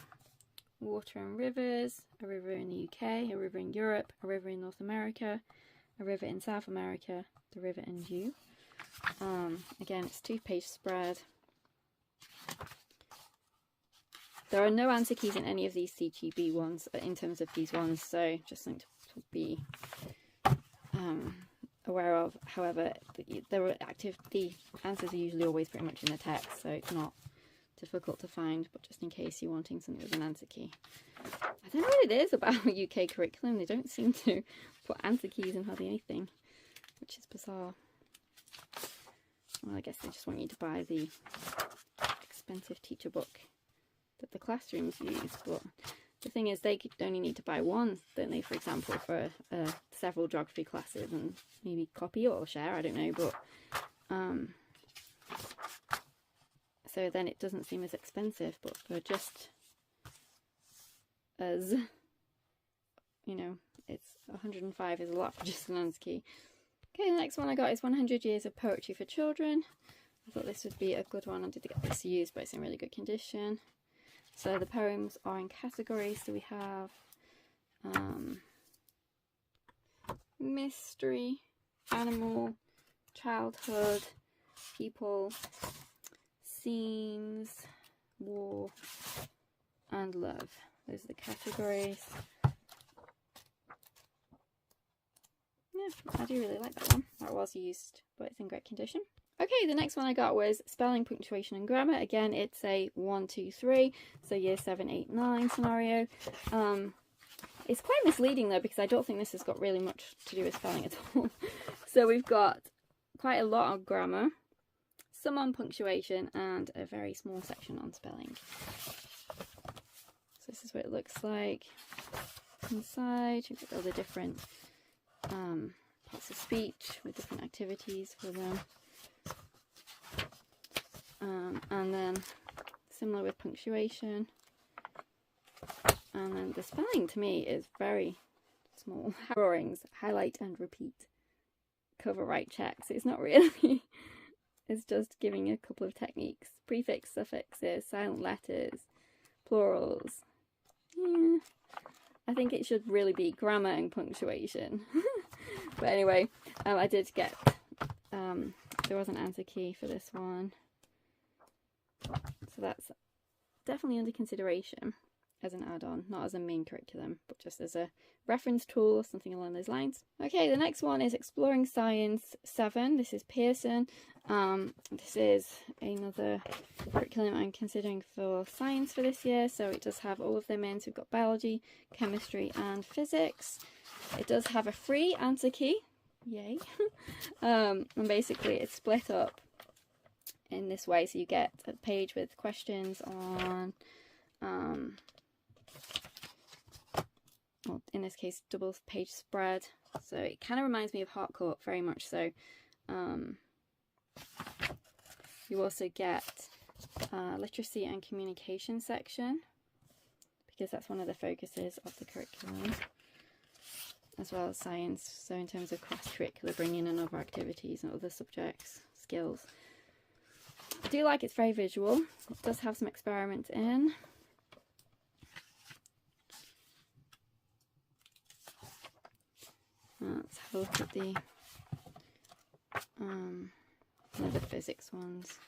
water and rivers, a river in the UK, a river in Europe, a river in North America, a river in South America, the river and you. Again, it's 2-page spread. There are no answer keys in any of these CGB ones in terms of these ones, so just something to be aware of. However, the answers are usually always pretty much in the text, so it's not difficult to find, but just in case you're wanting something with an answer key. I don't know what it is about UK curriculum, they don't seem to put answer keys in hardly anything, which is bizarre. Well, I guess they just want you to buy the expensive teacher book that the classrooms use, but the thing is they could only need to buy one, don't they, for example, for several geography classes, and maybe copy or share, I don't know, but so then it doesn't seem as expensive. But for just as, you know, it's 105 is a lot for just an answer key. Okay, the next one I got is 100 Years of Poetry for Children. I thought this would be a good one. I did get this used, but it's in really good condition. So the poems are in categories. So we have mystery, animal, childhood, people, scenes, war, and love. Those are the categories. Yeah, I do really like that one. That was used, but it's in great condition. Okay, the next one I got was spelling, punctuation and grammar. Again, it's a 1, 2, 3, so year 7, 8, 9 scenario. It's quite misleading though, because I don't think this has got really much to do with spelling at all. So we've got quite a lot on grammar, some on punctuation, and a very small section on spelling. So this is what it looks like inside. You've got all the different parts of speech with different activities for them. And then similar with punctuation. And then the spelling to me is very small. Drawings, highlight and repeat. Cover right checks. It's not really. It's just giving a couple of techniques. Prefix, suffixes, silent letters, plurals. Yeah. I think it should really be grammar and punctuation. But anyway, I did get, there was an answer key for this one. So that's definitely under consideration as an add-on, not as a main curriculum, but just as a reference tool or something along those lines. Okay, the next one is Exploring Science 7. This is Pearson. This is another curriculum I'm considering for science for this year, so it does have all of them in. So we've got biology, chemistry and physics. It does have a free answer key, yay. And basically it's split up in this way, so you get a page with questions on well, in this case double page spread, so it kind of reminds me of Harcourt very much so. You also get literacy and communication section, because that's one of the focuses of the curriculum, as well as science, so in terms of cross-curricular, bringing in other activities and other subjects, skills. I do like it's very visual. It does have some experiments in. Let's have a look at the physics ones.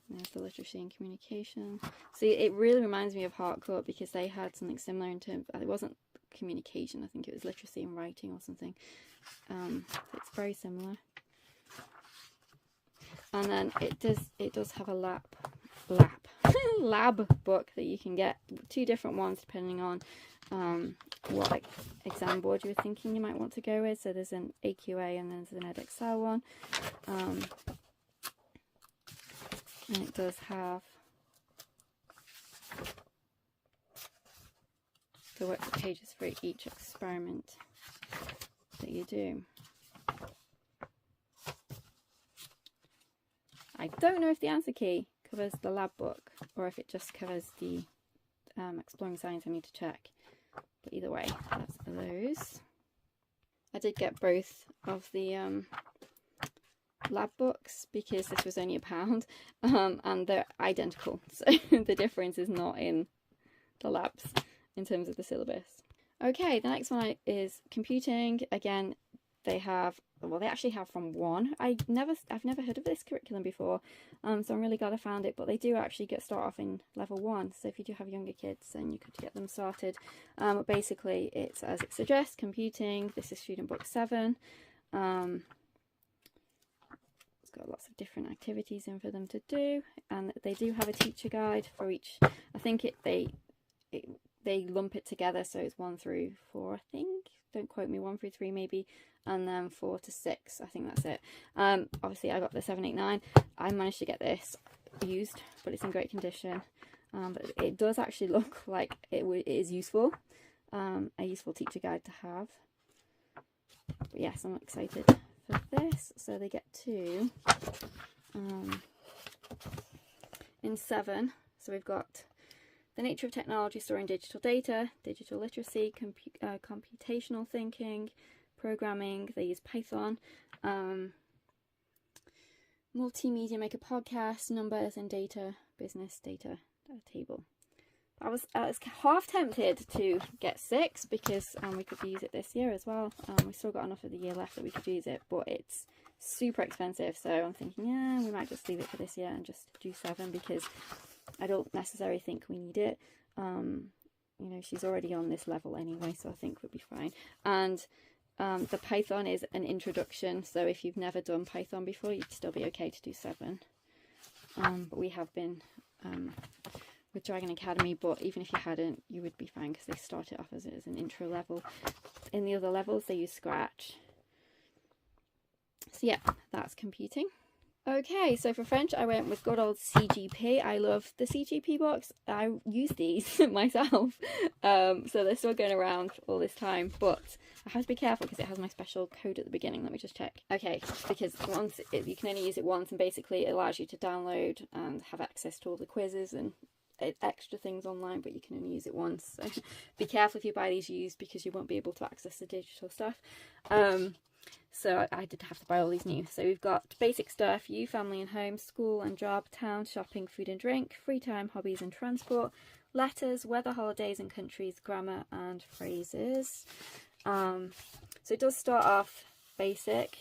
There's the literacy and communication. See, it really reminds me of Harcourt, because they had something similar in terms of, it wasn't communication, I think it was literacy and writing or something. It's very similar. And then it does have a lab book that you can get, 2 different ones depending on what exam board you were thinking you might want to go with. So there's an AQA and then there's an EdXL one. And it does have the work pages for each experiment that you do. I don't know if the answer key covers the lab book or if it just covers the Exploring Science. I need to check. But either way, that's those. I did get both of the lab books because this was only £1, and they're identical. So the difference is not in the labs in terms of the syllabus. Okay, the next one is computing. Again, they have, well, they actually have from 1. I've never heard of this curriculum before, so I'm really glad I found it. But they do actually start off in level 1, so if you do have younger kids, then you could get them started. But basically, it's as it suggests, computing. This is student book 7. It's got lots of different activities in for them to do, and they do have a teacher guide for each. I think they lump it together, so it's 1 through 4, I think. Don't quote me, 1 through 3 maybe, and then 4 to 6. I think that's it. Obviously I got the 7, 8, 9. I managed to get this used, but it's in great condition. But it does actually look like it is useful, a useful teacher guide to have. But yes, I'm excited for this. So they get 2 in 7. So we've got the nature of technology, storing digital data, digital literacy, computational thinking, programming, they use Python. Multimedia, make a podcast, numbers and data, business data, table. I was half tempted to get 6 because we could use it this year as well. We've still got enough of the year left that we could use it, but it's super expensive, so I'm thinking, yeah, we might just leave it for this year and just do 7 because I don't necessarily think we need it. You know, she's already on this level anyway, so I think we'll be fine. And the Python is an introduction, so if you've never done Python before, you'd still be okay to do 7. But we have been with Dragon Academy, but even if you hadn't, you would be fine because they start it off as an intro level. In the other levels, they use Scratch. So yeah, that's computing. Okay, so for French, I went with good old CGP. I love the CGP books. I use these myself, so they're still going around all this time, but I have to be careful because it has my special code at the beginning. Let me just check. Okay, because you can only use it once, and basically it allows you to download and have access to all the quizzes and extra things online, but you can only use it once. So be careful if you buy these used because you won't be able to access the digital stuff. So I did have to buy all these new. So we've got basic stuff, you, family and home, school and job, town, shopping, food and drink, free time, hobbies and transport, letters, weather, holidays and countries, grammar and phrases. So it does start off basic,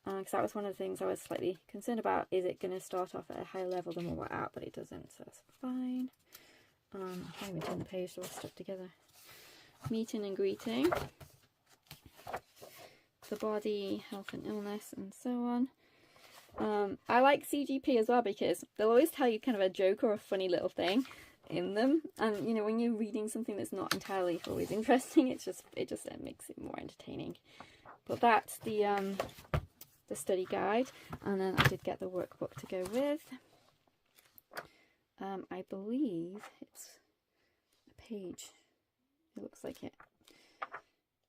because that was one of the things I was slightly concerned about. Is it going to start off at a higher level than what we're at? But it doesn't, so that's fine. I can't even turn the page, they're all stuck together. Meeting and greeting. The body, health and illness, and so on. I like CGP as well because they'll always tell you kind of a joke or a funny little thing in them, and you know, when you're reading something that's not entirely always interesting, it just makes it more entertaining. But that's the study guide, and then I did get the workbook to go with. I believe it's a page, it looks like it,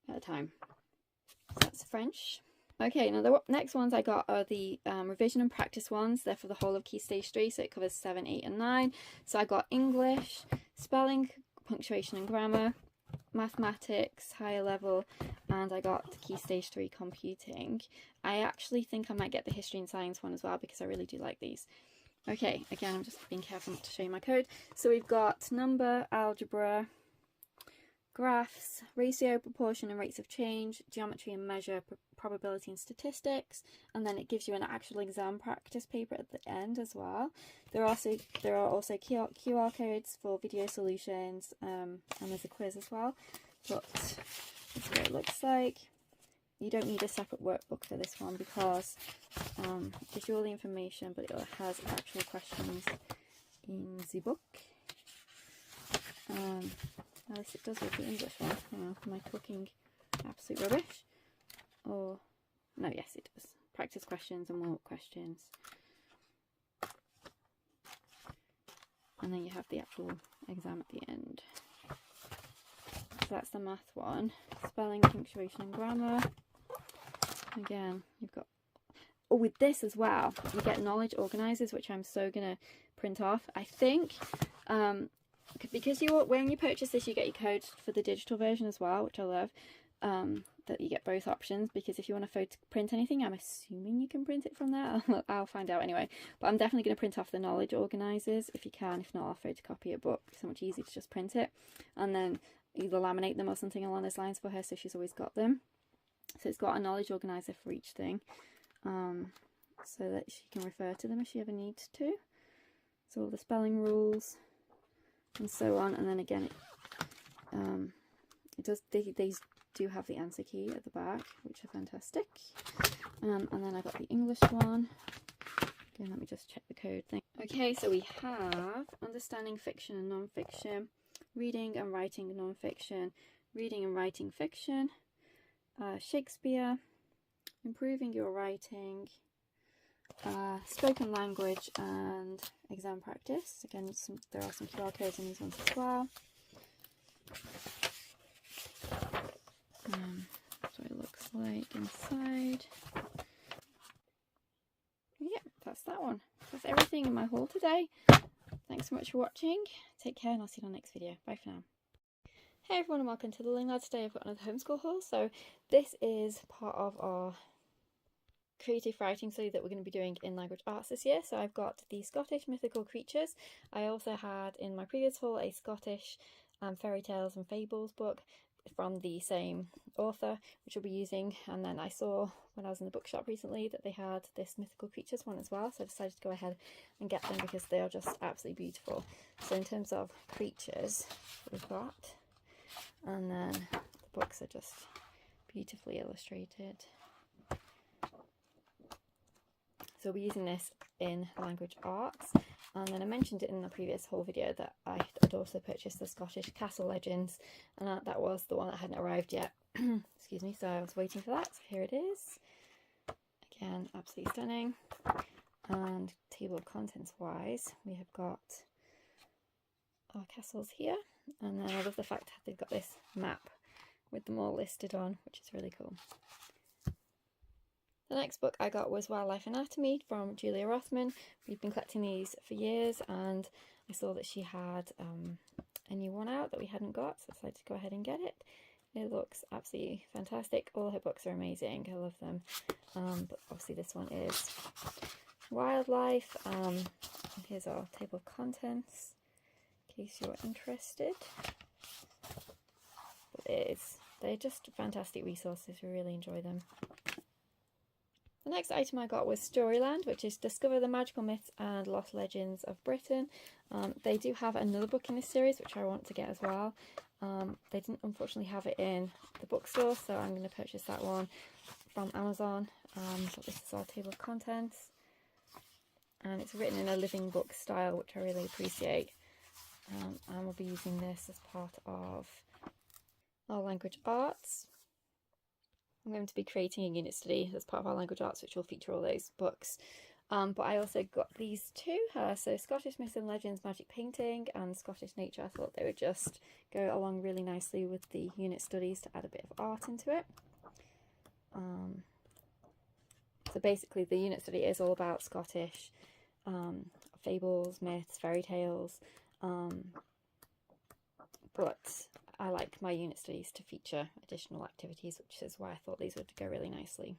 at a time. So that's French. Okay, now the next ones I got are the revision and practice ones. They're for the whole of Key Stage 3, so it covers 7, 8 and 9. So I got English, spelling, punctuation and grammar, mathematics, higher level, and I got Key Stage 3 computing. I actually think I might get the history and science one as well because I really do like these. Okay, again, I'm just being careful not to show you my code. So we've got number, algebra, graphs, ratio, proportion and rates of change, geometry and measure, probability and statistics, and then it gives you an actual exam practice paper at the end as well. There are also QR codes for video solutions, and there's a quiz as well. But that's what it looks like. You don't need a separate workbook for this one because it gives you all the information, but it has actual questions in the book. At least it does with the English one. Am I talking absolute rubbish? Or, no, yes it does. Practice questions and more questions. And then you have the actual exam at the end. So that's the math one. Spelling, punctuation and grammar. Again, you've got... Oh, with this as well, you get knowledge organisers, which I'm so going to print off. I think... because when you purchase this, you get your code for the digital version as well, which I love, that you get both options, because if you want to print anything, I'm assuming you can print it from there. I'll find out anyway, but I'm definitely going to print off the knowledge organisers if you can. If not, I'll photocopy it, but it's so much easier to just print it and then either laminate them or something along those lines for her, so she's always got them. So it's got a knowledge organiser for each thing, so that she can refer to them if she ever needs to. So all the spelling rules and so on, and then again it does, they do have the answer key at the back, which are fantastic. And then I got the English one. Again, let me just check the code thing. Okay, so we have understanding fiction and non-fiction, reading and writing non-fiction, reading and writing fiction, Shakespeare, improving your writing, spoken language and exam practice. Again, there are some QR codes in these ones as well. That's what it looks like inside. Yeah, that's that one. That's everything in my haul today. Thanks so much for watching. Take care and I'll see you in the next video. Bye for now. Hey everyone and welcome to the Learning Lad. Today I've got another homeschool haul. So this is part of our creative writing study that we're going to be doing in language arts this year. So I've got the Scottish mythical creatures. I also had in my previous haul a Scottish fairy tales and fables book from the same author, which we'll be using. And then I saw when I was in the bookshop recently that they had this mythical creatures one as well, so I decided to go ahead and get them because they are just absolutely beautiful. So in terms of creatures, we've got, and then the books are just beautifully illustrated. So we'll be using this in language arts. And then I mentioned it in the previous whole video that I had also purchased the Scottish Castle Legends, and that was the one that hadn't arrived yet. Excuse me, so I was waiting for that. So here it is. Again, absolutely stunning. And table of contents wise, we have got our castles here, and then I love the fact that they've got this map with them all listed on, which is really cool. The next book I got was Wildlife Anatomy from Julia Rothman. We've been collecting these for years, and I saw that she had a new one out that we hadn't got, so I decided to go ahead and get it. It looks absolutely fantastic. All her books are amazing. I love them. But obviously this one is wildlife. Here's our table of contents, in case you're interested. But they're just fantastic resources. We really enjoy them. The next item I got was Storyland, which is Discover the Magical Myths and Lost Legends of Britain. They do have another book in this series, which I want to get as well. They didn't unfortunately have it in the bookstore, so I'm going to purchase that one from Amazon. So this is our table of contents. And it's written in a living book style, which I really appreciate. And we'll be using this as part of our language arts. I'm going to be creating a unit study as part of our language arts, which will feature all those books. But I also got these two, so Scottish Myths and Legends Magic Painting and Scottish Nature. I thought they would just go along really nicely with the unit studies to add a bit of art into it. So basically the unit study is all about Scottish fables, myths, fairy tales, but I like my unit studies to feature additional activities, which is why I thought these would go really nicely.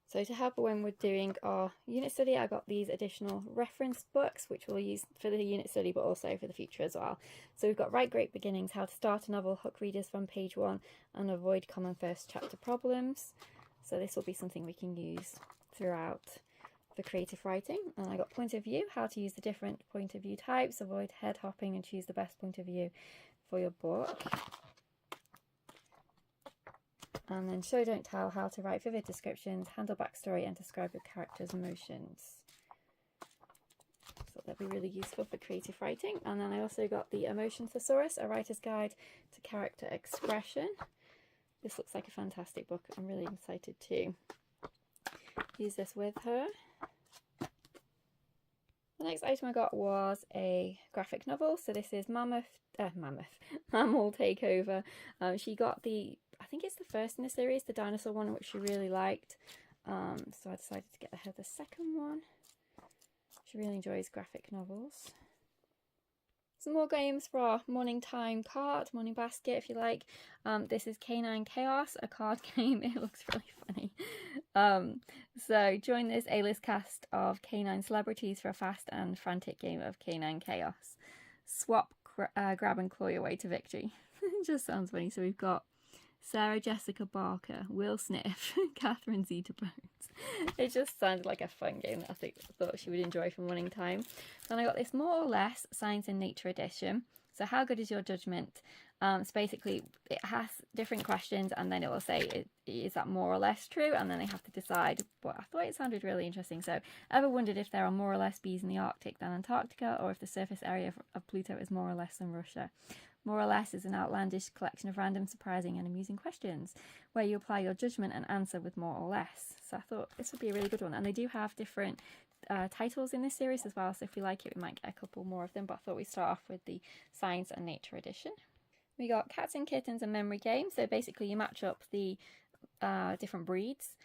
So to help when we're doing our unit study, I got these additional reference books, which we'll use for the unit study, but also for the future as well. So we've got Write Great Beginnings, How to Start a Novel, Hook Readers from Page 1, and Avoid Common First Chapter Problems. So this will be something we can use throughout for creative writing. And I got Point of View, How to Use the Different Point of View Types, Avoid Head Hopping, and Choose the Best Point of View for your book. And then Show Don't Tell, How to Write Vivid Descriptions, Handle Backstory, and Describe your character's emotions. So that'd be really useful for creative writing. And then I also got the Emotion Thesaurus, A Writer's Guide to Character Expression. This looks like a fantastic book. I'm really excited to use this with her. The next item I got was a graphic novel. So this is Mammal Takeover. She got I think it's the first in the series, the dinosaur one, which she really liked. So I decided to get her the second one. She really enjoys graphic novels. Some more games for our morning time cart, morning basket if you like. This is Canine Chaos, a card game. It looks really funny. So join this A-list cast of canine celebrities for a fast and frantic game of Canine Chaos. Swap, grab and claw your way to victory. It just sounds funny. So we've got Sarah Jessica Barker, Will Sniff, Catherine Zeta-Bones. It just sounded like a fun game that I thought she would enjoy for morning time. Then I got this More or Less Science and Nature edition. So how good is your judgment? So basically it has different questions and then it will say, is that more or less true? And then they have to decide. But I thought it sounded really interesting. So ever wondered if there are more or less bees in the Arctic than Antarctica, or if the surface area of Pluto is more or less than Russia? More or Less is an outlandish collection of random, surprising and amusing questions where you apply your judgment and answer with more or less. So I thought this would be a really good one. And they do have different titles in this series as well, so if we like it we might get a couple more of them, but I thought we'd start off with the Science and Nature edition. We got Cats and Kittens and Memory Game. So basically you match up the different breeds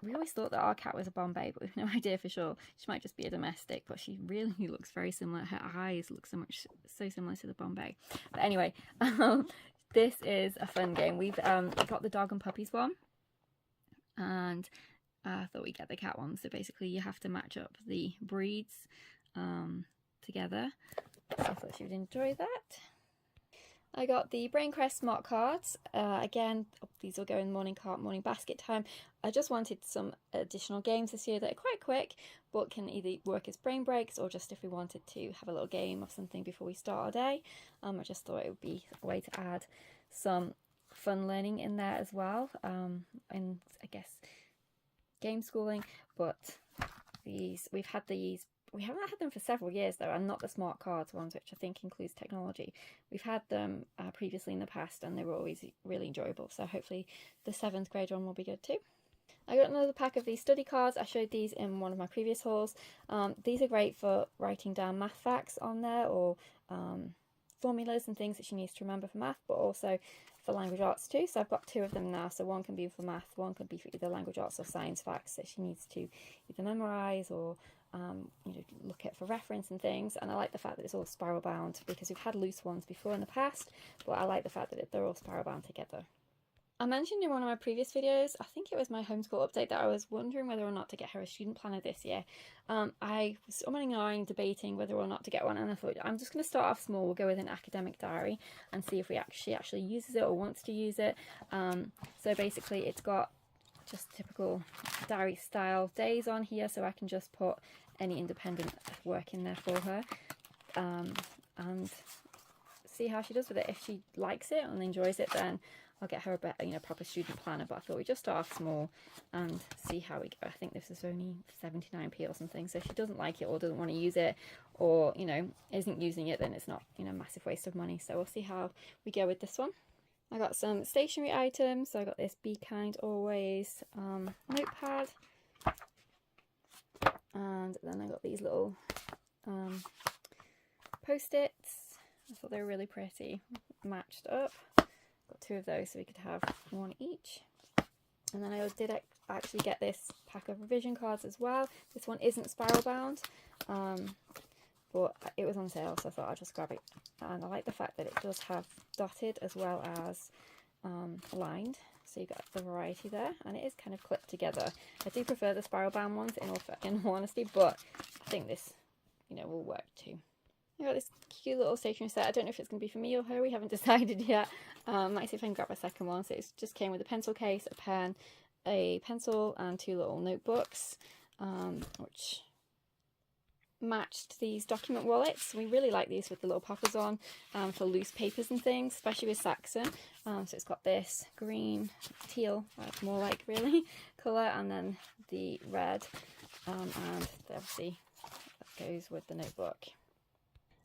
We always thought that our cat was a Bombay, but we've no idea for sure. She might just be a domestic, but she really looks very similar. Her eyes look so similar to the Bombay. But anyway, this is a fun game. We've got the dog and puppies one, and I thought we'd get the cat one. So basically you have to match up the breeds together. So I thought she would enjoy that. I got the Braincrest Smart Cards. Again, these will go in morning basket time. I just wanted some additional games this year that are quite quick, but can either work as brain breaks or just if we wanted to have a little game of something before we start our day. I just thought it would be a way to add some fun learning in there as well, and I guess game schooling. But we haven't had them for several years though, and not the smart cards ones, which I think includes technology. We've had them previously in the past and they were always really enjoyable, so hopefully the 7th grade one will be good too. I got another pack of these study cards. I showed these in one of my previous hauls. These are great for writing down math facts on there, or formulas and things that she needs to remember for math, but also for language arts too. So I've got 2 of them now, so one can be for math, one can be for either language arts or science facts that she needs to either memorise or look at for reference and things. And I like the fact that it's all spiral bound, because we've had loose ones before in the past, but I like the fact that they're all spiral bound together. I mentioned in one of my previous videos, I think it was my homeschool update, that I was wondering whether or not to get her a student planner this year. I was umming and ahhing, debating whether or not to get one, and I thought I'm just going to start off small. We'll go with an academic diary and see if she actually uses it or wants to use it. So basically it's got just typical diary style days on here, so I can just put any independent work in there for her and see how she does with it. If she likes it and enjoys it, then I'll get her a better, proper student planner. But I thought we'd just start off small and see how we go. I think this is only 79p or something, so if she doesn't like it or doesn't want to use it, or isn't using it, then it's not a massive waste of money. So we'll see how we go with this one. I got some stationery items. So I got this Be Kind Always notepad, and then I got these little post-its. I thought they were really pretty, matched up. Got 2 of those so we could have 1 each. And then I did actually get this pack of revision cards as well. This one isn't spiral bound, but it was on sale, so I thought I'd just grab it. And I like the fact that it does have dotted as well as lined, so you've got the variety there, and it is kind of clipped together. I do prefer the spiral bound ones in all honesty, but I think this will work too. I got this cute little stationery set. I don't know if it's going to be for me or her, we haven't decided yet. Might see if I can grab a second one. So it just came with a pencil case, a pen, a pencil and 2 little notebooks, which matched these document wallets. We really like these with the little poppers on for loose papers and things, especially with Saxon. So it's got this green, teal, more like really, colour, and then the red, and obviously that goes with the notebook.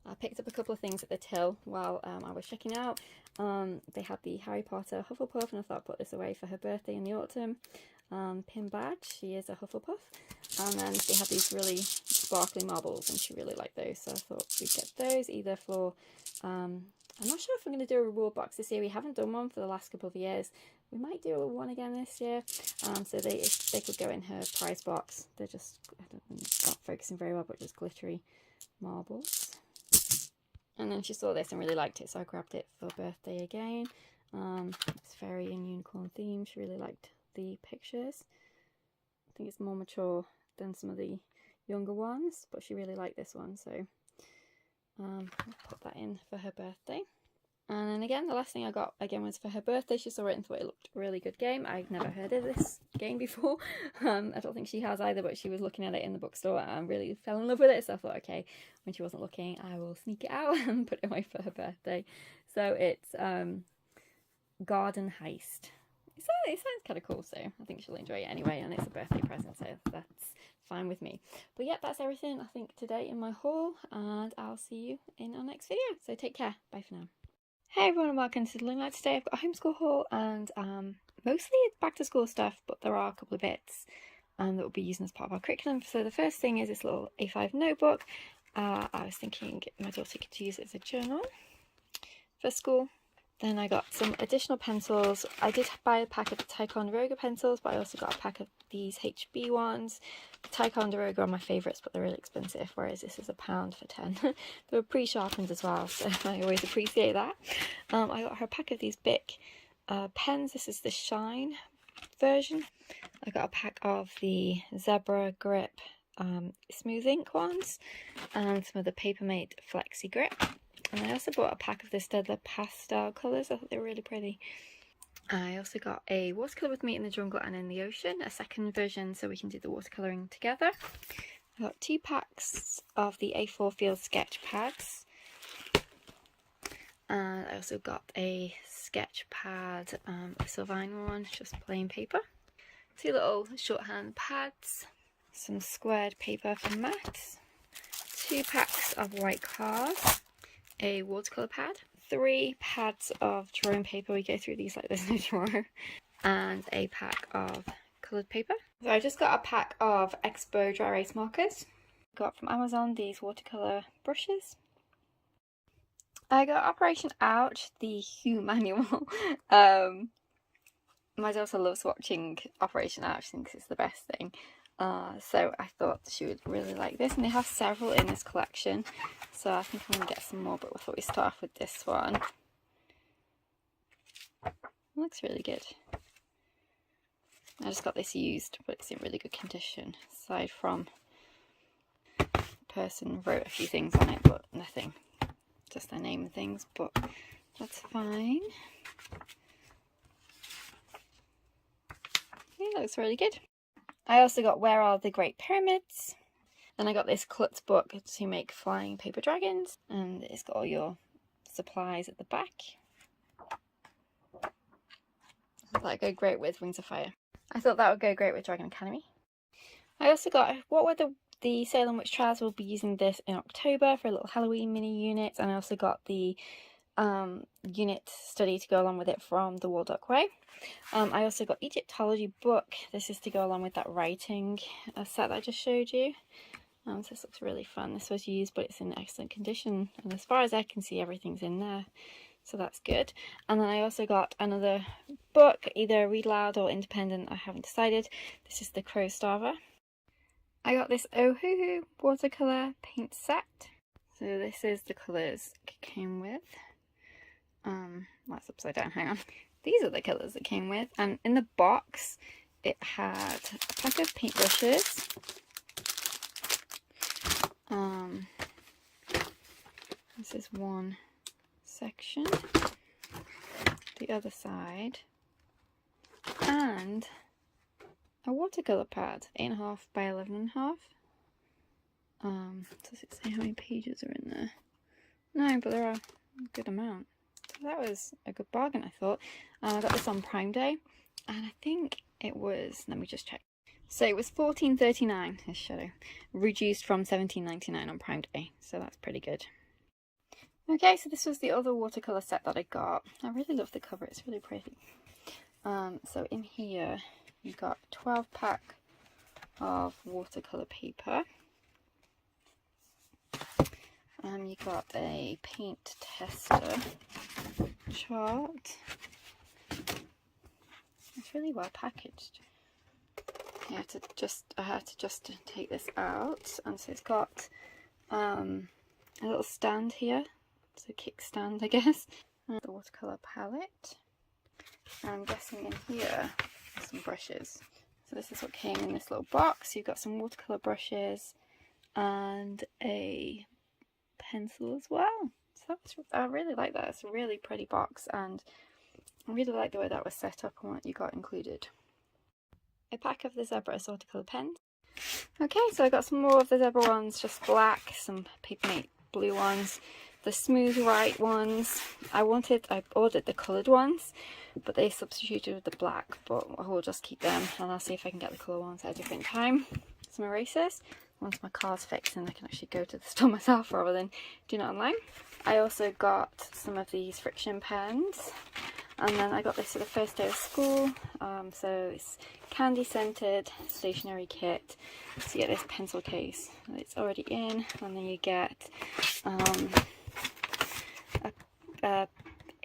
I picked up a couple of things at the till while I was checking out. They had the Harry Potter Hufflepuff, and I thought I'd put this away for her birthday in the autumn. Pin badge, she is a Hufflepuff. And then they had these really sparkly marbles, and she really liked those, so I thought we'd get those either for I'm not sure if I'm going to do a reward box this year. We haven't done one for the last couple of years. We might do one again this year, so they could go in her prize box. They're just, not focusing very well, but just glittery marbles. And then she saw this and really liked it, so I grabbed it for birthday again. It's fairy and unicorn theme. She really liked the pictures. I think it's more mature than some of the younger ones, but she really liked this one, so I'll put that in for her birthday. And then again, the last thing I got again was for her birthday. She saw it and thought it looked a really good game. I've never heard of this game before. I don't think she has either, but she was looking at it in the bookstore and really fell in love with it. So I thought, okay, when she wasn't looking, I will sneak it out and put it away for her birthday. So it's Garden Heist. It sounds kind of cool, so I think she'll enjoy it anyway, and it's a birthday present, so that's fine with me. But yeah, that's everything I think today in my haul, and I'll see you in our next video. So take care. Bye for now. Hey everyone, and welcome to The Learning Ladder. Today I've got a homeschool haul, and mostly it's back to school stuff, but there are a couple of bits that we'll be using as part of our curriculum. So the first thing is this little A5 notebook. I was thinking my daughter could use it as a journal for school. Then I got some additional pencils. I did buy a pack of the Ticonderoga pencils, but I also got a pack of these HB ones. The Ticonderoga are my favourites, but they're really expensive, whereas this is £1 for 10. They were pre-sharpened as well, so I always appreciate that. I got her a pack of these Bic pens. This is the Shine version. I got a pack of the Zebra Grip smooth ink ones, and some of the Papermate Flexi Grip. And I also bought a pack of the Staedtler pastel colours. I thought they were really pretty. I also got a watercolour with Me in the Jungle and in the Ocean, a second version so we can do the watercolouring together. I got 2 packs of the A4 Field sketch pads. And I also got a sketch pad, a Sylvine one, just plain paper. 2 little shorthand pads, some squared paper for maths, 2 packs of white cards, a watercolour pad, 3 pads of drawing paper. We go through these like there's no tomorrow, and a pack of coloured paper. So I just got a pack of Expo dry erase markers. Got from Amazon these watercolour brushes. I got Operation Ouch, the Hue manual. My daughter loves watching Operation Ouch, thinks it's the best thing. So I thought she would really like this, and they have several in this collection, so I think I'm going to get some more, but I thought we'd start off with this one. It looks really good. I just got this used, but it's in really good condition, aside from the person wrote a few things on it, but nothing, just their name and things, but that's fine. Yeah, that looks really good. I also got Where Are the Great Pyramids? And I got this Klutz book to make flying paper dragons. And it's got all your supplies at the back. That'd go great with Wings of Fire. I thought that would go great with Dragon Academy. I also got What Were the Salem Witch Trials. We'll be using this in October for a little Halloween mini unit. And I also got the unit study to go along with it from the Waldock Way. I also got Egyptology book. This is to go along with that writing set that I just showed you. So this looks really fun. This was used, but it's in excellent condition, and as far as I can see, everything's in there, so that's good. And then I also got another book, either read aloud or independent, I haven't decided. This is the Crow Starver. I got this Ohuhu watercolour paint set. So this is the colours it came with. That's upside down, hang on. These are the colours it came with, and in the box it had a pack of paintbrushes, this is one section, the other side, and a watercolour pad, 8.5 by 11.5. Does it say how many pages are in there? No, but there are a good amount. So that was a good bargain, I thought. I got this on Prime Day, and I think it was, let me just check. So it was $14.39, this shadow, reduced from $17.99 on Prime Day, so that's pretty good. Okay, so this was the other watercolour set that I got. I really love the cover, it's really pretty. So in here, you got a 12 pack of watercolour paper. You got a paint tester chart. It's really well packaged. I had to just take this out, and so it's got a little stand here. It's a kickstand, I guess. And the watercolour palette. And I'm guessing in here are some brushes. So this is what came in this little box. You've got some watercolour brushes and a pencil as well. So I really like that. It's a really pretty box, and I really like the way that was set up and what you got included. A pack of the Zebra watercolour pens. Okay, so I got some more of the Zebra ones, just black, some Papermate blue ones, the smooth white ones. I ordered the coloured ones, but they substituted with the black, but I will just keep them, and I'll see if I can get the colour ones at a different time. Some erasers. Once my car's fixed, and I can actually go to the store myself rather than doing it online. I also got some of these friction pens, and then I got this for the first day of school. So it's candy scented stationery kit. So you get this pencil case, it's already in, and then you get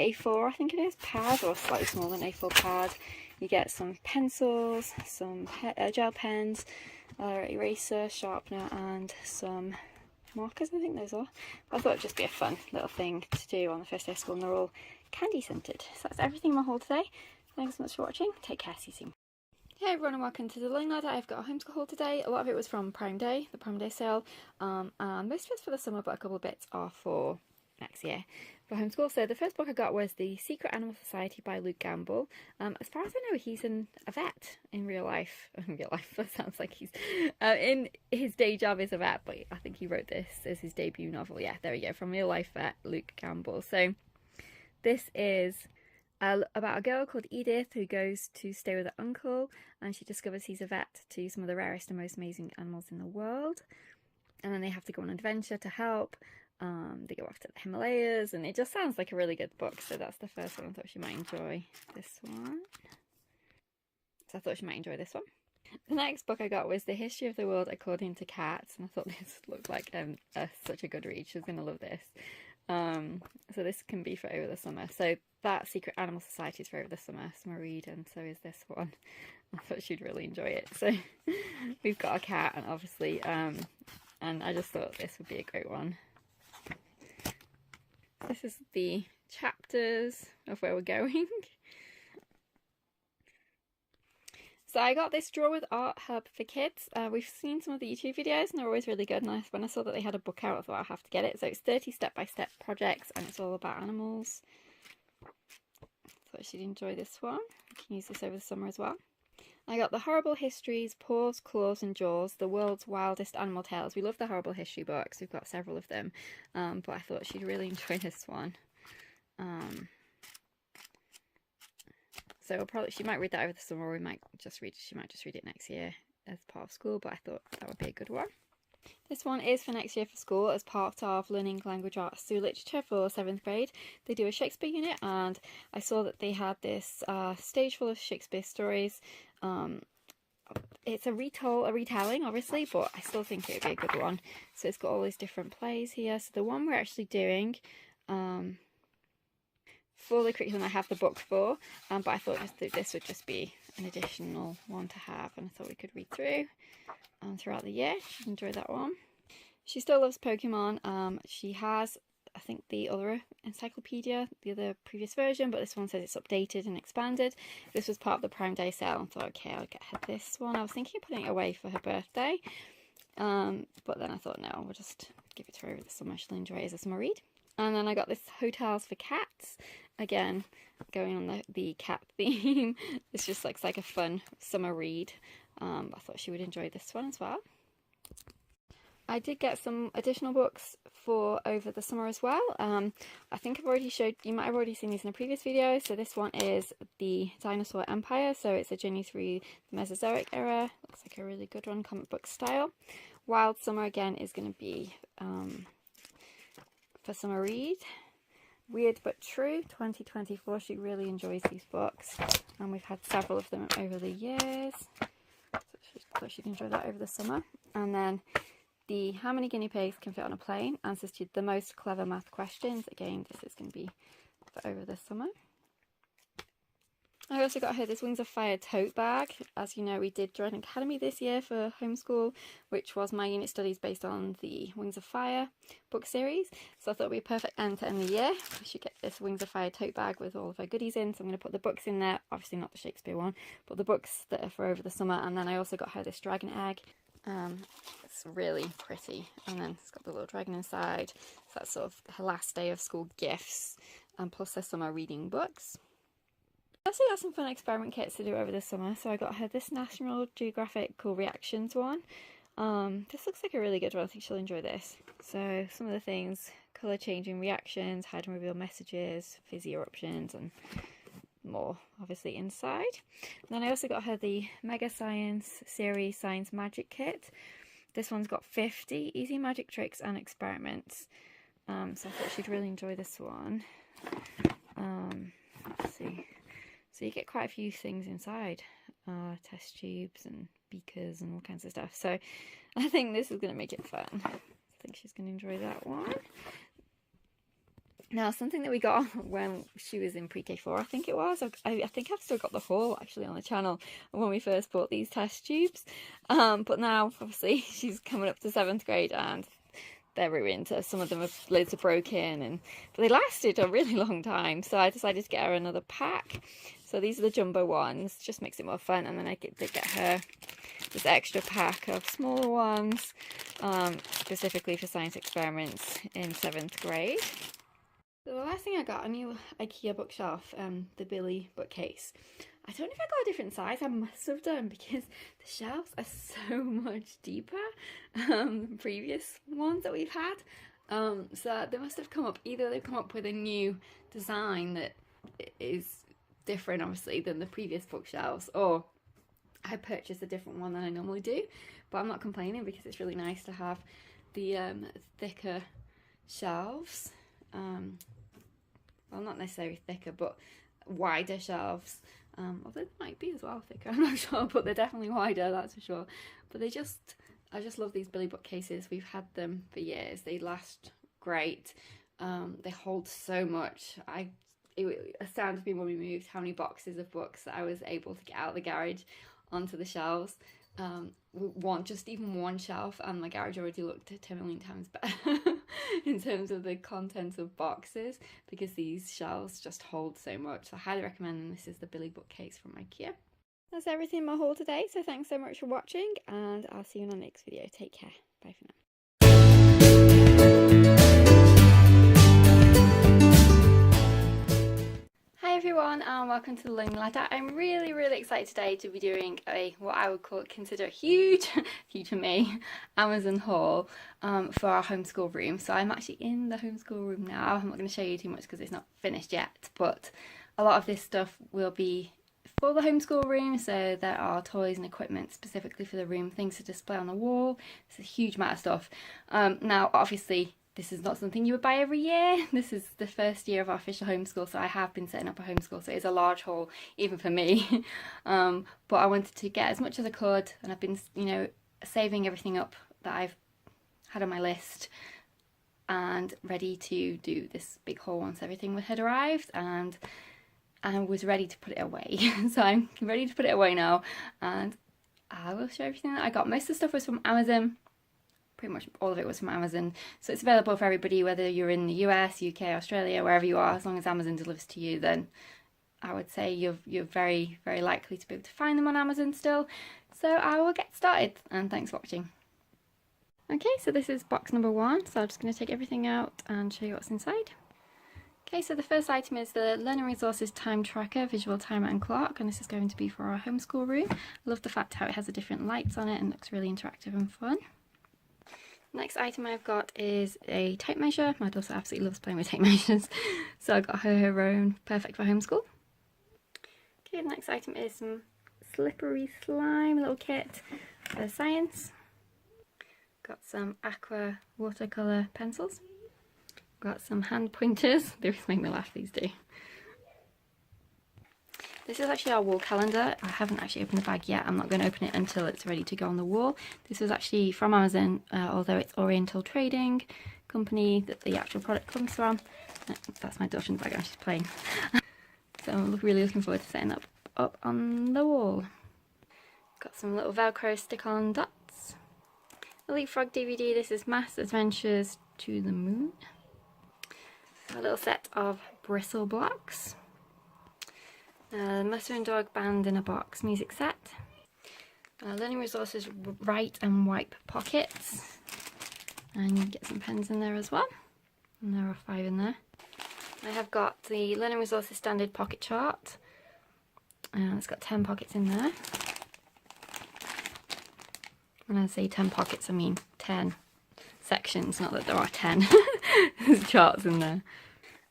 A4, I think it is, pad, or slightly smaller than A4 pad. You get some pencils, some gel pens, eraser, sharpener, and some markers, I think those are. I thought it'd just be a fun little thing to do on the first day of school, and they're all candy scented. So that's everything in my haul today. Thanks so much for watching. Take care, see you soon. Hey everyone, and welcome to the Learning Ladder. I've got a homeschool haul today. A lot of it was from Prime Day, the Prime Day sale, and most of it's for the summer, but a couple of bits are for next year for homeschool. So the first book I got was The Secret Animal Society by Luke Gamble. As far as I know, he's a vet in real life. In real life, that sounds like he's in his day job is a vet, but I think he wrote this as his debut novel. Yeah, there we go, from real life vet Luke Gamble. So this is about a girl called Edith who goes to stay with her uncle, and she discovers he's a vet to some of the rarest and most amazing animals in the world, and then they have to go on an adventure to help. They go off to the Himalayas, and it just sounds like a really good book. So that's the first one. I thought she might enjoy this one. So I thought she might enjoy this one. The next book I got was The History of the World According to Cats, and I thought this looked like such a good read. She's going to love this. So this can be for over the summer. So that Secret Animal Society is for over the summer read, and so is this one. I thought she'd really enjoy it. So we've got a cat, and obviously, and I just thought this would be a great one. This is the chapters of where we're going. So I got this Draw with Art hub for kids. We've seen some of the YouTube videos and they're always really good, and when I saw that they had a book out, I thought I have to get it. So it's 30 step-by-step projects, and it's all about animals. Thought she'd enjoy this one. You can use this over the summer as well. I got The Horrible Histories, Paws, Claws and Jaws, The World's Wildest Animal Tales. We love the Horrible History books. We've got several of them, but I thought she'd really enjoy this one. So she might read that over the summer, or she might just read it next year as part of school, but I thought that would be a good one. This one is for next year for school as part of Learning Language Arts through Literature for 7th grade. They do a Shakespeare unit, and I saw that they had this stage full of Shakespeare stories. It's a retelling, obviously, but I still think it would be a good one. So it's got all these different plays here. So the one we're actually doing for the curriculum I have the book for, but I thought this would just be an additional one to have, and I thought we could read through throughout the year. She'd enjoy that one. She still loves Pokemon. She has, I think, the other encyclopedia, the other previous version, but this one says it's updated and expanded. This was part of the Prime Day sale. I thought, okay, I'll get her this one. I was thinking of putting it away for her birthday, but then I thought, no, we'll just give it to her over the summer. She'll enjoy it as a summer read. And then I got this Hotels for Cats. Again, going on the cat theme. It's just like a fun summer read. I thought she would enjoy this one as well. I did get some additional books for over the summer as well. I think I've already showed, you might have already seen these in a previous video. So this one is The Dinosaur Empire. So it's a journey through the Mesozoic era. Looks like a really good one, comic book style. Wild Summer again is going to be for summer read. Weird But True 2024. She really enjoys these books, and we've had several of them over the years. So she thought she'd enjoy that over the summer. And then the How Many Guinea Pigs Can Fit on a Plane? Answers to the Most Clever Math Questions. Again, this is going to be for over the summer. I also got her this Wings of Fire tote bag. As you know, we did join an academy this year for homeschool, which was my unit studies based on the Wings of Fire book series. So I thought it would be a perfect end to end the year. We should get this Wings of Fire tote bag with all of her goodies in. So I'm going to put the books in there, obviously not the Shakespeare one, but the books that are for over the summer. And then I also got her this dragon egg. It's really pretty, and then it's got the little dragon inside. So that's sort of her last day of school gifts, and plus her summer reading books. I also got some fun experiment kits to do over the summer, so I got her this National Geographic Cool Reactions one. This looks like a really good one. I think she'll enjoy this. So some of the things: colour changing reactions, hide and reveal messages, fizzy eruptions, and more obviously inside. And then I also got her the Mega Science Series Science Magic Kit. This one's got 50 easy magic tricks and experiments. So I thought she'd really enjoy this one. Let's see. So you get quite a few things inside, test tubes and beakers and all kinds of stuff. So I think this is going to make it fun. I think she's going to enjoy that one. Now, something that we got when she was in pre-K4, I think it was. I think I've still got the haul actually on the channel when we first bought these test tubes. But now, obviously, she's coming up to 7th grade and they're ruined. So some of them loads are broken, but they lasted a really long time. So I decided to get her another pack. So these are the jumbo ones, just makes it more fun. And then I did get her this extra pack of smaller ones, specifically for science experiments in 7th grade. So the last thing I got, a new IKEA bookshelf, the Billy bookcase. I don't know if I got a different size, I must have done, because the shelves are so much deeper than previous ones that we've had. So they must have come up, either they've come up with a new design that is different obviously than the previous bookshelves, or I purchased a different one than I normally do. But I'm not complaining because it's really nice to have the thicker shelves. Well, not necessarily thicker, but wider shelves. Although they might be as well thicker, I'm not sure, but they're definitely wider, that's for sure. But I just love these Billy bookcases. We've had them for years. They last great. They hold so much. It astounded me when we moved how many boxes of books that I was able to get out of the garage onto the shelves. Even one shelf, and my garage already looked 10 million times better in terms of the contents of boxes, because these shelves just hold so much. So I highly recommend them. This is the Billy bookcase from IKEA. That's everything in my haul today, so thanks so much for watching, and I'll see you in the next video. Take care. Bye for now. Hi everyone, and welcome to the Learning Ladder. I'm really excited today to be doing what I would consider a huge for me, Amazon haul for our homeschool room. So I'm actually in the homeschool room now. I'm not going to show you too much because it's not finished yet, but a lot of this stuff will be for the homeschool room. So there are toys and equipment specifically for the room, things to display on the wall. It's a huge amount of stuff. Now obviously this is not something you would buy every year. This is the first year of our official homeschool, so I have been setting up a homeschool, so it's a large haul even for me. But I wanted to get as much as I could, and I've been, saving everything up that I've had on my list and ready to do this big haul once everything had arrived, and I was ready to put it away. So I'm ready to put it away now, and I will show everything that I got. Most of the stuff was from Amazon. Pretty much all of it was from Amazon, so it's available for everybody, whether you're in the US, UK, Australia, wherever you are. As long as Amazon delivers to you, then I would say you're very likely to be able to find them on Amazon still. So I will get started, and thanks for watching. Okay, so this is box number 1, so I'm just going to take everything out and show you what's inside. Okay, so the first item is the Learning Resources Time Tracker, Visual Timer and Clock, and this is going to be for our homeschool room. I love the fact how it has the different lights on it and looks really interactive and fun. Next item I've got is a tape measure. My daughter absolutely loves playing with tape measures, so I got her own, perfect for homeschool. Okay, the next item is some slippery slime little kit for science. Got some aqua watercolour pencils. Got some hand pointers. They always make me laugh, these do. This is actually our wall calendar. I haven't actually opened the bag yet. I'm not going to open it until it's ready to go on the wall. This was actually from Amazon, although it's Oriental Trading Company that the actual product comes from. That's my daughter in the background, she's playing. So I'm really looking forward to setting that up on the wall. Got some little Velcro stick-on dots. The Leapfrog DVD, this is Maths Adventures to the Moon. A little set of bristle blocks. Mother and Dog Band in a Box music set. Learning Resources Write and Wipe pockets. And you get some pens in there as well. And there are 5 in there. I have got the Learning Resources Standard Pocket Chart. It's got 10 pockets in there. When I say 10 pockets, I mean 10 sections, not that there are 10 charts in there.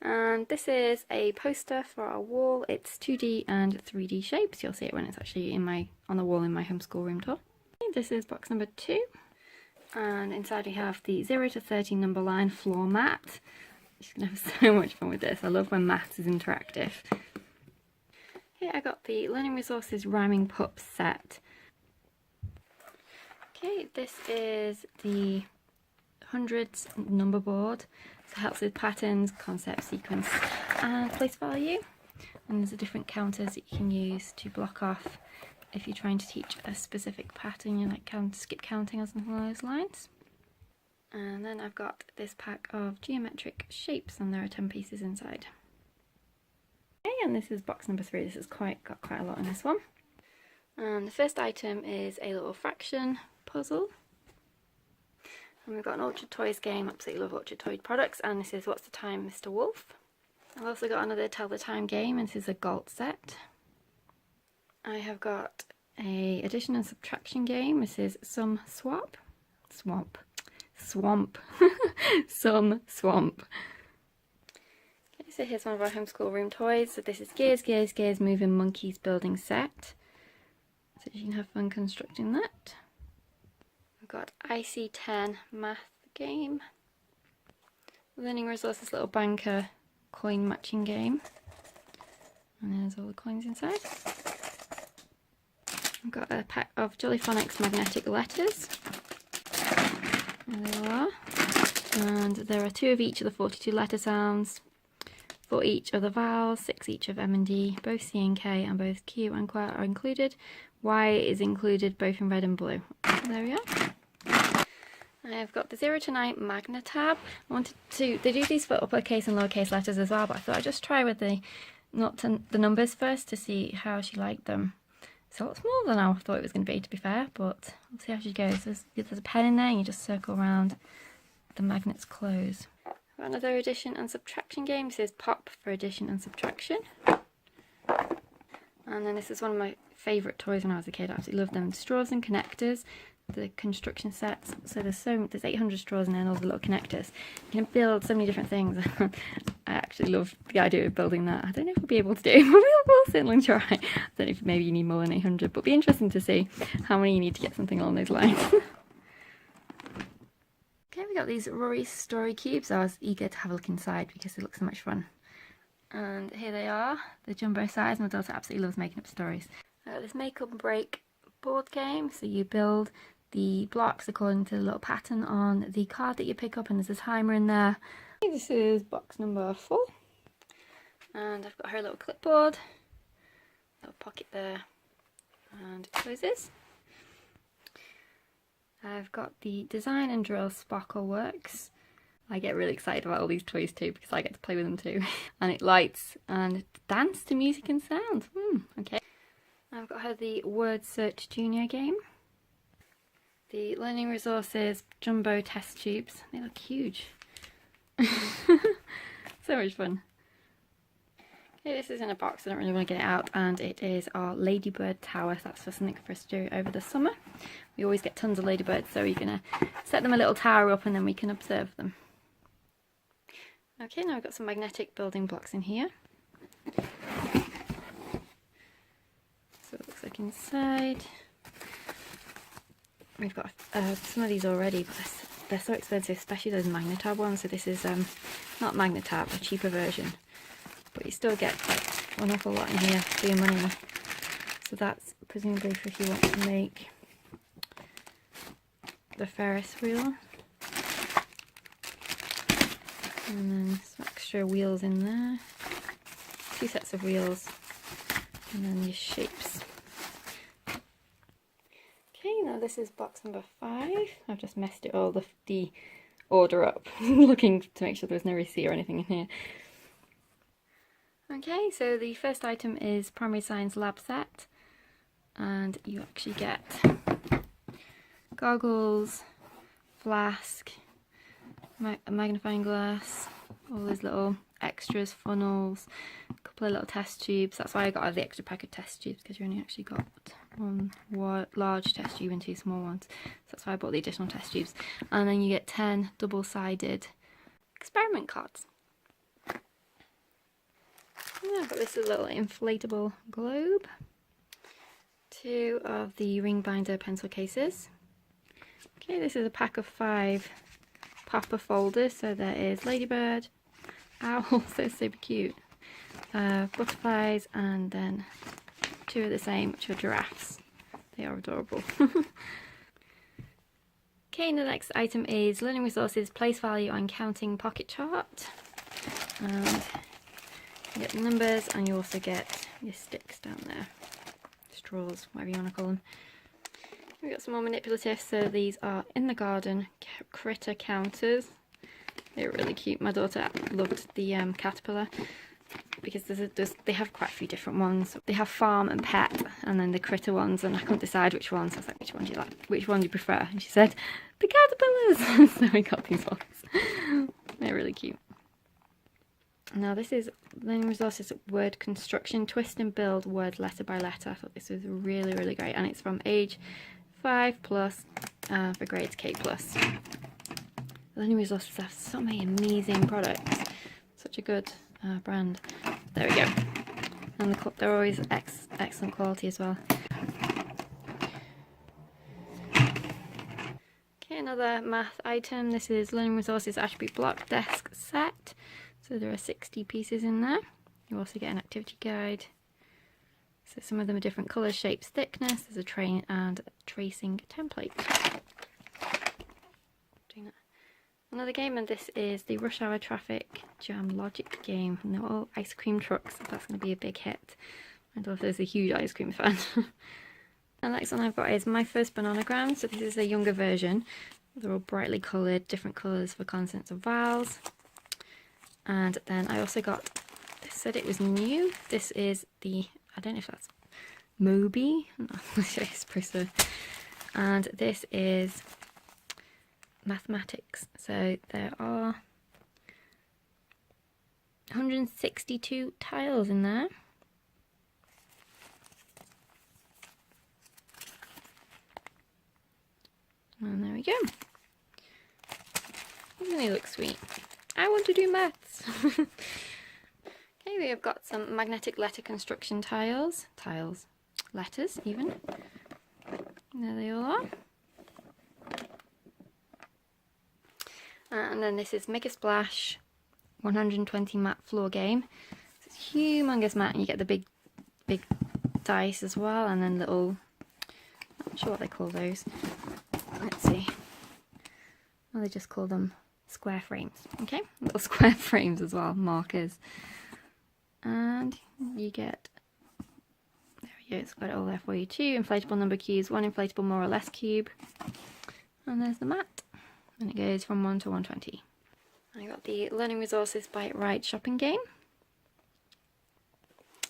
And this is a poster for our wall. It's 2D and 3D shapes. You'll see it when it's actually on the wall in my homeschool room tour. This is box number 2. And inside we have the 0 to 13 number line floor mat. You're going to have so much fun with this. I love when maths is interactive. Here I got the Learning Resources Rhyming Pups set. Okay, this is the hundreds number board. So it helps with patterns, concept, sequence and place value. And there's a different counters that you can use to block off if you're trying to teach a specific pattern, you like skip counting or something along those lines. And then I've got this pack of geometric shapes, and there are 10 pieces inside. Okay, and this is box number 3. This has got quite a lot in this one. And the first item is a little fraction puzzle. And we've got an Orchard Toys game. Absolutely love Orchard Toy products. And this is What's the Time, Mr. Wolf. I've also got another Tell the Time game, and this is a Galt set. I have got a addition and subtraction game. This is Some Swamp. Some Swamp. Okay, so here's one of our homeschool room toys. So this is Gears, Moving Monkeys building set. So you can have fun constructing that. We've got IC10 math game. Learning resources little banker coin matching game. And there's all the coins inside. I've got a pack of Jollyphonics magnetic letters. There they all are. And there are 2 of each of the 42 letter sounds, 4 each of the vowels, 6 each of M and D, both C and K, and both Q and Q are included. Y is included both in red and blue. There we are. I've got the 0 to 9 Magna tab. They do these for uppercase and lowercase letters as well, but I thought I'd just try with the numbers first to see how she liked them. It's a lot smaller than I thought it was going to be fair, but we'll see how she goes. There's a pen in there, and you just circle around, the magnets close. Got another addition and subtraction game. This is Pop for addition and subtraction. And then this is one of my favourite toys when I was a kid. I absolutely loved them. Straws and connectors, the construction sets. So there's 800 straws in there and all the little connectors. You can build so many different things. I actually love the idea of building that. I don't know if we'll be able to do it, but we'll certainly try. I don't know if maybe you need more than 800, but it'll be interesting to see how many you need to get something along those lines. Okay, we got these Rory Story cubes. I was eager to have a look inside because they look so much fun. And here they are, the jumbo size. My daughter absolutely loves making up stories. This make up and break board game. So you build the blocks according to the little pattern on the card that you pick up, and there's a timer in there. This is box number 4. And I've got her little clipboard, little pocket there, and it closes. I've got the Design and Drill Sparkle Works. I get really excited about all these toys too because I get to play with them too. And it lights and dance to music and sound. Okay. I've got her the Word Search Junior game. The Learning Resources Jumbo Test Tubes. They look huge. So much fun. Okay, this is in a box. I don't really want to get it out, and it is our Ladybird Tower. That's for something for us to do over the summer. We always get tons of ladybirds, so we're going to set them a little tower up and then we can observe them. Okay, now I've got some magnetic building blocks in here. So it looks like inside. We've got some of these already, but they're so expensive, especially those Magnetab ones. So this is not Magnetab, a cheaper version, but you still get like an awful lot in here for your money. So that's presumably for if you want to make the Ferris wheel. And then some extra wheels in there. 2 sets of wheels. And then these shapes. Okay, now this is box number 5. I've just messed it all the order up, looking to make sure there's no receipt or anything in here. Okay, so the first item is Primary Science Lab Set. And you actually get goggles, flask, a magnifying glass, all those little extras, funnels, a couple of little test tubes. That's why I got the extra pack of test tubes, because you only actually got one large test tube and 2 small ones. So that's why I bought the additional test tubes. And then you get 10 double-sided experiment cards. Yeah, I've got this little inflatable globe. 2 of the ring binder pencil cases. Okay, this is a pack of 5 Papa folders. So there is Ladybird, Owl, so super cute, butterflies, and then 2 of the same, which are giraffes. They are adorable. Okay, Okay, the next item is Learning Resources Place Value and Counting Pocket Chart. And you get the numbers, and you also get your sticks down there. Straws, whatever you want to call them. We've got some more manipulatives. So these are In the Garden critter counters. They're really cute. My daughter loved the caterpillar, because they have quite a few different ones. They have farm and pet, and then the critter ones, and I couldn't decide which ones. So I was like, which one do you like? Which one do you prefer? And she said, the caterpillars! So we got these ones. They're really cute. Now this is Learning Resources Word Construction, Twist and Build Word Letter by Letter. I thought this was really, really great, and it's from age 5 plus for grades K plus. Learning Resources have so many amazing products. Such a good brand. There we go. And they're always excellent quality as well. Okay, another math item. This is Learning Resources Attribute Block Desk Set. So there are 60 pieces in there. You also get an activity guide. So some of them are different colours, shapes, thickness. There's a train and tracing template. Another game, and this is the Rush Hour Traffic Jam Logic game. And they're all ice cream trucks, so that's going to be a big hit. My daughter's a huge ice cream fan. And the next one I've got is My First Bananagram. So this is a younger version. They're all brightly coloured, different colours for consonants and vowels. And then I also got, this said it was new. This is the, I don't know if that's Moby. It's pretty so. And this is mathematics. So there are 162 tiles in there. And there we go. Doesn't they look sweet? I want to do maths. Okay, we have got some magnetic letter construction tiles. Letters even. There they all are. And then this is Mega Splash 120 mat floor game. It's a humongous mat, and you get the big dice as well, and then little, I'm not sure what they call those. Let's see. Well, they just call them square frames. Okay, little square frames as well, markers. And you get, there we go, it's got it all there for you. 2 inflatable number cubes, 1 inflatable more or less cube. And there's the mat. And it goes from 1 to 120. I got the Learning Resources Buy It Right shopping game.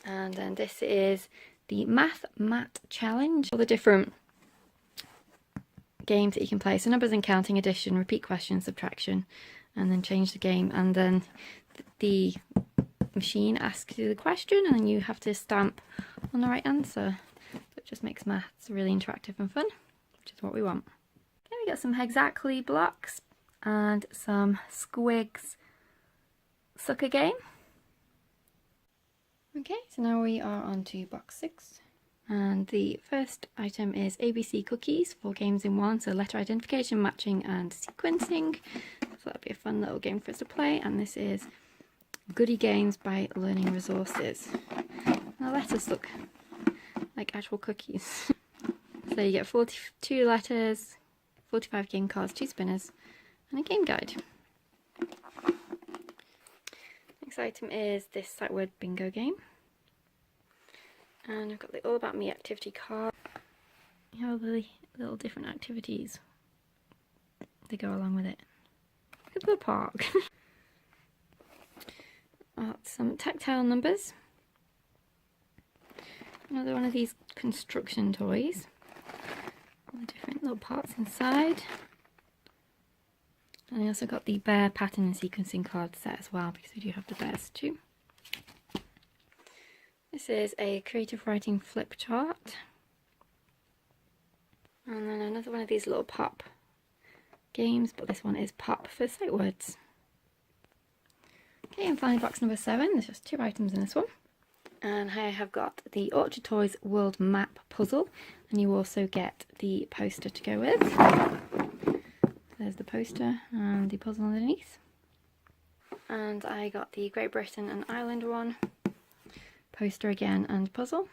And then this is the Math Mat Challenge. All the different games that you can play. So numbers and counting, addition, repeat question, subtraction, and then change the game. And then the machine asks you the question, and then you have to stamp on the right answer. So it just makes maths really interactive and fun, which is what we want. We got some Hexactly blocks and some Squigs sucker game. Okay, so now we are on to box 6. And the first item is ABC Cookies, 4 games in 1. So letter identification, matching and sequencing. So that'll be a fun little game for us to play. And this is Goody Games by Learning Resources. And the letters look like actual cookies. So you get 42 letters, 45 game cards, 2 spinners, and a game guide. Next item is this sight word bingo game. And I've got the All About Me activity card. You have the little different activities that go along with it. Look at the park. Some tactile numbers. Another one of these construction toys. All the different little parts inside. And I also got the bear pattern and sequencing card set as well, because we do have the bears too. This is a creative writing flip chart. And then another one of these little pop games, but this one is pop for sight words. Okay, and finally box number 7. There's just 2 items in this one. And I have got the Orchard Toys World Map puzzle, and you also get the poster to go with. There's the poster and the puzzle underneath. And I got the Great Britain and Ireland one, poster again and puzzle.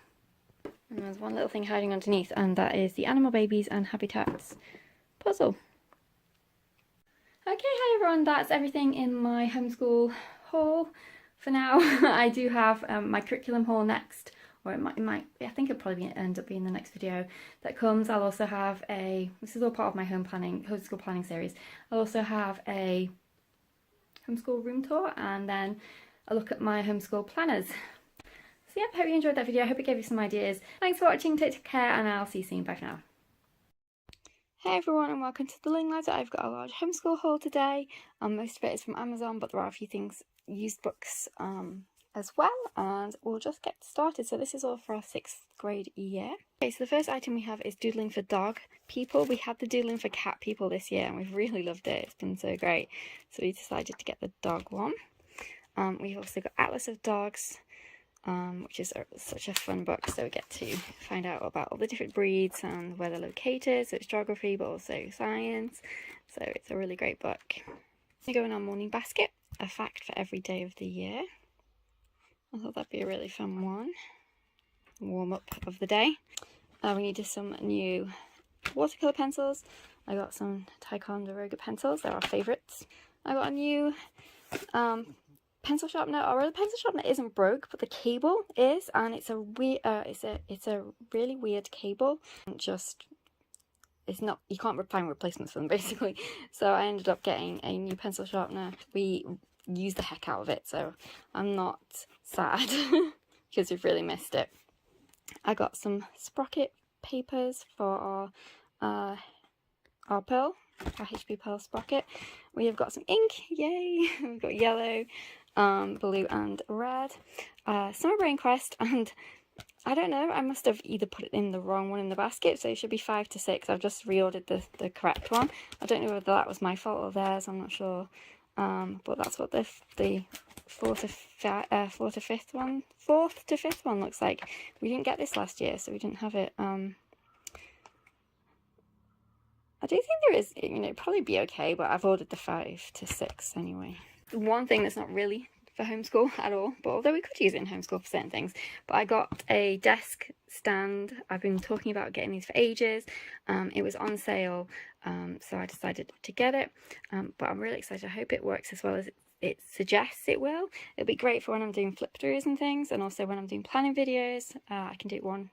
And there's one little thing hiding underneath, and that is the Animal Babies and Habitats puzzle. Okay, hi everyone, that's everything in my homeschool haul for now. I do have my curriculum haul next, or I think it'll probably end up being the next video that comes. I'll also have this is all part of my homeschool planning series. I'll also have a homeschool room tour and then a look at my homeschool planners. So yeah, I hope you enjoyed that video. I hope it gave you some ideas. Thanks for watching, take care, and I'll see you soon. Bye for now. Hey everyone, and welcome to the Learning Ladder. I've got a large homeschool haul today. Most of it is from Amazon, but there are a few things, used books as well, and we'll just get started. So this is all for our 6th grade year. Okay, so the first item we have is doodling for dog people. We had the doodling for cat people this year, and we've really loved it. It's been so great. So we decided to get the dog one. We've also got Atlas of Dogs, which is such a fun book. So we get to find out about all the different breeds and where they're located. So it's geography, but also science. So it's a really great book. We go in our morning basket, a fact for every day of the year. I thought that'd be a really fun one. Warm up of the day. We needed some new watercolor pencils. I got some Ticonderoga pencils. They're our favourites. I got a new pencil sharpener. Or the pencil sharpener isn't broke, but the cable is, and it's a weird it's a really weird cable. It's not, you can't find replacements for them basically. So I ended up getting a new pencil sharpener. We used the heck out of it, so I'm not sad because we've really missed it. I got some sprocket papers for our Pearl, our HP Pearl sprocket. We have got some ink, yay! We've got yellow, blue and red. Summer Brain Quest, and I don't know, I must have either put it in the wrong one in the basket, so it should be 5 to 6. I've just reordered the correct one. I don't know whether that was my fault or theirs, I'm not sure. But that's what the 4th to 5th one looks like. We didn't get this last year, so we didn't have it. I do think there is, you know, probably be okay, but I've ordered the 5 to 6 anyway. One thing that's not really for homeschool at all, but although we could use it in homeschool for certain things, but I got a desk stand. I've been talking about getting these for ages. It was on sale, so I decided to get it, but I'm really excited. I hope it works as well as it suggests it will. It'll be great for when I'm doing flip throughs and things, and also when I'm doing planning videos. I can do one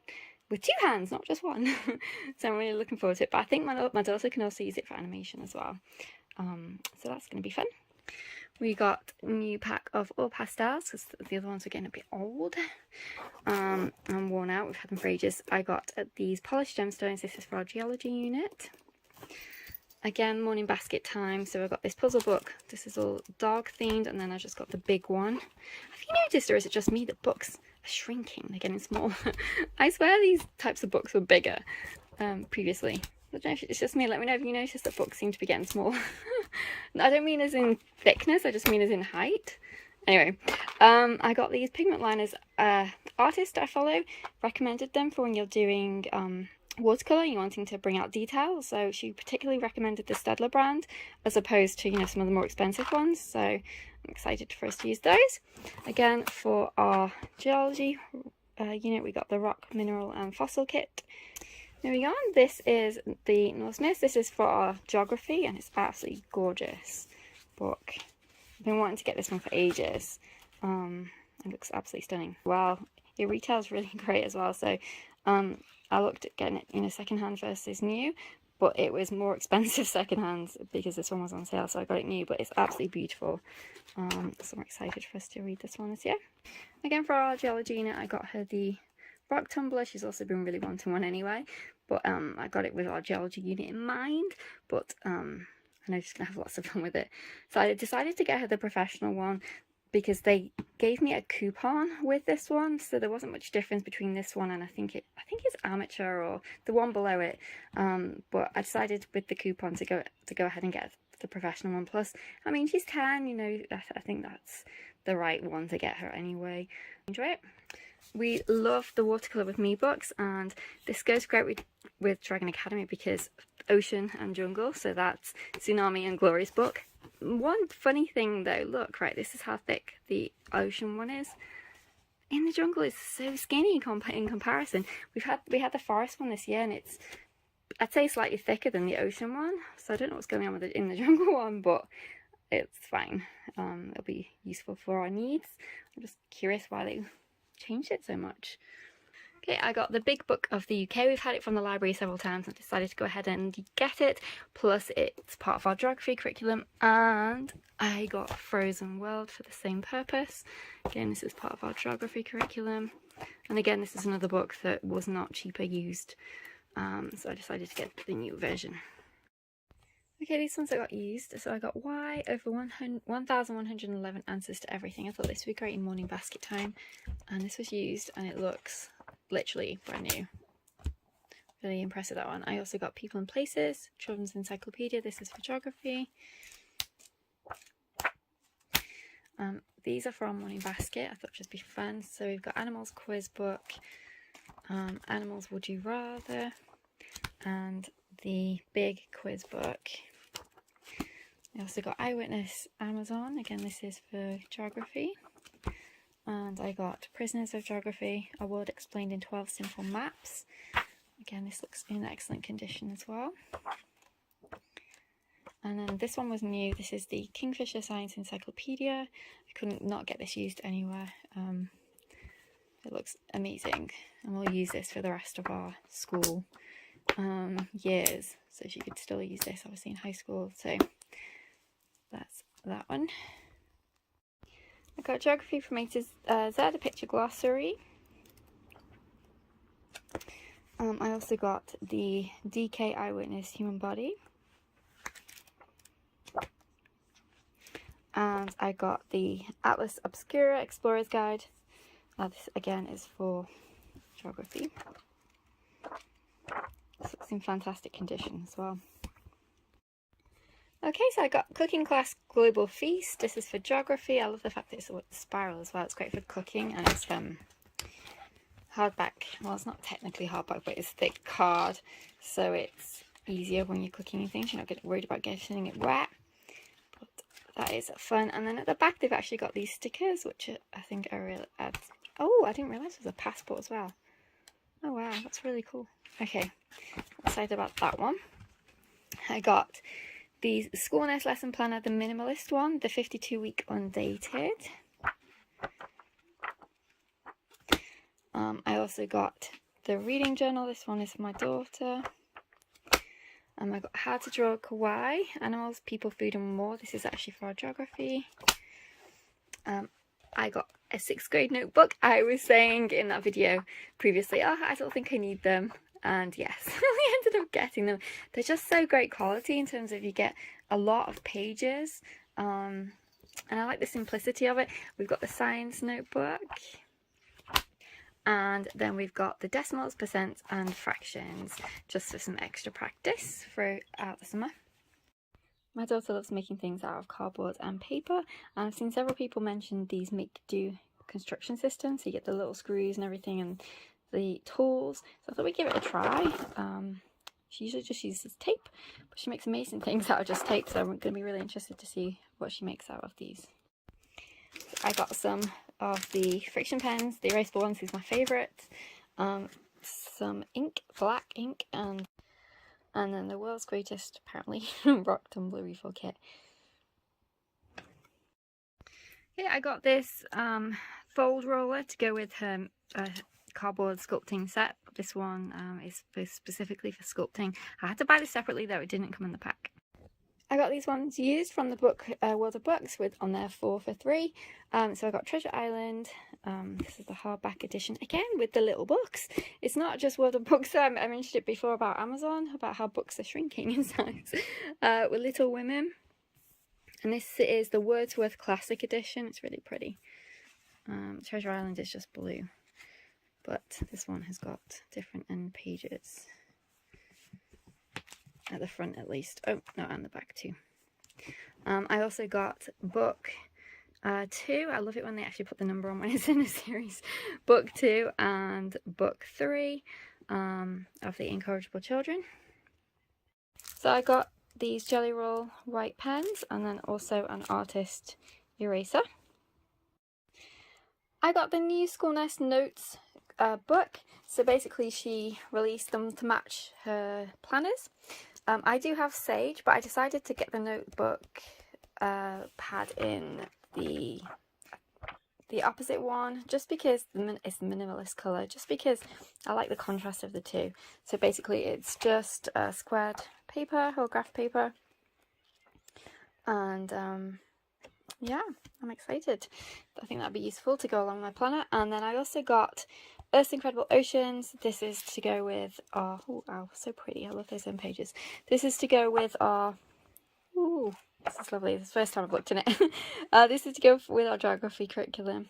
with 2 hands, not just one. So I'm really looking forward to it, but I think my daughter can also use it for animation as well. So that's going to be fun. We got a new pack of oil pastels because the other ones were getting a bit old and worn out. We've had them for ages. I got these polished gemstones. This is for our geology unit. Again, morning basket time. So I got this puzzle book. This is all dog themed, and then I just got the big one. Have you noticed, or is it just me, that books are shrinking? They're getting smaller. I swear these types of books were bigger previously. I don't know if it's just me. Let me know if you notice that books seem to be getting smaller. I don't mean as in thickness, I just mean as in height. Anyway, I got these pigment liners. Artist I follow recommended them for when you're doing watercolour, you're wanting to bring out detail. So she particularly recommended the Staedtler brand as opposed to, you know, some of the more expensive ones. So I'm excited for us to use those. Again, for our geology unit, we got the rock, mineral and fossil kit. Moving on, this is the Norse Myths. This is for our geography, and it's absolutely gorgeous book. I've been wanting to get this one for ages. It looks absolutely stunning. Wow, it retails really great as well. So I looked at getting it, you know, secondhand versus new, but it was more expensive secondhand because this one was on sale, so I got it new. But it's absolutely beautiful. So I'm excited for us to read this one this year. Again, for our geology unit, I got her the rock tumbler. She's also been really wanting one anyway, but I got it with our geology unit in mind. But I know she's gonna have lots of fun with it, so I decided to get her the professional one because they gave me a coupon with this one, so there wasn't much difference between this one and I think it's amateur or the one below it. But I decided with the coupon to go ahead and get the professional one. Plus, I mean, she's 10, you know, I think that's the right one to get her anyway. Enjoy it. We love the watercolour with me books, and this goes great with Dragon Academy because ocean and jungle, so that's Tsunami and Glory's book. One funny thing though, look, right, this is how thick the ocean one is. In the jungle it's so skinny in comparison. We had the forest one this year, and it's I'd say slightly thicker than the ocean one, so I don't know what's going on with it in the jungle one, but it's fine. It'll be useful for our needs. I'm just curious why they changed it so much. Okay, I got the big book of the UK. We've had it from the library several times and decided to go ahead and get it. Plus it's part of our geography curriculum, and I got Frozen World for the same purpose. Again, this is part of our geography curriculum. And again, this is another book that was not cheaper used. So I decided to get the new version. Okay, these ones I got used. So I got Y over 1,111 answers to everything. I thought this would be great in morning basket time. And this was used and it looks literally brand new. Really impressed with that one. I also got People and Places, Children's Encyclopedia. This is for geography. These are from Morning Basket. I thought it'd just be fun. So we've got Animals Quiz Book, Animals Would You Rather, and the Big Quiz Book. I also got Eyewitness Amazon. Again, this is for geography. And I got Prisoners of Geography, a world explained in 12 simple maps. Again, this looks in excellent condition as well. And then this one was new. This is the Kingfisher Science Encyclopedia. I couldn't not get this used anywhere. It looks amazing, and we'll use this for the rest of our school years. So she could still use this, obviously, in high school. So that's that one. I got Geography from A to Z, a picture glossary. I also got the DK Eyewitness Human Body. And I got the Atlas Obscura Explorer's Guide. This again is for geography. This looks in fantastic condition as well. Okay, so I got Cooking Class Global Feast. This is for geography. I love the fact that it's a spiral as well. It's great for cooking, and it's hardback. Well, it's not technically hardback, but it's thick card, so it's easier when you're cooking and things. You're not getting worried about getting it wet. But that is fun. And then at the back, they've actually got these stickers, which I think are really. Oh, I didn't realise it was a passport as well. Oh wow, that's really cool. Okay, I'm excited about that one. I got the School Nest Lesson Planner, the minimalist one, the 52-week undated. I also got the reading journal. This one is for my daughter. I got How to Draw Kawaii, Animals, People, Food and More. This is actually for our geography. I got a 6th grade notebook. I was saying in that video previously, oh, I don't think I need them. And yes, we ended up getting them. They're just so great quality in terms of you get a lot of pages. And I like the simplicity of it. We've got the science notebook. And then we've got the decimals, percents and fractions, just for some extra practice throughout the summer. My daughter loves making things out of cardboard and paper, and I've seen several people mention these make-do construction systems. So you get the little screws and everything and the tools. So I thought we'd give it a try. She usually just uses tape, but she makes amazing things out of just tape, so I'm going to be really interested to see what she makes out of these. I got some of the friction pens, the erasable ones. These are my favourite. Some ink, black ink, and then the world's greatest, apparently, rock tumbler refill kit. Yeah, I got this fold roller to go with her cardboard sculpting set. This one is specifically for sculpting. I had to buy this separately though, it didn't come in the pack. I got these ones used from the book World of Books on their 4 for 3. So I got Treasure Island. This is the hardback edition again with the little books. It's not just World of Books. I mentioned it before about Amazon, about how books are shrinking in size. With Little Women. And this is the Wordsworth Classic Edition. It's really pretty. Treasure Island is just blue, but this one has got different end pages. At the front at least. Oh, no, and the back too. I also got book 2. I love it when they actually put the number on when it's in a series. Book 2 and book 3 of The Incorrigible Children. So I got these Jelly Roll white pens and then also an artist eraser. I got the new School Nest Notes book. So basically she released them to match her planners. I do have Sage, but I decided to get the notebook pad in the opposite one, just because it's the minimalist colour, just because I like the contrast of the two. So basically it's just squared paper or graph paper, and yeah, I'm excited. I think that'd be useful to go along my planner. And then I also got Earth's Incredible Oceans. This is to go with our, oh, so pretty, I love those end pages. This is to go with our, ooh, this is lovely, this is the first time I've looked in it. This is to go with our geography curriculum.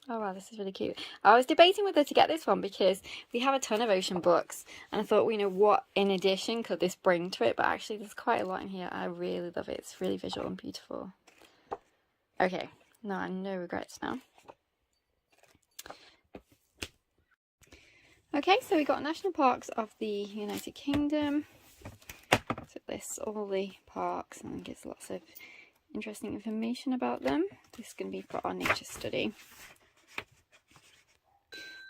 Oh wow, this is really cute. I was debating whether to get this one because we have a ton of ocean books, and I thought, well, you know, what in addition could this bring to it? But actually there's quite a lot in here. I really love it. It's really visual and beautiful. Okay, no regrets now. Okay, so we got national parks of the United Kingdom. So it lists all the parks and gives lots of interesting information about them. This is going to be for our nature study.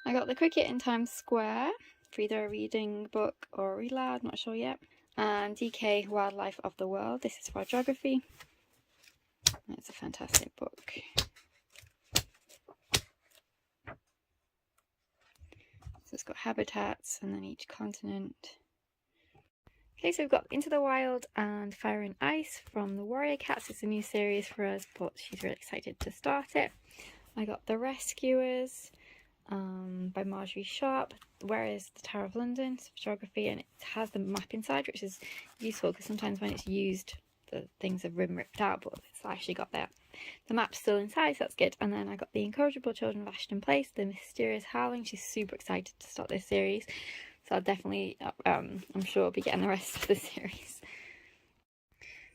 I got the Cricket in Times Square for either a reading book or a read aloud, not sure yet. And DK Wildlife of the World. This is for our geography. It's a fantastic book. So it's got habitats and then each continent. Okay, so we've got Into the Wild and Fire and Ice from the Warrior Cats. It's a new series for us, but she's really excited to start it. I got The Rescuers by Marjorie Sharp. Where is the Tower of London? It's geography, and it has the map inside, which is useful because sometimes when it's used, the things have been ripped out, but it's actually got the map's still inside, so that's good. And then I got The Incorrigible Children of Ashton Place, The Mysterious Howling. She's super excited to start this series, so I'll definitely, I'm sure I'll be getting the rest of the series.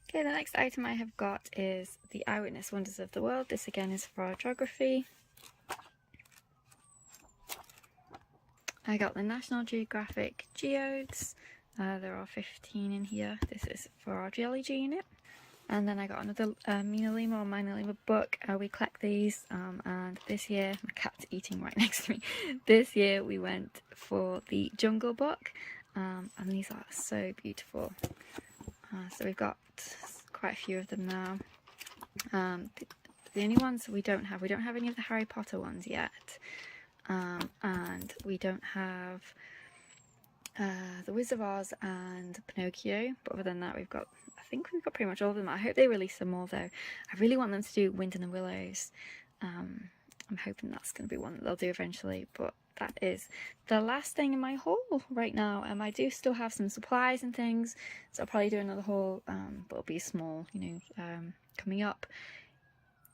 Okay, the next item I have got is The Eyewitness Wonders of the World. This again is for our geography. I got the National Geographic Geodes. There are 15 in here. This is for our geology unit. And then I got another Mina Lima or Mina Lima book. We collect these, and this year, my cat's eating right next to me. This year we went for the Jungle book, and these are so beautiful. So we've got quite a few of them now. The only ones we don't have any of the Harry Potter ones yet, and we don't have The Wizard of Oz and Pinocchio, but other than that I think we've got pretty much all of them. I hope they release them all though. I really want them to do Wind in the Willows. I'm hoping that's going to be one that they'll do eventually, but that is the last thing in my haul right now. I do still have some supplies and things, so I'll probably do another haul, but it'll be small, coming up.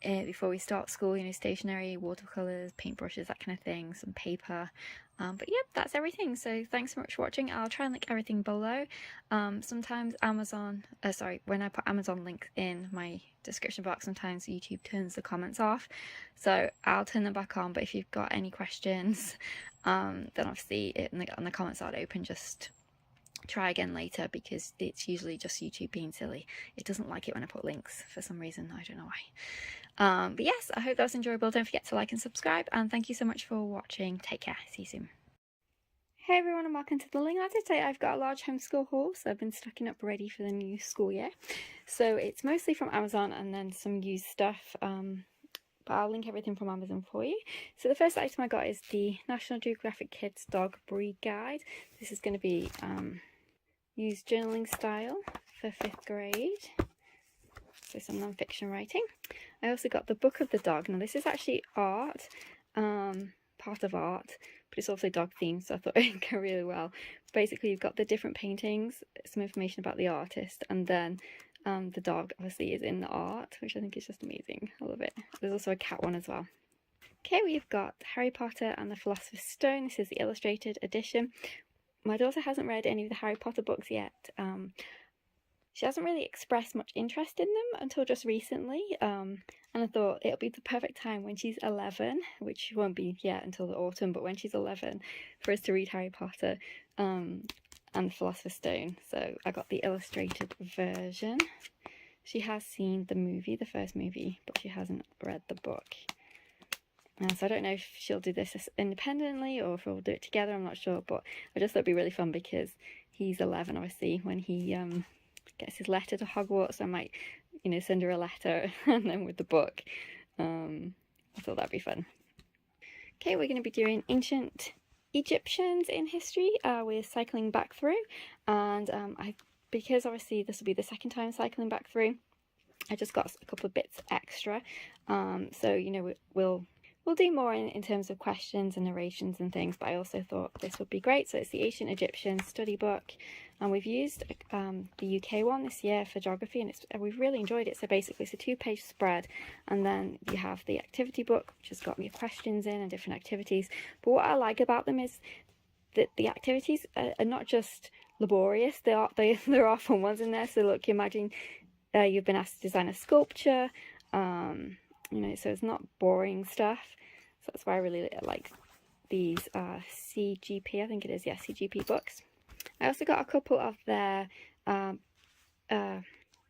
Before we start school, stationery, watercolours, paintbrushes, that kind of thing, some paper. But yep, that's everything. So thanks so much for watching. I'll try and link everything below. Sometimes when I put Amazon links in my description box, sometimes YouTube turns the comments off. So I'll turn them back on. But if you've got any questions, then obviously the comments aren't open, just try again later, because it's usually just YouTube being silly. It doesn't like it when I put links for some reason. I don't know why. But yes, I hope that was enjoyable. Don't forget to like and subscribe, and thank you so much for watching. Take care. See you soon. Hey everyone, and welcome to the Learning Ladder. Today I've got a large homeschool haul, so I've been stocking up ready for the new school year. So it's mostly from Amazon and then some used stuff, but I'll link everything from Amazon for you. So the first item I got is the National Geographic Kids Dog Breed Guide. This is going to be used journaling style for 5th grade. So some non-fiction writing. I also got the Book of the Dog. Now this is actually art, part of art, but it's also dog themed, so I thought it'd go really well. Basically you've got the different paintings, some information about the artist, and then the dog obviously is in the art, which I think is just amazing. I love it. There's also a cat one as well. Okay, we've got Harry Potter and the Philosopher's Stone. This is the illustrated edition. My daughter hasn't read any of the Harry Potter books yet. She hasn't really expressed much interest in them until just recently, and I thought it'll be the perfect time when she's 11, which won't be yet until the autumn, but when she's 11, for us to read Harry Potter and the Philosopher's Stone. So I got the illustrated version. She has seen the movie, the first movie, but she hasn't read the book. So I don't know if she'll do this independently or if we'll do it together, I'm not sure, but I just thought it'd be really fun because he's 11, obviously. When he gets his letter to Hogwarts, I might, you know, send her a letter and then with the book. I thought that'd be fun. Okay, we're going to be doing ancient Egyptians in history. We're cycling back through, and because obviously this will be the second time cycling back through, I just got a couple of bits extra. So you know, we'll do more in terms of questions and narrations and things, but I also thought this would be great. So it's the Ancient Egyptians study book, and we've used the UK one this year for geography, and we've really enjoyed it. So basically it's a 2-page spread, and then you have the activity book, which has got your questions in and different activities. But what I like about them is that the activities are not just laborious, there are fun ones in there. So look, you imagine you've been asked to design a sculpture, you know, so it's not boring stuff. So that's why I really like these CGP, I think it is, yeah, CGP books. I also got a couple of their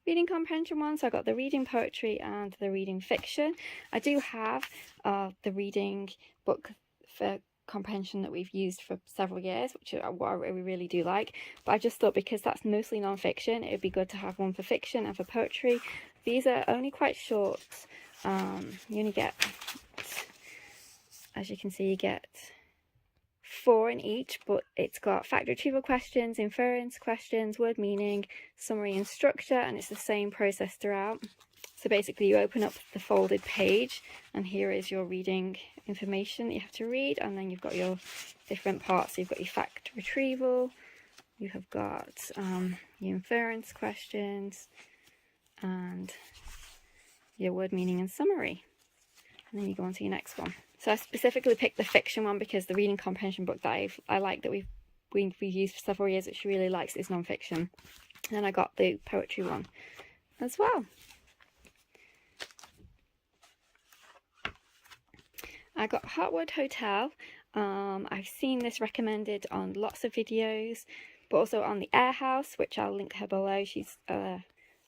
reading comprehension ones. So I got the reading poetry and the reading fiction. I do have the reading book for comprehension that we've used for several years, which is what I really do like, but I just thought because that's mostly non-fiction, it would be good to have one for fiction and for poetry. These are only quite short. You only get, as you can see, you get 4 in each, but it's got fact retrieval questions, inference questions, word meaning, summary and structure, and it's the same process throughout. So basically you open up the folded page and here is your reading information that you have to read, and then you've got your different parts. So you've got your fact retrieval, you have got your inference questions, and your word meaning and summary, and then you go on to your next one. So I specifically picked the fiction one because the reading comprehension book that I like that we've used for several years, which she really likes, is non-fiction. And then I got the poetry one as well. I got Heartwood Hotel. I've seen this recommended on lots of videos, but also on the Air House, which I'll link her below. She's a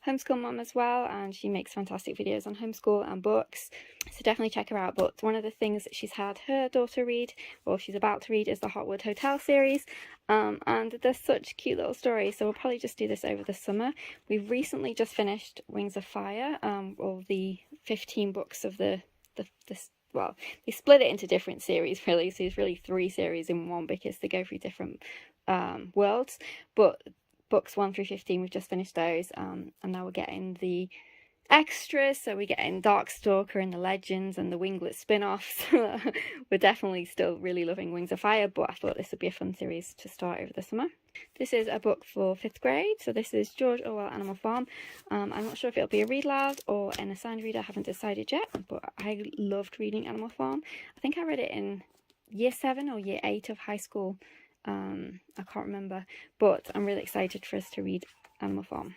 homeschool mom as well, and she makes fantastic videos on homeschool and books, so definitely check her out. But one of the things that she's had her daughter read, or she's about to read, is the Heartwood Hotel series, and they're such cute little stories, so we'll probably just do this over the summer. We've recently just finished Wings of Fire, all the 15 books of well, they split it into different series really, so it's really 3 series in one because they go through different worlds, but books 1 through 15, we've just finished those, and now we're getting the extras, so we're getting Darkstalker and the Legends and the Winglet spin-offs. We're definitely still really loving Wings of Fire, but I thought this would be a fun series to start over the summer. This is a book for 5th grade, so this is George Orwell Animal Farm. I'm not sure if it'll be a read loud or an assigned reader, I haven't decided yet, but I loved reading Animal Farm. I think I read it in year 7 or year 8 of high school. I can't remember, but I'm really excited for us to read Animal Farm.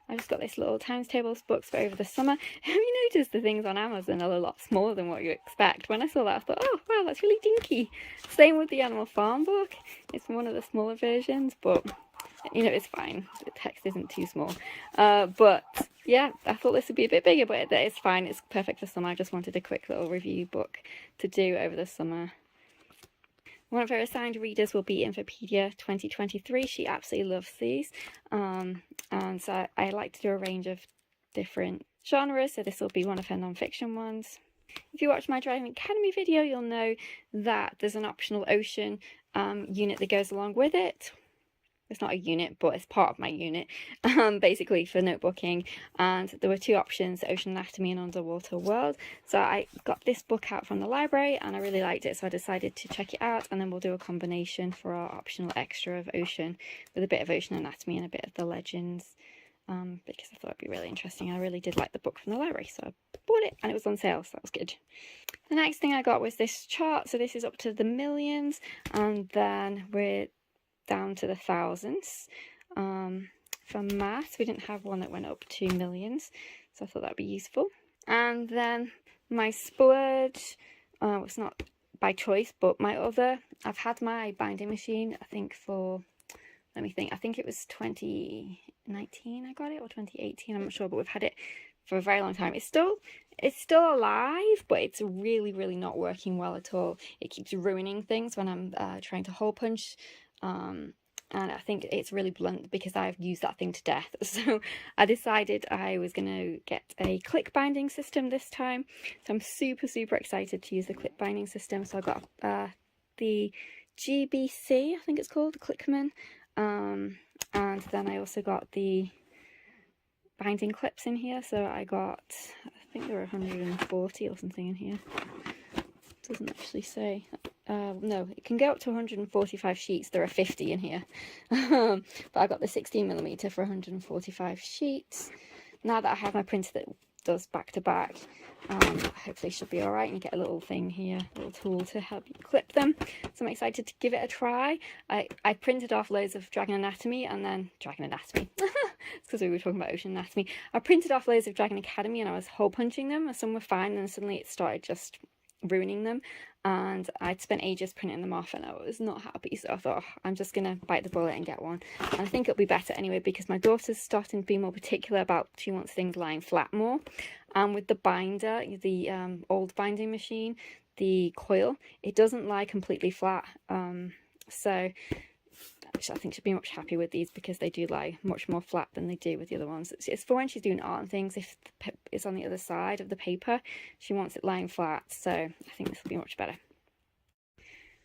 I just got this little times tables books for over the summer. Have you noticed the things on Amazon are a lot smaller than what you expect? When I saw that, I thought, oh wow, that's really dinky. Same with the Animal Farm book. It's one of the smaller versions, but you know, it's fine. The text isn't too small. But yeah, I thought this would be a bit bigger, but it's fine. It's perfect for summer. I just wanted a quick little review book to do over the summer. One of her assigned readers will be Infopedia 2023. She absolutely loves these. And so I like to do a range of different genres. So this will be one of her non-fiction ones. If you watch my Driving Academy video, you'll know that there's an optional ocean unit that goes along with it. It's not a unit, but it's part of my unit, basically for notebooking. And there were 2 options, Ocean Anatomy and Underwater World. So I got this book out from the library and I really liked it, so I decided to check it out, and then we'll do a combination for our optional extra of Ocean with a bit of Ocean Anatomy and a bit of the Legends, because I thought it'd be really interesting. I really did like the book from the library, so I bought it and it was on sale, so that was good. The next thing I got was this chart. So this is up to the millions, and then we're down to the thousands. For maths, we didn't have one that went up to millions, so I thought that'd be useful. And then my splurge was not by choice, but I've had my binding machine, I think for, let me think, I think it was 2019 I got it, or 2018, I'm not sure, but we've had it for a very long time. It's still alive, but it's really not working well at all. It keeps ruining things when I'm trying to hole punch, and I think it's really blunt because I've used that thing to death. So I decided I was going to get a click binding system this time. So I'm super excited to use the click binding system. So I got the GBC, I think it's called, the Clickman, and then I also got the binding clips in here. So I got, I think there were 140 or something in here. It doesn't actually say. No, it can go up to 145 sheets. There are 50 in here. But I got the 16mm for 145 sheets. Now that I have my printer that does back to back, hopefully should be alright. And you get a little thing here, a little tool to help you clip them. So I'm excited to give it a try. I printed off loads of Dragon Anatomy, and then Dragon Anatomy. It's because we were talking about Ocean Anatomy. I printed off loads of Dragon Academy and I was hole punching them, and some were fine, and then suddenly it started just ruining them, and I'd spent ages printing them off and I was not happy. So I thought, I'm just gonna bite the bullet and get one, and I think it'll be better anyway because my daughter's starting to be more particular about, she wants things lying flat more, and with the binder, the old binding machine, the coil, it doesn't lie completely flat, so I think she'll be much happier with these because they do lie much more flat than they do with the other ones. It's for when she's doing art and things. If it's on the other side of the paper, she wants it lying flat, so I think this will be much better.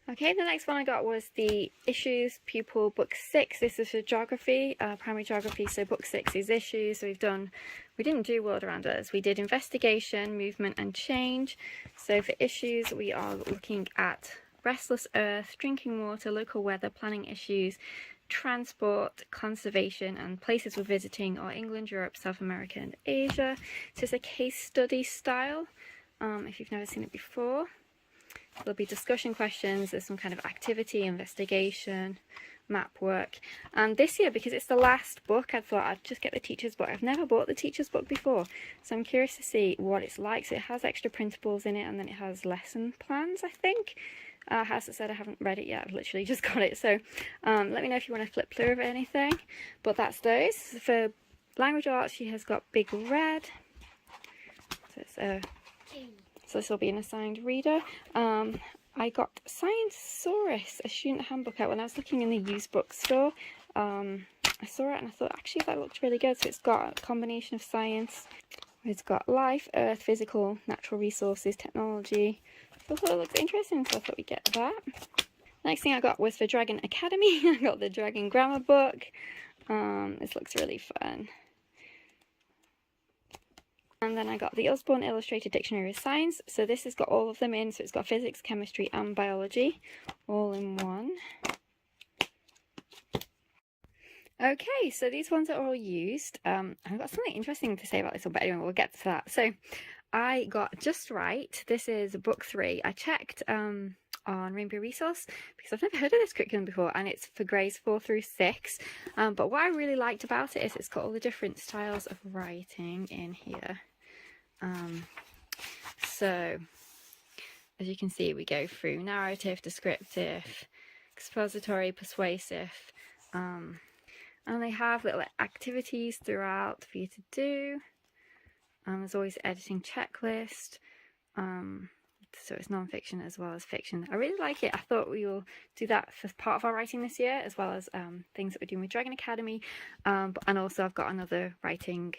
Okay, the next one I got was the Issues Pupil Book 6. This is for geography, primary geography, so Book 6 is Issues. So we didn't do World Around Us, we did Investigation, Movement and Change. So for Issues, we are looking at restless earth, drinking water, local weather, planning issues, transport, conservation, and places we're visiting are England, Europe, South America, and Asia. So it's a case study style, if you've never seen it before. There'll be discussion questions, there's some kind of activity, investigation, map work. And this year, because it's the last book, I thought I'd just get the teacher's book. I've never bought the teacher's book before, so I'm curious to see what it's like. So it has extra printables in it, and then it has lesson plans, I think. As I said, I haven't read it yet, I've literally just got it, so let me know if you want to flip through of anything. But that's those. For language arts, she has got Big Red, so this will be an assigned reader. I got Sciencesaurus, a student handbook, out when I was looking in the used bookstore. I saw it and I thought, actually that looked really good. So it's got a combination of science, it's got life, earth, physical, natural resources, technology. So I thought it looks interesting, so I thought we'd get that. Next thing I got was for Dragon Academy. I got the Dragon Grammar book. This looks really fun. And then I got the Osborne Illustrated Dictionary of Science. So this has got all of them in. So it's got physics, chemistry, and biology all in one. Okay, so these ones are all used. I've got something interesting to say about this one, but anyway, we'll get to that. So I got Just Right. This is book 3. I checked on Rainbow Resource because I've never heard of this curriculum before, and it's for grades 4 through 6. But what I really liked about it is it's got all the different styles of writing in here. So as you can see, we go through narrative, descriptive, expository, persuasive, and they have little activities throughout for you to do. There's always an editing checklist. So it's non-fiction as well as fiction. I really like it. I thought we will do that for part of our writing this year, as well as things that we're doing with Dragon Academy. And also I've got another writing,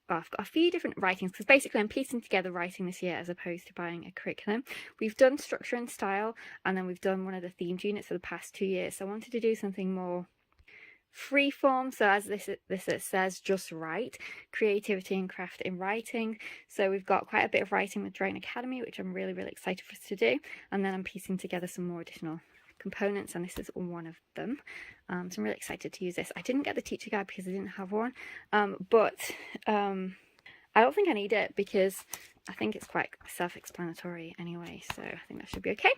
I've got a few different writings, because basically I'm piecing together writing this year as opposed to buying a curriculum. We've done structure and style, and then we've done one of the themed units for the past 2 years. So I wanted to do something more freeform, so as this says, just write, creativity and craft in writing. So we've got quite a bit of writing with Dragon Academy, which I'm really excited for us to do, and then I'm piecing together some more additional components, and this is one of them. So I'm really excited to use this. I didn't get the teacher guide because I didn't have one, but I don't think I need it because I think it's quite self-explanatory anyway, so I think that should be okay.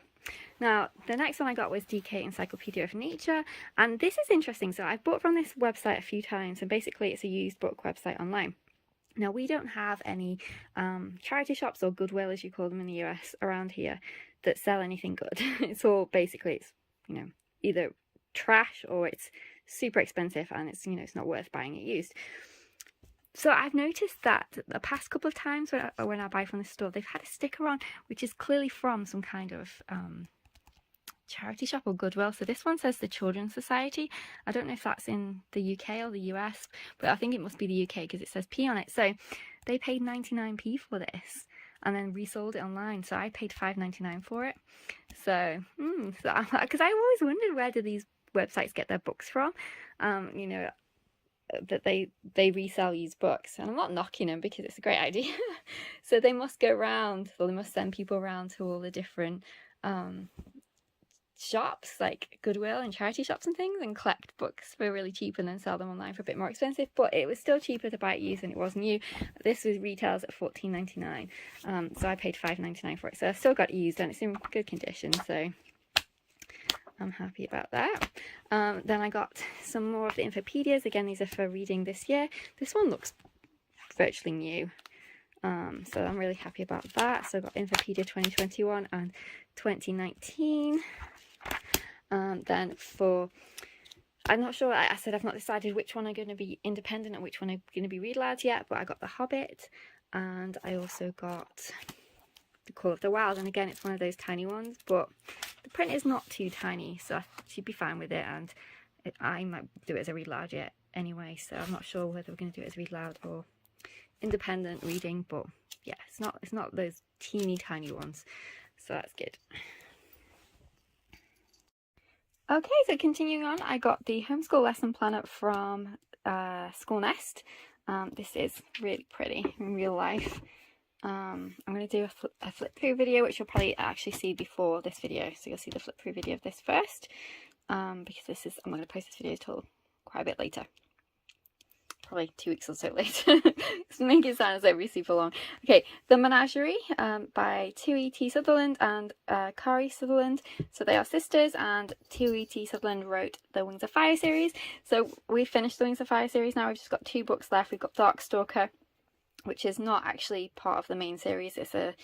Now, the next one I got was DK Encyclopedia of Nature, and this is interesting. So I've bought from this website a few times, and basically it's a used book website online. Now, we don't have any charity shops, or Goodwill as you call them in the US, around here that sell anything good. It's all basically, it's, you know, either trash or it's super expensive and it's, you know, it's not worth buying it used. So I've noticed that the past couple of times when I buy from the store, they've had a sticker on which is clearly from some kind of charity shop or Goodwill. So this one says the Children's Society. I don't know if that's in the UK or the US, but I think it must be the UK because it says P on it. So they paid 99p for this and then resold it online. So I paid $5.99 for it. So because I always wondered, where do these websites get their books from? You know, that they resell used books, and I'm not knocking them because it's a great idea. So they must go around, or they must send people around to all the different shops like Goodwill and charity shops and things, and collect books for really cheap and then sell them online for a bit more expensive. But it was still cheaper to buy it used than it was new. This was retails at $14.99, so I paid $5.99 for it. So I still got it used and it's in good condition, so I'm happy about that. Then I got some more of the Infopedias. Again, these are for reading this year. This one looks virtually new, so I'm really happy about that. So I got Infopedia 2021 and 2019. Then for, I'm not sure, I said I've not decided which one are going to be independent and which one are going to be read aloud yet, but I got The Hobbit, and I also got The Call of the Wild, and again it's one of those tiny ones, but the print is not too tiny, so I should be fine with it, and I might do it as a read aloud yet anyway, so I'm not sure whether we're going to do it as read aloud or independent reading, but yeah, it's not those teeny tiny ones, so that's good. Okay, so continuing on, I got the homeschool lesson planner from School Nest. This is really pretty in real life. I'm going to do a flip through video, which you'll probably actually see before this video. So you'll see the flip through video of this first, because I'm not going to post this video till quite a bit later. Probably 2 weeks or so later. To make it sound as though we're super long. Okay, The Menagerie by T. Sutherland and Kari Sutherland. So they are sisters, and T. Sutherland wrote the Wings of Fire series. So we finished the Wings of Fire series now. We've just got 2 books left. We've got Darkstalker, which is not actually part of the main series. It's a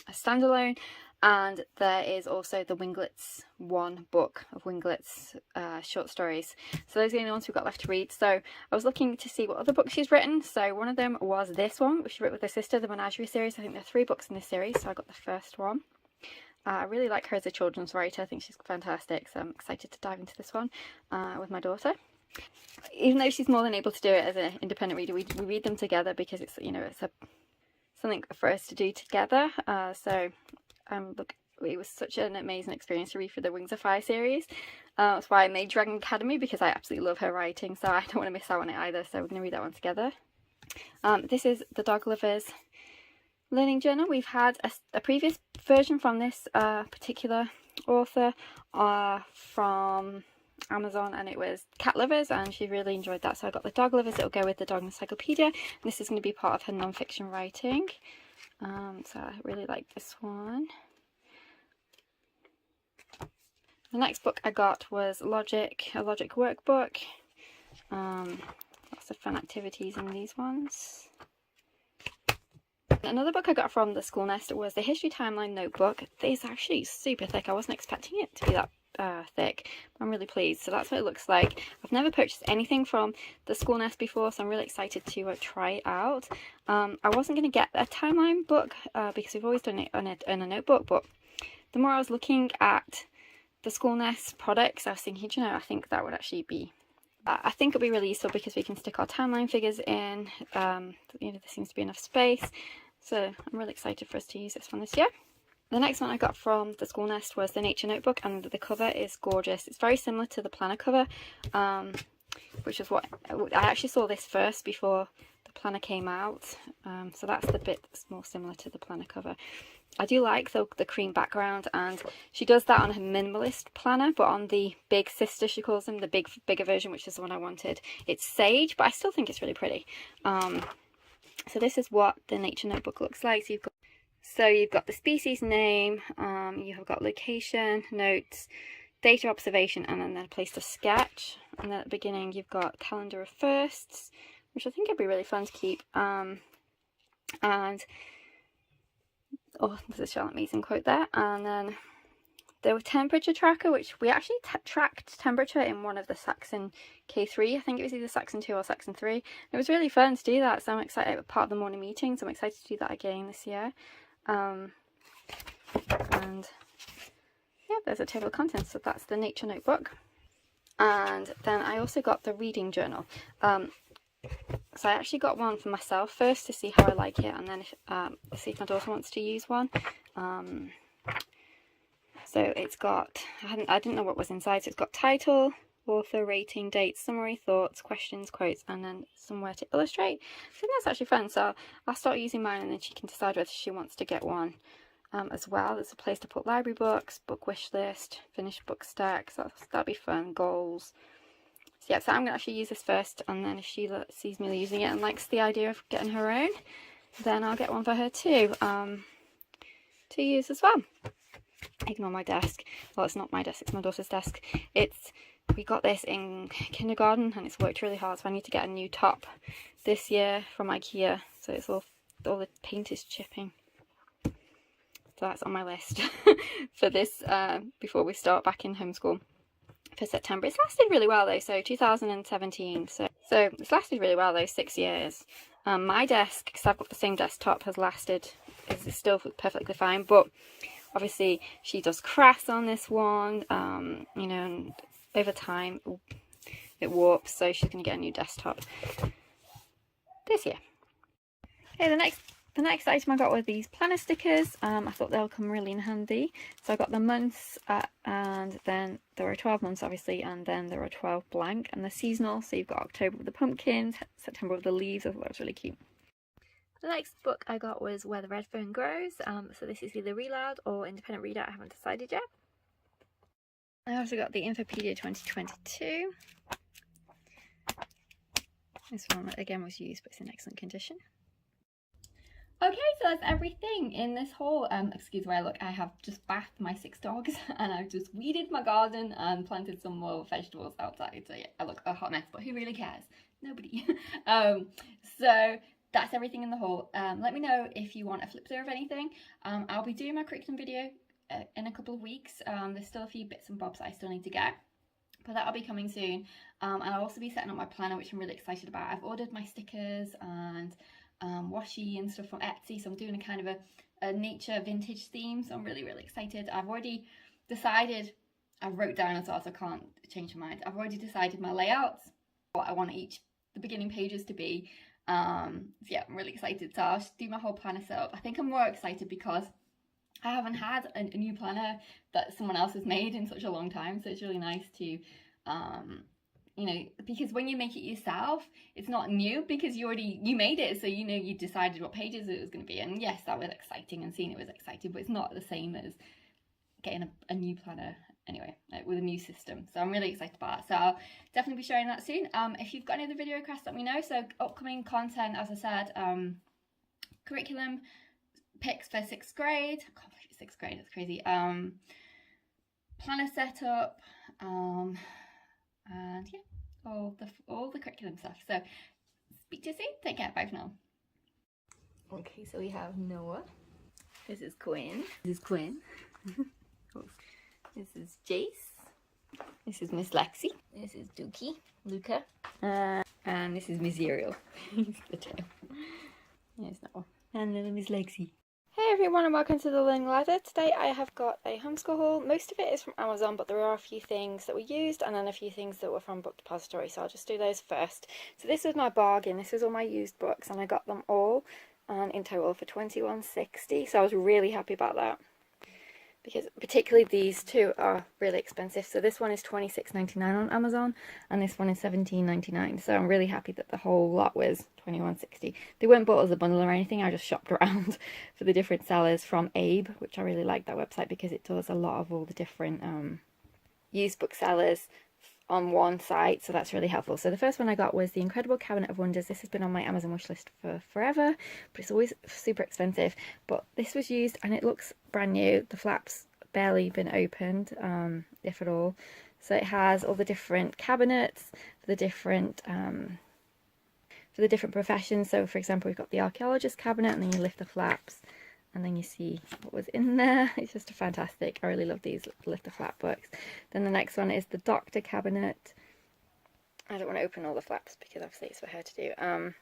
standalone. And there is also the Winglets 1 book of Winglets short stories. So those are the only ones we've got left to read. So I was looking to see what other books she's written. So one of them was this one, which she wrote with her sister, the Menagerie series. I think there are 3 books in this series, so I got the first one. I really like her as a children's writer. I think she's fantastic, so I'm excited to dive into this one with my daughter. Even though she's more than able to do it as an independent reader, we read them together because it's, you know, it's something for us to do together. Look, it was such an amazing experience to read for the Wings of Fire series. That's why I made Dragon Academy, because I absolutely love her writing, so I don't want to miss out on it either, so we're going to read that one together. This is the Dog Lovers Learning Journal. We've had a previous version from this particular author from Amazon, and it was Cat Lovers, and she really enjoyed that, so I got the Dog Lovers. It'll go with the Dog Encyclopedia, and this is going to be part of her non-fiction writing. So I really like this one. The next book I got was a logic workbook. Lots of fun activities in these ones. Another book I got from the School Nest was the History Timeline Notebook. It's actually super thick. I wasn't expecting it to be that thick. I'm really pleased. So that's what it looks like. I've never purchased anything from the School Nest before, so I'm really excited to try it out. I wasn't going to get a timeline book because we've always done it in a notebook, but the more I was looking at the School Nest products, I was thinking, you know, I think that would actually be, I think it'll be really useful because we can stick our timeline figures in. You know, there seems to be enough space, so I'm really excited for us to use this one this year. The next one I got from the School Nest was the Nature Notebook, and the cover is gorgeous. It's very similar to the planner cover, which is what I actually saw this first before the planner came out. So that's the bit that's more similar to the planner cover. I do like the cream background, and she does that on her minimalist planner, but on the big sister, she calls them, the bigger version, which is the one I wanted, it's sage, but I still think it's really pretty. So this is what the Nature Notebook looks like. So you've got the species name, you have got location, notes, data observation, and then a place to sketch. And then at the beginning you've got calendar of firsts, which I think would be really fun to keep. And oh, there's a Charlotte Mason quote there. And then the temperature tracker, which we actually tracked temperature in one of the Saxon K3. I think it was either Saxon 2 or Saxon 3. It was really fun to do that, so I'm excited. Part of the morning meeting, so I'm excited to do that again this year. And yeah, there's a table of contents, so that's the nature notebook. And then I also got the reading journal. So I actually got one for myself first to see how I like it, and then see if my daughter wants to use one. So it's got, I didn't know what was inside, so it's got title, author, rating, date, summary, thoughts, questions, quotes, and then somewhere to illustrate. So I think that's actually fun, so I'll start using mine and then she can decide whether she wants to get one as well. There's a place to put library books, book wish list, finished book stack, so that'll be fun, goals. So yeah, so I'm going to actually use this first, and then if she sees me using it and likes the idea of getting her own, then I'll get one for her too, to use as well. Ignore my desk. Well, it's not my desk, it's my daughter's desk. We got this in kindergarten and it's worked really hard, so I need to get a new top this year from IKEA. So it's all the paint is chipping. So that's on my list for this before we start back in homeschool for September. It's lasted really well though, so 2017. So it's lasted really well though, 6 years. My desk, because I've got the same desktop, is still perfectly fine, but obviously she does crafts on this one, you know, and over time it warps, so she's going to get a new desktop this year. Okay, the next item I got were these planner stickers. I thought they'll come really in handy. So I got the months, and then there are 12 months obviously, and then there are 12 blank, and they're seasonal, so you've got October with the pumpkins, September with the leaves. I thought that was really cute. The next book I got was Where the Red Fern Grows. So this is either Read Aloud or Independent Reader, I haven't decided yet. I also got the Infopedia 2022. This one again was used, but it's in excellent condition. Okay, so that's everything in this haul. Excuse the way I look, I have just bathed my 6 dogs and I've just weeded my garden and planted some more vegetables outside. So yeah, I look a hot mess, but who really cares? Nobody. So that's everything in the haul. Let me know if you want a flip through of anything. I'll be doing my curriculum video in a couple of weeks. There's still a few bits and bobs that I still need to get, but that'll be coming soon. And I'll also be setting up my planner, which I'm really excited about. I've ordered my stickers and washi and stuff from Etsy, so I'm doing a kind of a nature vintage theme, so I'm really excited. I've already decided, I wrote down as well, so I can't change my mind. I've already decided my layouts, what I want the beginning pages to be. So yeah, I'm really excited. So I'll just do my whole planner setup. I think I'm more excited because I haven't had a new planner that someone else has made in such a long time, so it's really nice to you know, because when you make it yourself, it's not new because you made it, so you know, you decided what pages it was going to be. And yes, that was exciting, and seeing it was exciting, but it's not the same as getting a new planner anyway, like with a new system. So I'm really excited about that, so I'll definitely be sharing that soon. If you've got any other video requests, let me know. So upcoming content, as I said, curriculum picks for 6th grade. I can't believe it's 6th grade, that's crazy. Planner setup, and yeah, all the curriculum stuff. So speak to you soon. Take care. Bye for now. Okay, so we have Noah. This is Quinn. This is Quinn. This is Jace. This is Miss Lexi. This is Dookie, Luca. And this is Miss Ariel. The tail. There's Noah. And then Miss Lexi. Hey everyone, and welcome to the Learning Ladder. Today I have got a homeschool haul. Most of it is from Amazon, but there are a few things that we used and then a few things that were from Book Depository, so I'll just do those first. So this was my bargain. This was all my used books, and I got them all in total for $21.60, so I was really happy about that, because particularly these two are really expensive. So this one is $26.99 on Amazon, and this one is $17.99. So I'm really happy that the whole lot was $21.60. They weren't bought as a bundle or anything. I just shopped around for the different sellers from Abe, which I really like that website because it does a lot of all the different used book sellers on one site, so that's really helpful. So the first one I got was The Incredible Cabinet of Wonders. This has been on my Amazon wishlist for forever, but it's always super expensive. But this was used and it looks brand new. The flap's barely been opened, if at all. So it has all the different cabinets for the different professions. So for example, we've got the archaeologist cabinet, and then you lift the flaps and then you see what was in there. It's just fantastic. I really love these lift the flap books. Then the next one is the doctor cabinet. I don't want to open all the flaps because obviously it's for her to do.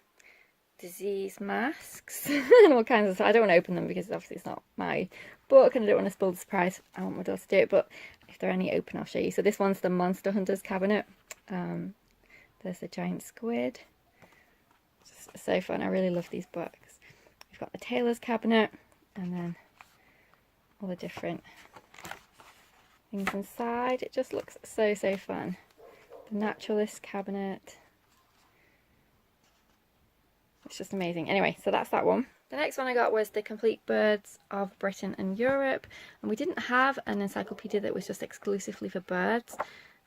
Disease masks and all kinds of stuff. I don't want to open them because obviously it's not my book and I don't want to spoil the surprise. I want my daughter to do it, but if they're any open I'll show you. So this one's the Monster Hunters cabinet. There's the giant squid. Just so fun. I really love these books. We've got the tailor's cabinet and then all the different things inside. It just looks so fun. The naturalist cabinet. It's just amazing. Anyway, so that's that one. The next one I got was the Complete Birds of Britain and Europe, and we didn't have an encyclopedia that was just exclusively for birds,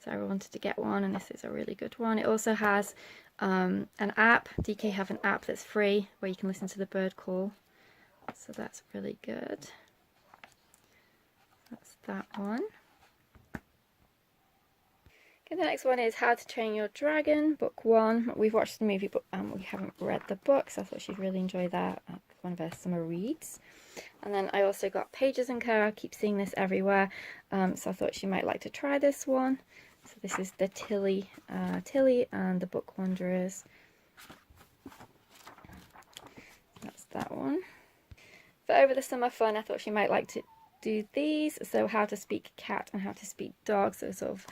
so I wanted to get one, and this is a really good one. It also has an app. DK have an app that's free where you can listen to the bird call, so that's really good. That's that one. Okay, the next one is How to Train Your Dragon, book 1. We've watched the movie, but we haven't read the book, so I thought she'd really enjoy that. One of her summer reads. And then I also got Pages and Co. I keep seeing this everywhere, so I thought she might like to try this one. So this is the Tilly and the Book Wanderers. That's that one. For over the summer fun, I thought she might like to do these. So How to Speak Cat and How to Speak Dog. So sort of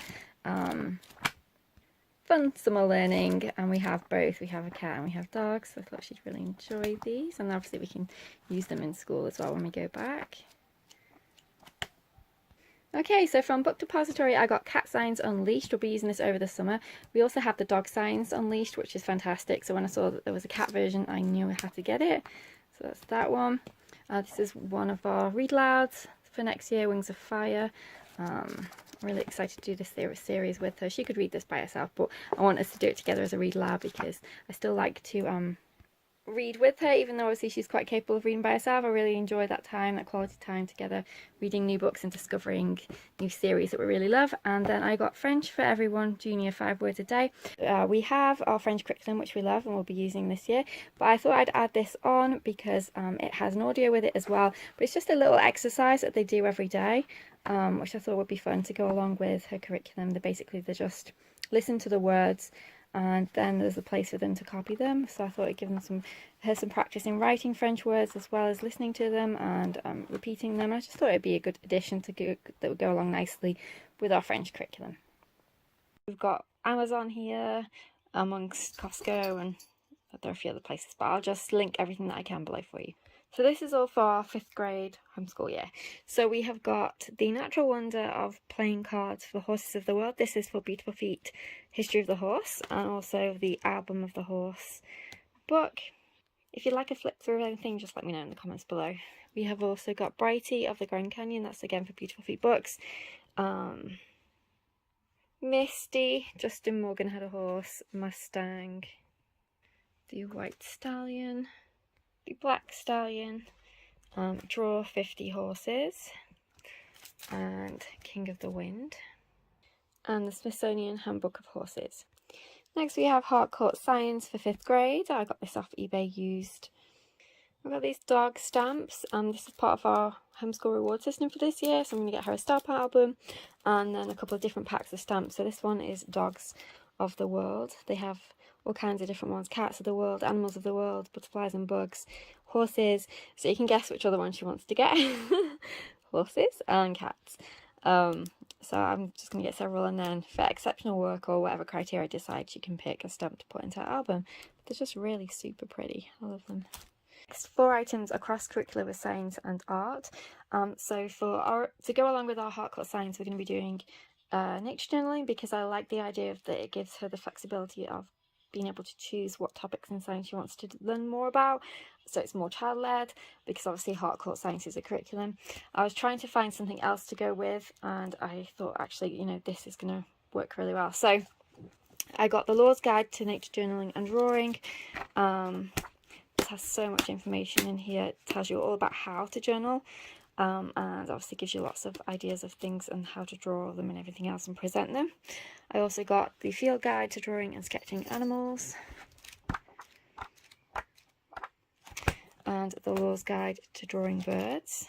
fun summer learning, and we have both. We have a cat and we have dogs, so I thought she'd really enjoy these, and obviously we can use them in school as well when we go back. Okay, so from Book Depository I got Cat Signs Unleashed. We'll be using this over the summer. We also have the Dog Signs Unleashed, which is fantastic, so when I saw that there was a cat version I knew I had to get it. So that's that one. This is one of our read louds for next year, Wings of Fire. I'm really excited to do this series with her. She could read this by herself, but I want us to do it together as a read loud because I still like to read with her, even though obviously she's quite capable of reading by herself. I really enjoy that time, that quality time together, reading new books and discovering new series that we really love. And then I got French for Everyone Junior 5 words a day. We have our French curriculum, which we love and we'll be using this year, but I thought I'd add this on because it has an audio with it as well, but it's just a little exercise that they do every day, which I thought would be fun to go along with her curriculum. They just listen to the words, and then there's a place for them to copy them. So I thought I'd give them some practice in writing French words as well as listening to them and repeating them. I just thought it'd be a good addition that would go along nicely with our French curriculum. We've got Amazon here amongst Costco, and there are a few other places, but I'll just link everything that I can below for you. So this is all for our 5th grade homeschool year. So we have got The Natural Wonder of Playing Cards for Horses of the World. This is for Beautiful Feet, History of the Horse, and also the Album of the Horse book. If you'd like a flip through anything, just let me know in the comments below. We have also got Brighty of the Grand Canyon. That's again for Beautiful Feet books. Misty, Justin Morgan Had a Horse, Mustang, the White Stallion, the Black Stallion, Draw 50 Horses, and King of the Wind, and the Smithsonian Handbook of Horses. Next we have Harcourt Science for 5th grade. I got this off eBay used. I've got these dog stamps, and this is part of our homeschool reward system for this year, so I'm going to get her a star part album and then a couple of different packs of stamps. So this one is Dogs of the World. They have all kinds of different ones: cats of the world, animals of the world, butterflies and bugs, horses. So you can guess which other one she wants to get. Horses and cats. So I'm just going to get several, and then for exceptional work or whatever criteria I decide, she can pick a stamp to put into her album. They're just really super pretty. I love them. Next, 4 items across curricular with science and art. So to go along with our Harcourt Science, we're going to be doing nature journaling, because I like the idea that it gives her the flexibility of being able to choose what topics in science she wants to learn more about. So it's more child-led, because obviously Harcourt Science is a curriculum. I was trying to find something else to go with, and I thought actually, you know, this is going to work really well. So I got the Law's Guide to Nature Journaling and Drawing. This has so much information in here. It tells you all about how to journal, and obviously gives you lots of ideas of things and how to draw them and everything else and present them. I also got the Field Guide to Drawing and Sketching Animals. and the Law's Guide to Drawing Birds.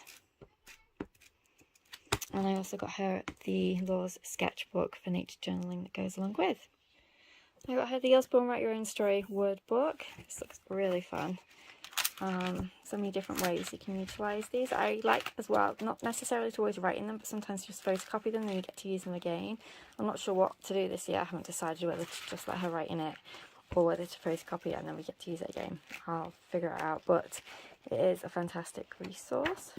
And I also got her the Law's Sketchbook for nature journaling that goes along with. I got her the Osborne Write Your Own Story word book. This looks really fun. So many different ways you can utilise these. I like as well, not necessarily to always write in them, but sometimes just photocopy them and you get to use them again. I'm not sure what to do this year. I haven't decided whether to just let her write in it or whether to photocopy it and then we get to use it again. I'll figure it out, but it is a fantastic resource.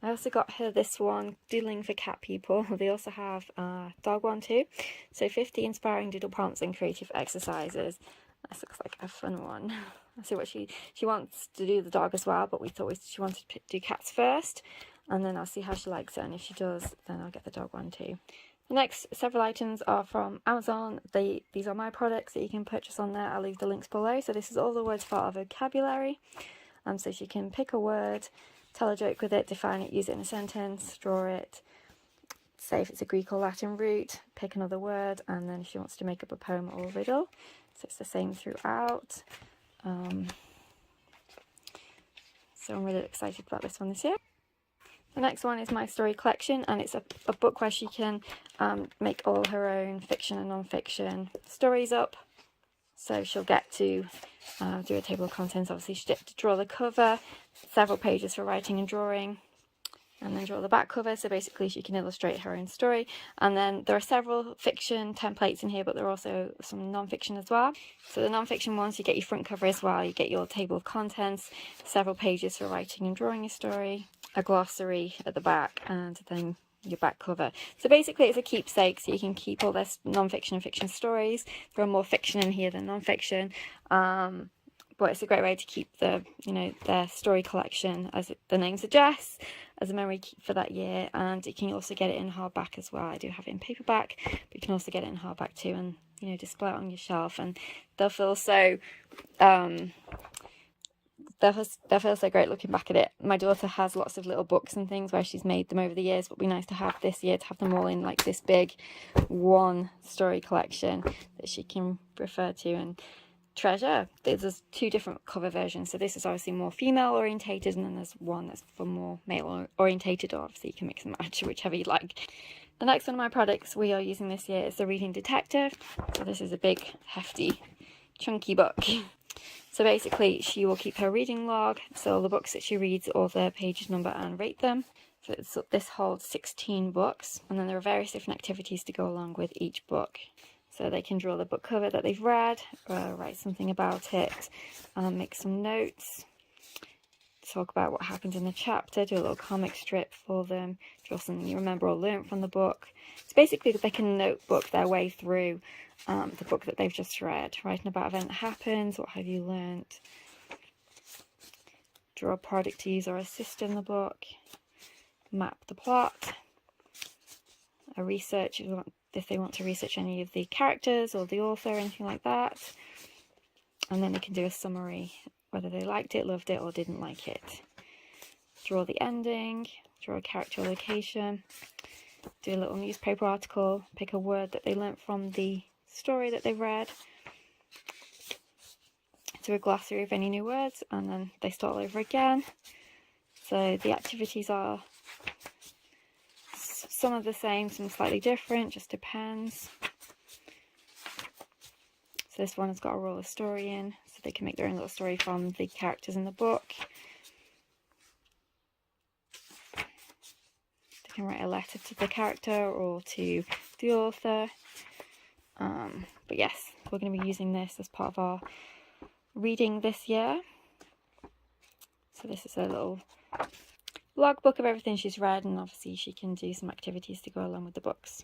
I also got her this one, Doodling for Cat People. They also have a dog one too. So 50 inspiring doodle prompts and creative exercises. This looks like a fun one. I see what she wants to do the dog as well, but we thought she wanted to do cats first, and then I'll see how she likes it, and if she does, then I'll get the dog one too. The next several items are from Amazon. These are my products that you can purchase on there. I'll leave the links below. So this is all the words for our vocabulary. So she can pick a word, tell a joke with it, define it, use it in a sentence, draw it, say if it's a Greek or Latin root, pick another word, and then if she wants to make up a poem or a riddle. So it's the same throughout. So I'm really excited about this one this year. The next one is my story collection, and it's a book where she can make all her own fiction and non-fiction stories up. So she'll get to do a table of contents. Obviously she gets to draw the cover, several pages for writing and drawing, and then draw the back cover. So basically she can illustrate her own story. And then there are several fiction templates in here, but there are also some non-fiction as well. So the non-fiction ones, you get your front cover as well, you get your table of contents, several pages for writing and drawing a story, a glossary at the back, and then your back cover. So basically it's a keepsake, so you can keep all this non-fiction and fiction stories. There are more fiction in here than non-fiction, but it's a great way to keep their story collection, as the name suggests, as a memory for that year. And you can also get it in hardback as well. I do have it in paperback, but you can also get it in hardback too, and display it on your shelf, and they'll feel so they'll feel so great looking back at it. My daughter has lots of little books and things where she's made them over the years, but it'd be nice to have this year to have them all in like this big one story collection that she can refer to and treasure. There's two different cover versions, so this is obviously more female orientated, and then there's one that's for more male orientated, or obviously you can mix and match whichever you like. The next one of my products we are using this year is the Reading Detective. So this is a big, hefty, chunky book. So basically she will keep her reading log, so all the books that she reads, all the pages number and rate them. So this holds 16 books, and then there are various different activities to go along with each book. So they can draw the book cover that they've read, write something about it, make some notes, talk about what happened in the chapter, do a little comic strip for them, draw something you remember or learnt from the book. So basically they can notebook their way through the book that they've just read, writing about an event that happens, what have you learnt, draw a product to use or assist in the book, map the plot, a research if they want to research any of the characters or the author or anything like that, and then they can do a summary, whether they liked it, loved it, or didn't like it. Draw the ending, draw a character or location, do a little newspaper article, pick a word that they learnt from the story that they read, do a glossary of any new words, and then they start all over again. So the activities are some are the same, some slightly different, just depends. So this one has got a roll of story in, so they can make their own little story from the characters in the book. They can write a letter to the character or to the author. But yes, we're going to be using this as part of our reading this year. So this is a little logbook of everything she's read, and obviously she can do some activities to go along with the books.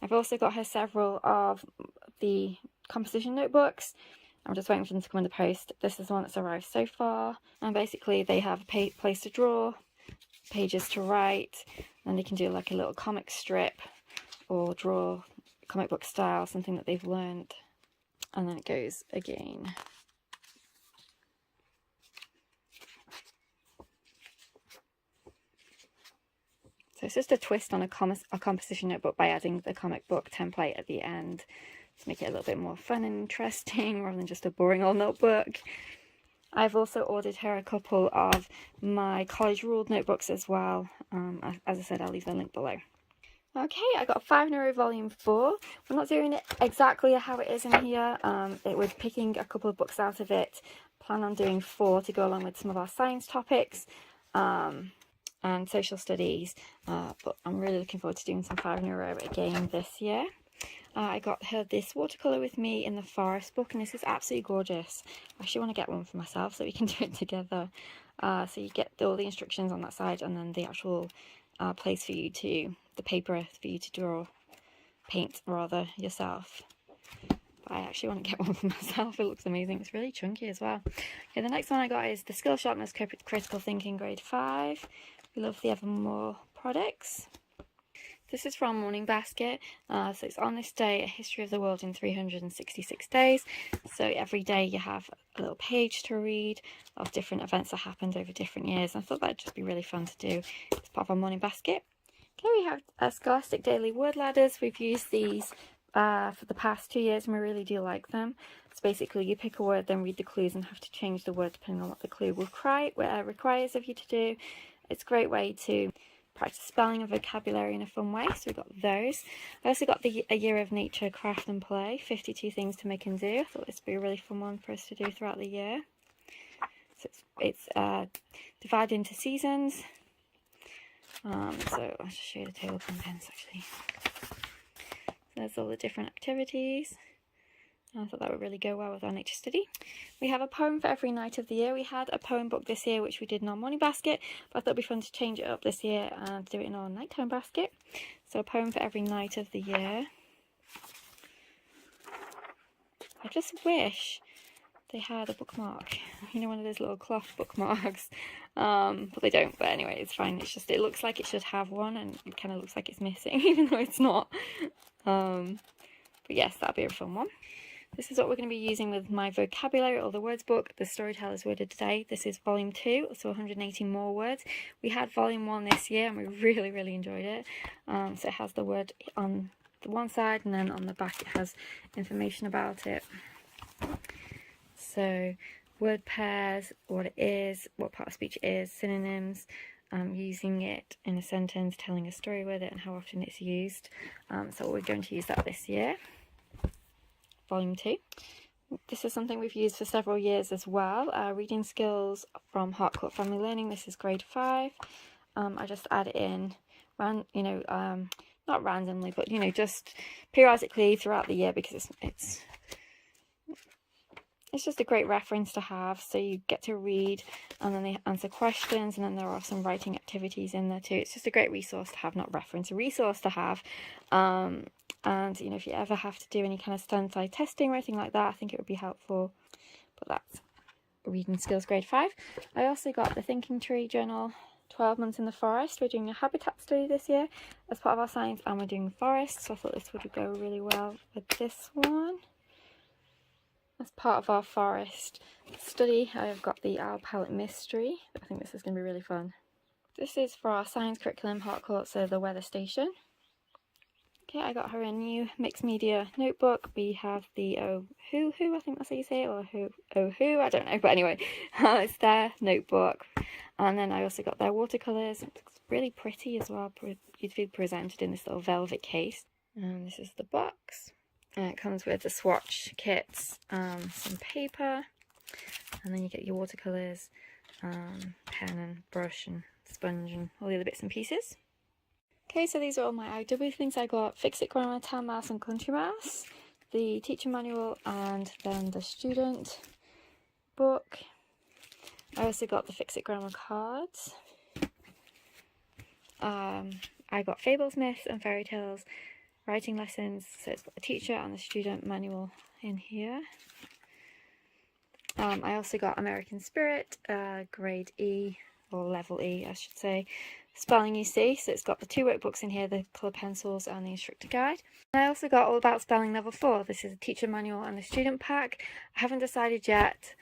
I've also got her several of the composition notebooks. I'm just waiting for them to come in the post. This is the one that's arrived so far, and basically they have a place to draw, pages to write, and they can do like a little comic strip or draw comic book style, something that they've learned, and then it goes again. So it's just a twist on a composition notebook by adding the comic book template at the end to make it a little bit more fun and interesting rather than just a boring old notebook. I've also ordered her a couple of my college ruled notebooks as well. As I said, I'll leave the link below. Okay, I got 5 in a row volume 4. We're not doing it exactly how it is in here. It was picking a couple of books out of it. Plan on doing 4 to go along with some of our science topics and social studies. But I'm really looking forward to doing some 5 in a row again this year. I got her this watercolour with me in the forest book, and this is absolutely gorgeous. I actually want to get one for myself so we can do it together. So you get all the instructions on that side, and then the actual place for you to, the paper for you to draw, paint rather, yourself. But I actually want to get one for myself. It looks amazing. It's really chunky as well. Okay, the next one I got is the Skill Sharpness Critical Thinking Grade 5. We love the Evermore products. This is from Morning Basket. So it's on this day, a history of the world in 366 days. So every day you have a little page to read of different events that happened over different years. And I thought that'd just be really fun to do as part of our Morning Basket. Okay, we have Scholastic Daily Word Ladders. We've used these for the past 2 years and we really do like them. So basically you pick a word, then read the clues and have to change the word depending on what the clue requires of you to do. It's a great way to practice spelling and vocabulary in a fun way, so we got those. I also got A Year of Nature, Craft and Play, 52 Things to Make and Do. I thought this would be a really fun one for us to do throughout the year. So it's divided into seasons. So I'll just show you the table of contents actually. So there's all the different activities. I thought that would really go well with our nature study. We have a poem for every night of the year. We had a poem book this year which we did in our morning basket, but I thought it would be fun to change it up this year and do it in our nighttime basket. So a poem for every night of the year. I just wish they had a bookmark, you know, one of those little cloth bookmarks, but they don't. But anyway, it's fine. It's just, it looks like it should have one and it kind of looks like it's missing even though it's not. But yes, that'll be a fun one. This is what we're going to be using with my vocabulary or the words book, the Storyteller's Word of Today. This is volume 2, so 180 more words. We had volume 1 this year and we really enjoyed it. So it has the word on the one side and then on the back it has information about it. So word pairs, what it is, what part of speech it is, synonyms, using it in a sentence, telling a story with it and how often it's used. So we're going to use that this year. Volume 2. This is something we've used for several years as well. Reading skills from Harcourt Family Learning. This is grade 5. I just add it in, not randomly, but just periodically throughout the year because it's just a great reference to have. So you get to read and then they answer questions and then there are some writing activities in there too. It's just a great resource to have, not reference, a resource to have. And if you ever have to do any kind of standardized testing or anything like that, I think it would be helpful. But that's reading skills grade 5. I also got the Thinking Tree journal, 12 months in the forest. We're doing a habitat study this year as part of our science and we're doing forests. So I thought this would go really well with this one. As part of our forest study, I have got the Owl Palette Mystery. I think this is going to be really fun. This is for our science curriculum, Harcourt, so the weather station. Okay, I got her a new mixed media notebook. We have the Who, I think that's how you say it, or Who, I don't know. But anyway, it's their notebook. And then I also got their watercolours. It's really pretty as well, beautifully presented in this little velvet case. And this is the box. And it comes with the swatch kits, some paper, and then you get your watercolours, pen and brush and sponge and all the other bits and pieces. Okay, so these are all my IW things. I got Fix It Grammar, Town Mouse and Country Mouse, the teacher manual and then the student book. I also got the Fix It Grammar cards. I got Fables, Myths and Fairy Tales, writing lessons, so it's got the teacher and the student manual in here. I also got American Spirit, grade E, or level E I should say, spelling UC, so it's got the 2 workbooks in here, the colour pencils and the instructor guide. And I also got All About Spelling level 4, this is a teacher manual and the student pack. I haven't decided yet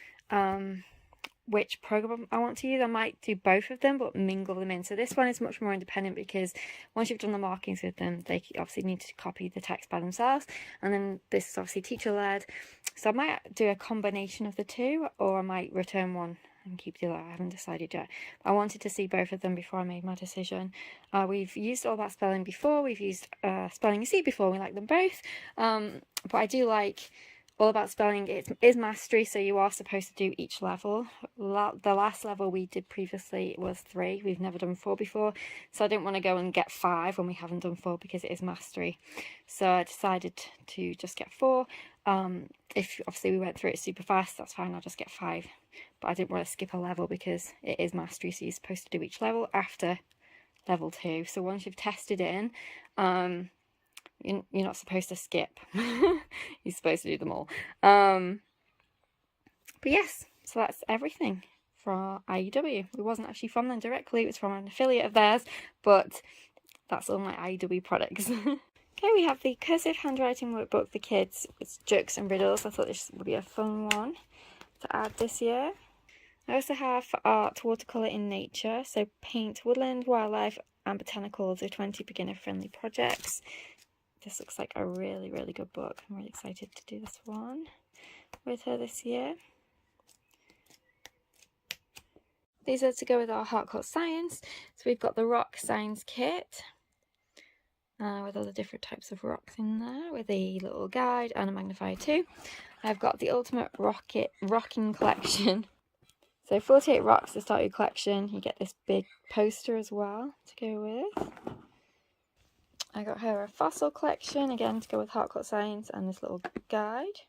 which program I want to use. I might do both of them but mingle them in. So this one is much more independent because once you've done the markings with them, they obviously need to copy the text by themselves, and then this is obviously teacher led. So I might do a combination of the two, or I might return one and keep the other. I haven't decided yet. I wanted to see both of them before I made my decision. We've used All About Spelling before, we've used Spelling and See before, we like them both, but I do like All About Spelling. It is mastery, so you are supposed to do each level. The last level we did previously was 3. We've never done 4 before, so I didn't want to go and get 5 when we haven't done 4 because it is mastery. So I decided to just get 4. If obviously we went through it super fast, that's fine, I'll just get 5. But I didn't want to skip a level because it is mastery, so you're supposed to do each level after level 2. So once you've tested in, you're not supposed to skip. You're supposed to do them all. But yes, so that's everything for IEW. It wasn't actually from them directly, it was from an affiliate of theirs, but that's all my IEW products. Okay, we have the cursive handwriting workbook for kids. It's jokes and riddles. I thought this would be a fun one to add this year. I also have for art, watercolour in nature, so paint woodland, wildlife and botanicals are 20 beginner friendly projects. This looks like a really, really good book. I'm really excited to do this one with her this year. These are to go with our Heartcut Science. So we've got the Rock Science Kit with all the different types of rocks in there, with a little guide and a magnifier too. I've got the Ultimate Rocking Collection. So 48 rocks to start your collection. You get this big poster as well to go with. I got her a fossil collection, again to go with Heartcut Science, and this little guide.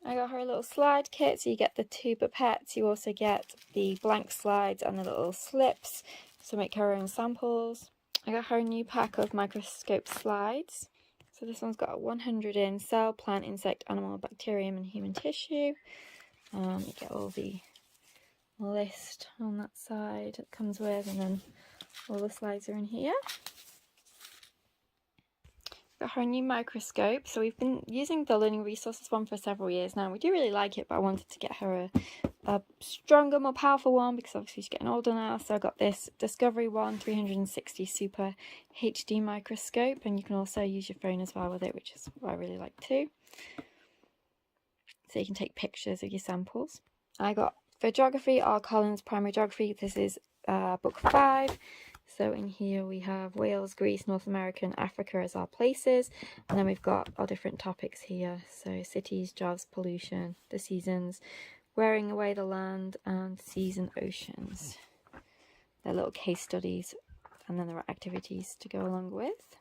I got her a little slide kit, so you get the 2 pipettes. You also get the blank slides and the little slips to make her own samples. I got her a new pack of microscope slides. So this one's got 100 in cell, plant, insect, animal, bacterium and human tissue. You get all the list on that side it comes with, and then all the slides are in here. Got her new microscope. So we've been using the Learning Resources one for several years now. We do really like it, but I wanted to get her a stronger, more powerful one because obviously she's getting older now. So I got this Discovery One 360 Super HD microscope, and you can also use your phone as well with it, which is what I really like too. So you can take pictures of your samples. I got for geography, R. Collins Primary Geography. This is book 5. So in here we have Wales, Greece, North America and Africa as our places, and then we've got our different topics here. So cities, jobs, pollution, the seasons, wearing away the land, and seas and oceans. They're little case studies, and then there are activities to go along with.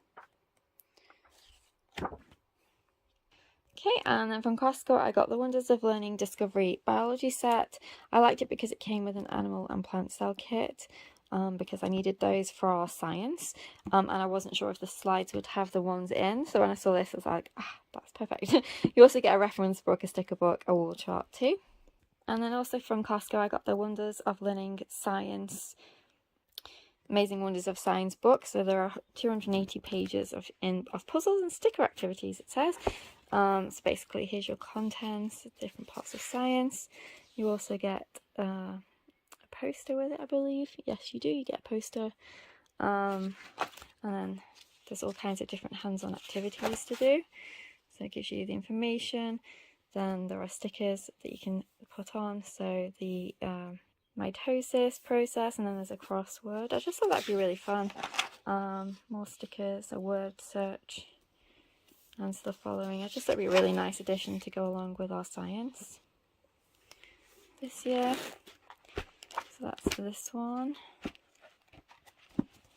Okay, and then from Costco I got the Wonders of Learning Discovery Biology set. I liked it because it came with an animal and plant cell kit. Because I needed those for our science, and I wasn't sure if the slides would have the ones in, so when I saw this I was like, that's perfect. You also get a reference book, a sticker book, a wall chart too. And then also from Costco I got the Wonders of Learning Science, Amazing Wonders of Science book. So there are 280 pages of puzzles and sticker activities, it says. So basically here's your contents, different parts of science. You also get poster with it, I believe. Yes, you do. You get a poster, and then there's all kinds of different hands-on activities to do. So it gives you the information. Then there are stickers that you can put on. So the mitosis process, and then there's a crossword. I just thought that'd be really fun. More stickers, a word search, and the following. I just thought it'd be a really nice addition to go along with our science this year. So that's for this one.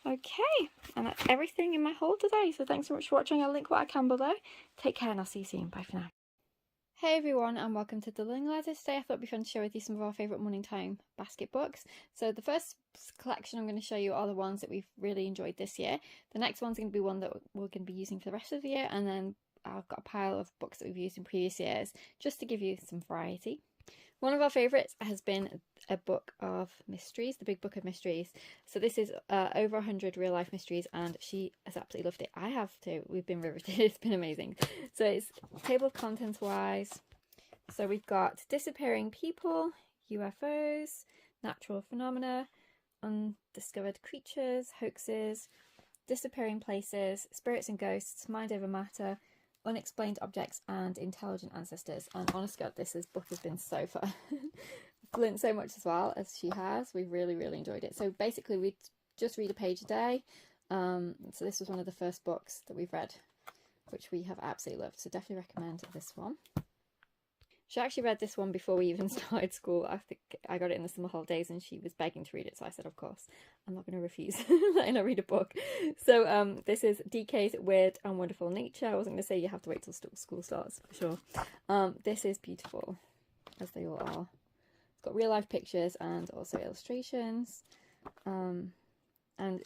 Okay, and that's everything in my haul today. So thanks so much for watching. I'll link what I can below. Take care and I'll see you soon. Bye for now. Hey everyone, and welcome to The Learning Ladder. Today I thought it'd be fun to share with you some of our favourite morning time basket books. So the first collection I'm going to show you are the ones that we've really enjoyed this year. The next one's going to be one that we're going to be using for the rest of the year, and then I've got a pile of books that we've used in previous years just to give you some variety. One of our favourites has been a book of mysteries, the Big Book of Mysteries. So this is over 100 real life mysteries, and she has absolutely loved it. I have too. We've been riveted. It's been amazing. So it's table of contents wise. So we've got disappearing people, UFOs, natural phenomena, undiscovered creatures, hoaxes, disappearing places, spirits and ghosts, mind over matter, unexplained objects, and intelligent ancestors. And honest God, this book has been so fun. I've learned so much as well as she has. We've really, really enjoyed it. So basically, we just read a page a day. So this was one of the first books that we've read, which we have absolutely loved. So definitely recommend this one. She actually read this one before we even started school. I think I got it in the summer holidays and she was begging to read it. So I said, of course, I'm not going to refuse letting her read a book. So this is DK's Weird and Wonderful Nature. I wasn't going to say you have to wait till school starts, for sure. This is beautiful, as they all are. It's got real life pictures and also illustrations. And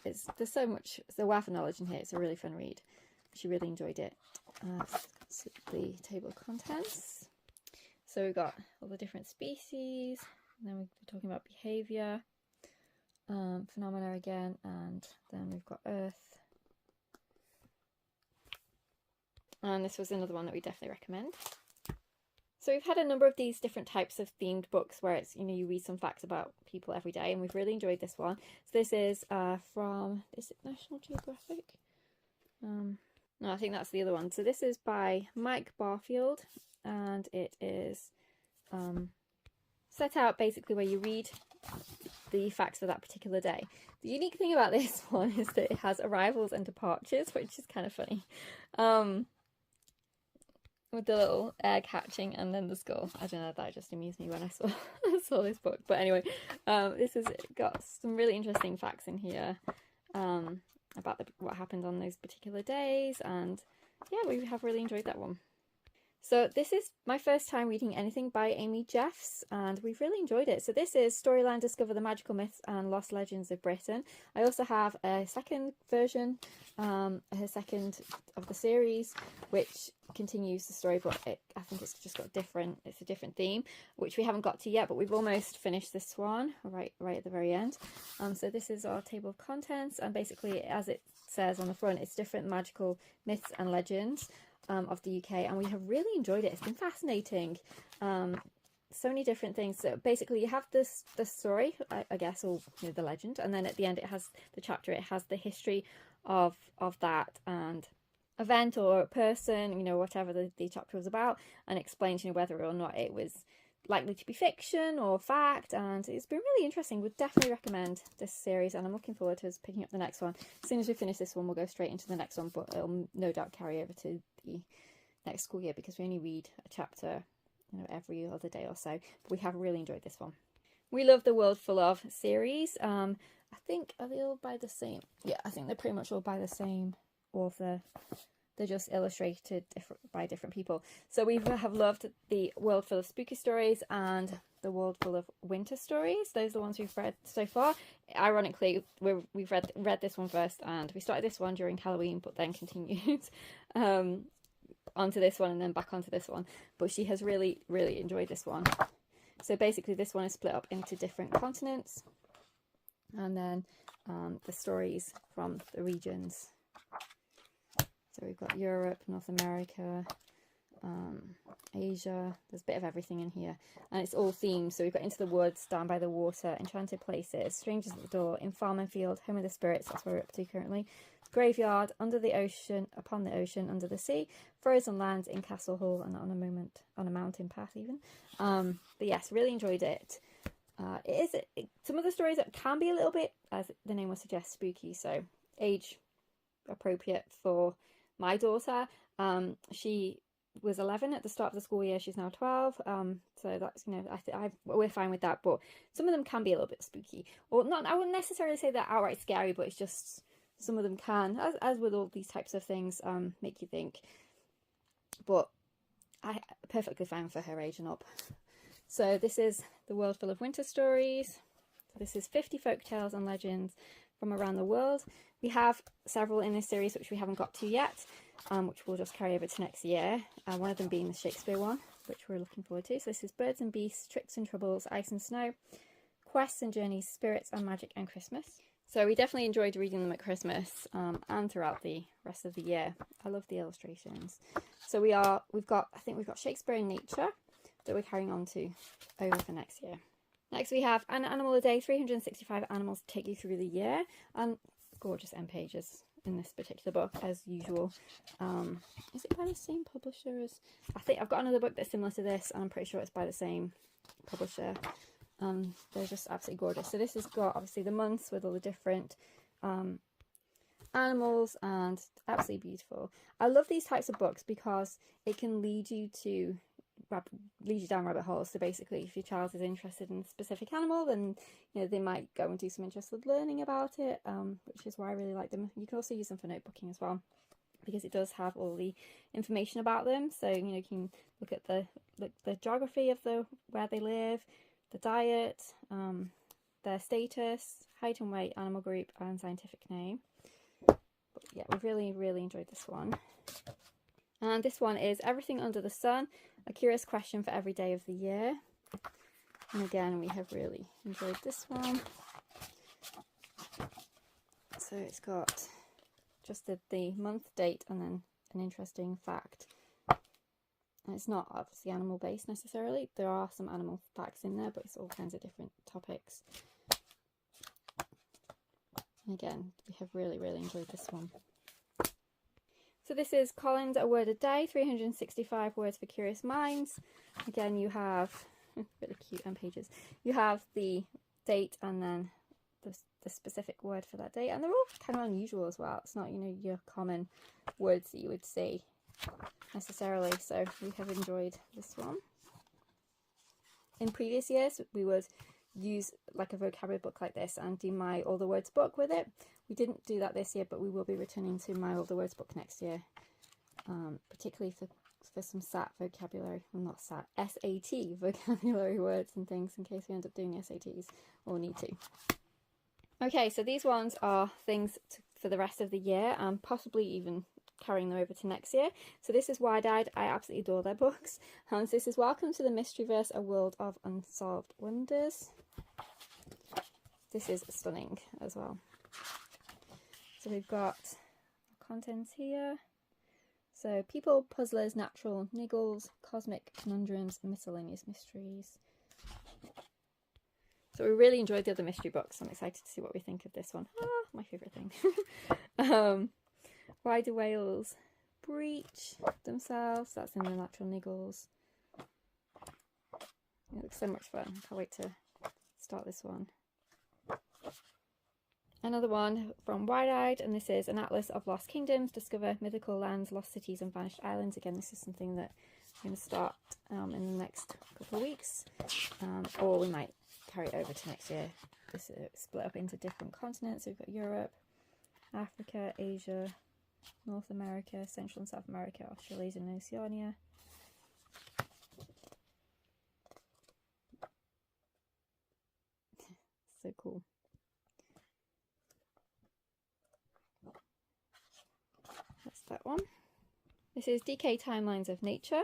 there's so much, there's a wealth of knowledge in here. It's a really fun read. She really enjoyed it. The table of contents. So we've got all the different species, and then we're talking about behaviour, phenomena again, and then we've got Earth. And this was another one that we definitely recommend. So we've had a number of these different types of themed books where it's, you read some facts about people every day, and we've really enjoyed this one. So this is from, is it National Geographic? No, I think that's the other one. So this is by Mike Barfield, and it is set out basically where you read the facts for that particular day. The unique thing about this one is that it has arrivals and departures, which is kind of funny. With the little egg hatching and then the skull. I don't know, that just amused me when I saw this book. But anyway, this has got some really interesting facts in here about what happened on those particular days. And yeah, we have really enjoyed that one. So this is my first time reading anything by Amy Jeffs, and we've really enjoyed it. So this is Storyline, Discover the Magical Myths and Lost Legends of Britain. I also have a second version, her second of the series, which continues the story, but I think it's just got it's a different theme, which we haven't got to yet, but we've almost finished this one right at the very end. So this is our table of contents, and basically, as it says on the front, it's different magical myths and legends of the UK, and we have really enjoyed it. It's been fascinating. So many different things. So basically, you have the story, I guess, or the legend, and then at the end it has the chapter. It has the history of that and event or person, whatever the chapter was about, and explains whether or not it was likely to be fiction or fact. And it's been really interesting. Would definitely recommend this series, and I'm looking forward to us picking up the next one. As soon as we finish this one, we'll go straight into the next one, but it'll no doubt carry over to the next school year because we only read a chapter every other day or so. But we have really enjoyed this one. We love the World Full of series. I think, are they all by the same? Yeah, I think they're pretty much all by the same author. They're just illustrated by different people. So we have loved the World Full of Spooky Stories and the World Full of Winter Stories. Those are the ones we've read so far. Ironically, we've read this one first, and we started this one during Halloween, but then continued onto this one and then back onto this one. But she has really, really enjoyed this one. So basically, this one is split up into different continents, and then the stories from the regions. So we've got Europe, North America, Asia. There's a bit of everything in here. And it's all themed. So we've got Into the Woods, Down by the Water, Enchanted Places, Strangers at the Door, In Farm and Field, Home of the Spirits, that's where we're up to currently, Graveyard, Under the Ocean, Upon the Ocean, Under the Sea, Frozen Lands, In Castle Hall, and On a Mountain Path even. But yes, really enjoyed it. Some of the stories that can be a little bit, as the name would suggest, spooky. So age appropriate for my daughter. She was 11 at the start of the school year. She's now 12. So that's, we're fine with that. But some of them can be a little bit spooky, or not. I wouldn't necessarily say they're outright scary, but it's just some of them can, as with all these types of things, make you think. But I perfectly fine for her age and up. So this is the World Full of Winter Stories. So this is 50 folk tales and legends from around the world. We have several in this series which we haven't got to yet, which we'll just carry over to next year. One of them being the Shakespeare one, which we're looking forward to. So this is Birds and Beasts, Tricks and Troubles, Ice and Snow, Quests and Journeys, Spirits and Magic and Christmas. So we definitely enjoyed reading them at Christmas and throughout the rest of the year. I love the illustrations. So I think we've got Shakespeare in Nature that we're carrying on to over for next year. Next we have an animal a day, 365 animals to take you through the year, and gorgeous end pages in this particular book as usual. Is it by the same publisher as, I think I've got another book that's similar to this and I'm pretty sure it's by the same publisher. They're just absolutely gorgeous. So this has got obviously the months with all the different animals, and absolutely beautiful. I love these types of books because it can lead you down rabbit holes. So basically, if your child is interested in a specific animal, then they might go and do some interested learning about it, which is why I really like them. You can also use them for notebooking as well, because it does have all the information about them. So you can look at the geography of where they live, the diet, their status, height and weight, animal group, and scientific name. But yeah, we've really enjoyed this one. And this one is Everything Under the Sun, a curious question for every day of the year. And again, we have really enjoyed this one. So it's got just the month, date, and then an interesting fact. And it's not obviously animal based necessarily. There are some animal facts in there, but it's all kinds of different topics. And again, we have really enjoyed this one. So this is Colin's A Word a Day, 365 Words for Curious Minds. Again, you have really cute end pages. You have the date and then the specific word for that date, and they're all kind of unusual as well. It's not your common words that you would see necessarily. So we have enjoyed this one. In previous years, we would use like a vocabulary book like this and do My Older Words book with it. We didn't do that this year, but we will be returning to My Older Words book next year, particularly for some SAT vocabulary, well not SAT, SAT vocabulary words and things, in case we end up doing SATs or need to. Okay, so these ones are things for the rest of the year and possibly even carrying them over to next year. So this is Wide-Eyed. I absolutely adore their books. And this is Welcome to the Mysteryverse, a World of Unsolved Wonders. This is stunning as well. So we've got contents here. So people, puzzlers, natural niggles, cosmic conundrums, and miscellaneous mysteries. So we really enjoyed the other mystery books. I'm excited to see what we think of this one. Ah, my favourite thing. Why do whales breach themselves? That's in the natural niggles. It looks so much fun. I can't wait to start this one. Another one from Wide-Eyed, and this is An Atlas of Lost Kingdoms, Discover Mythical Lands, Lost Cities and Vanished Islands. Again, this is something that I'm going to start in the next couple of weeks, or we might carry it over to next year. This is split up into different continents. So we've got Europe, Africa, Asia, North America, Central and South America, Australasia and Oceania. So cool. That's that one. This is DK Timelines of Nature.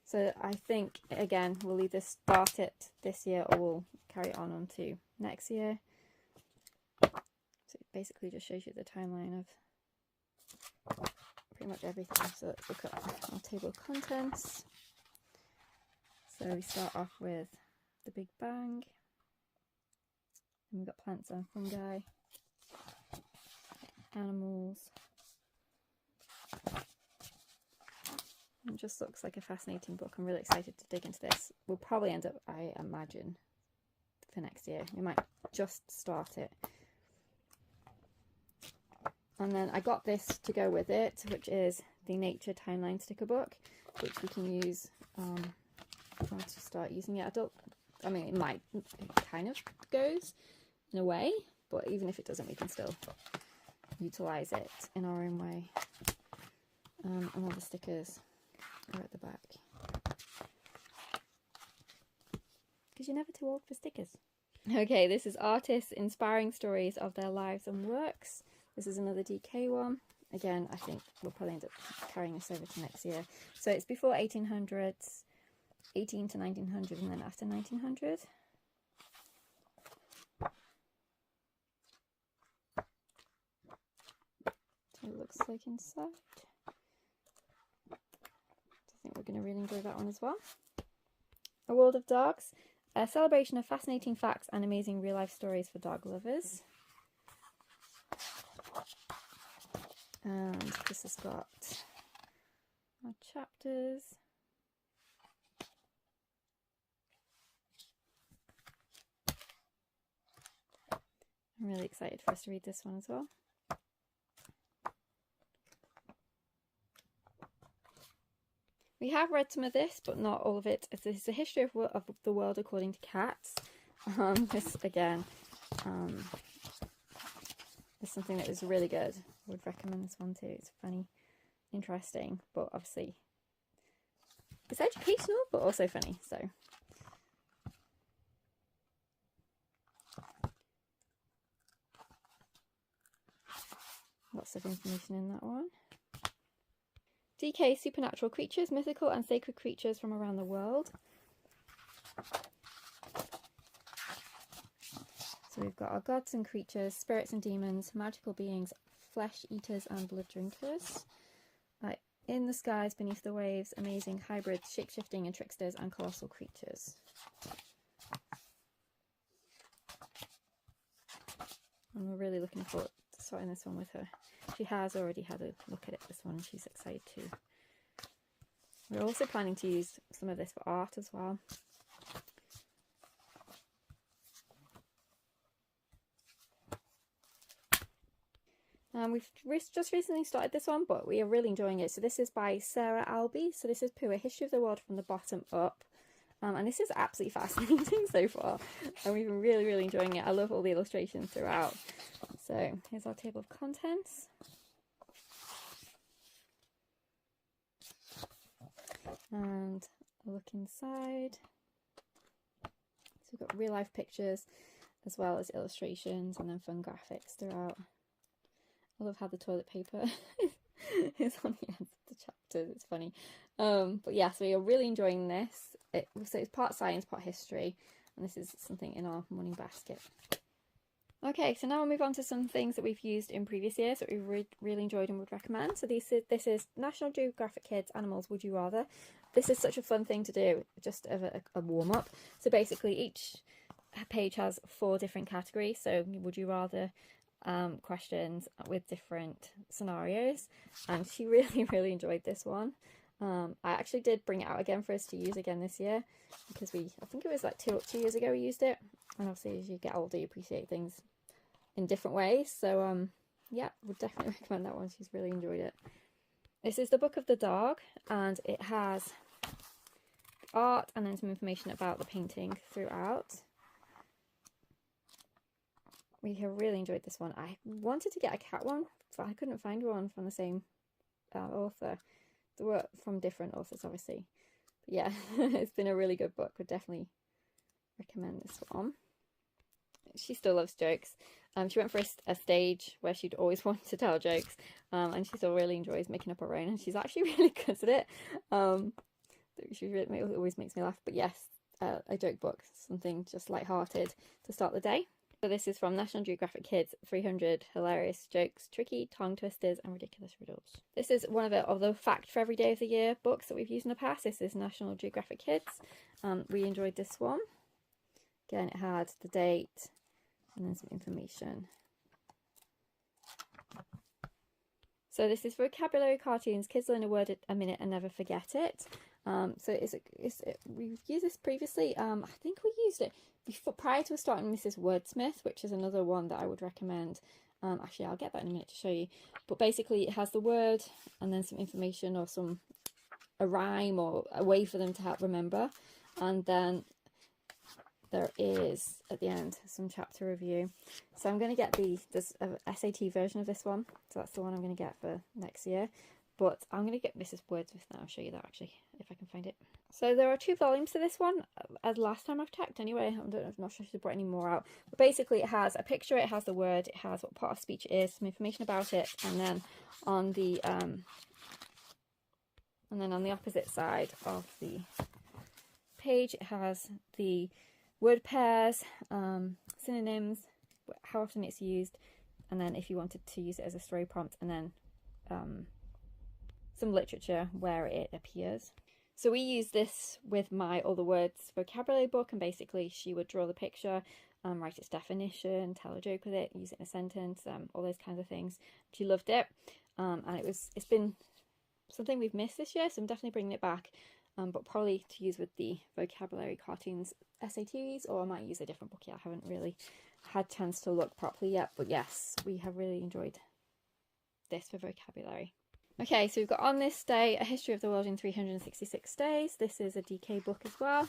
So I think, again, we'll either start it this year or we'll carry it on to next year. So it basically just shows you the timeline of pretty much everything. So let's look at our table of contents. So we start off with the Big Bang. And we've got plants and fungi, animals. It just looks like a fascinating book. I'm really excited to dig into this. We'll probably end up, I imagine, for next year. We might just start it. And then I got this to go with it, which is the Nature Timeline sticker book, which we can use once you start using it. I mean, it kind of goes in a way, but even if it doesn't, we can still utilise it in our own way. And all the stickers are at the back. Because you're never too old for stickers. Okay, this is Artists Inspiring Stories of Their Lives and Works. This is another DK one. Again, I think we'll probably end up carrying this over to next year. So it's before 1800s, 18 to 1900, and then after 1900. So it looks like inside. I think we're going to really enjoy that one as well. A World of Dogs. a celebration of fascinating facts and amazing real-life stories for dog lovers. And this has got our chapters. I'm really excited for us to read this one as well. We have read some of this, but not all of it. It's a history of the world according to cats. This, again, is something that is really good. I would recommend this one too. It's funny, interesting, but obviously it's educational, but also funny. So lots of information in that one. DK Supernatural Creatures, Mythical and Sacred Creatures from Around the World. So we've got our gods and creatures, spirits and demons, magical beings, flesh eaters and blood drinkers. In the skies, beneath the waves, amazing hybrids, shape-shifting and tricksters and colossal creatures. And we're really looking forward to starting this one with her. She has already had a look at it, this one, and she's excited too. We're also planning to use some of this for art as well. We've just recently started this one, but we are really enjoying it. So this is by Sarah Albee. So this is Pooh, A History of the World from the Bottom Up. And this is absolutely fascinating so far. And we've been really, really enjoying it. I love all the illustrations throughout. So here's our table of contents. And a look inside. So we've got real life pictures as well as illustrations and then fun graphics throughout. I love how the toilet paper is on the end of the chapters. It's funny. But yeah, so we are really enjoying this. So it's part science, part history. And this is something in our morning basket. Okay, so now we'll move on to some things that we've used in previous years that we've really enjoyed and would recommend. So this is National Geographic Kids Animals Would You Rather. This is such a fun thing to do, just as a warm-up. So basically each page has 4 different categories. So would you rather questions with different scenarios, and she really enjoyed this one. I actually did bring it out again for us to use again this year, because I think it was like two years ago we used it, and obviously as you get older you appreciate things in different ways. So yeah, would definitely recommend that one. She's really enjoyed it. This is the Book of the Dog, and it has art and then some information about the painting throughout. We have really enjoyed this one. I wanted to get a cat one, but I couldn't find one from the same author. They were from different authors, obviously. But yeah, it's been a really good book. Would definitely recommend this one. She still loves jokes. She went for a stage where she'd always wanted to tell jokes, and she still really enjoys making up her own, and she's actually really good at it. She really always makes me laugh. But yes, a joke book, something just light-hearted to start the day. So this is from National Geographic Kids, 300 hilarious jokes, tricky tongue twisters and ridiculous riddles. This is one of the Fact for Every Day of the Year books that we've used in the past. This is National Geographic Kids. We enjoyed this one. Again, it had the date and then some information. So this is vocabulary cartoons. Kids learn a word a minute and never forget it. So we've used this previously. I think we used it prior to starting Mrs. Wordsmith, which is another one that I would recommend. Actually, I'll get that in a minute to show you. But basically, it has the word and then some information or a rhyme or a way for them to help remember. And then there is, at the end, some chapter review. So I'm going to get there's a SAT version of this one. So that's the one I'm going to get for next year. But I'm going to get Mrs. Wordsmith now. I'll show you that, actually, if I can find it. So there are 2 volumes to this one, as last time I've checked anyway. I'm not sure if she brought any more out. But basically, it has a picture, it has the word, it has what part of speech it is, some information about it, and then on the opposite side of the page, it has the word pairs, synonyms, how often it's used, and then if you wanted to use it as a story prompt, and then some literature where it appears. So we use this with my All the Words vocabulary book, and basically she would draw the picture, write its definition, tell a joke with it, use it in a sentence, all those kinds of things. She loved it, and it's been something we've missed this year, so I'm definitely bringing it back, but probably to use with the vocabulary cartoons SATs, or I might use a different book yet. I haven't really had a chance to look properly yet, but yes, we have really enjoyed this for vocabulary. Okay, so we've got On This Day, A History of the World in 366 Days. This is a DK book as well.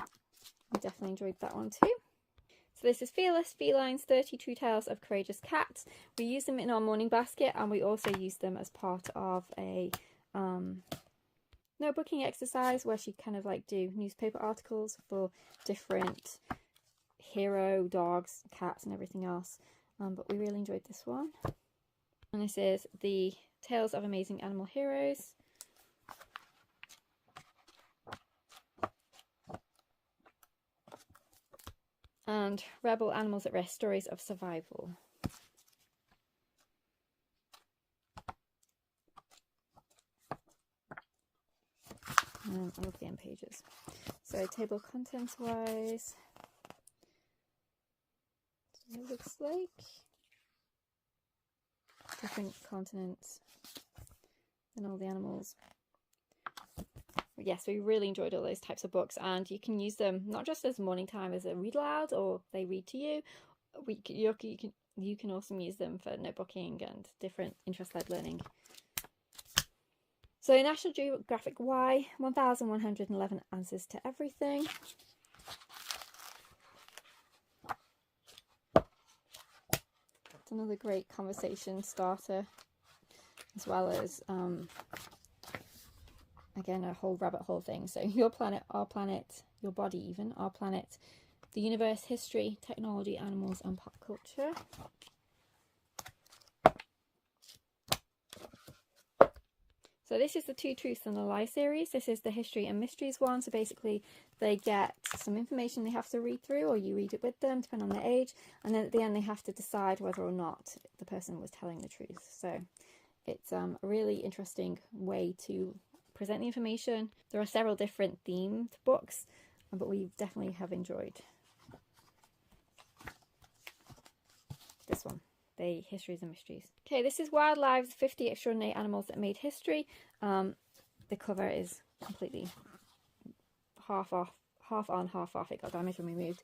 I definitely enjoyed that one too. So this is Fearless Felines, 32 Tales of Courageous Cats. We use them in our morning basket, and we also use them as part of a notebooking exercise where she kind of like do newspaper articles for different hero dogs, cats and everything else. But we really enjoyed this one. And this is the Tales of Amazing Animal Heroes. And Rebel Animals at Risk, Stories of Survival. I love the end pages. So table contents wise, it looks like different continents and all the animals. Yes, we really enjoyed all those types of books, and you can use them not just as morning time as a read aloud, or they read to you. You can also use them for notebooking and different interest-led learning. So National Geographic Y, 1111 Answers to Everything. It's another great conversation starter, as well as again, a whole rabbit hole thing. So Your Planet, Our Planet, Your Body even, Our Planet, the Universe, History, Technology, Animals and Pop Culture. So this is the Two Truths and a Lie series. This is the History and Mysteries one. So basically they get some information they have to read through, or you read it with them, depending on their age. And then at the end they have to decide whether or not the person was telling the truth. So it's a really interesting way to present the information. There are several different themed books, but we definitely have enjoyed this one, the Histories and Mysteries. Okay, this is Wildlives, 50 Extraordinary Animals That Made History. The cover is completely half on, half off. It got damaged when we moved,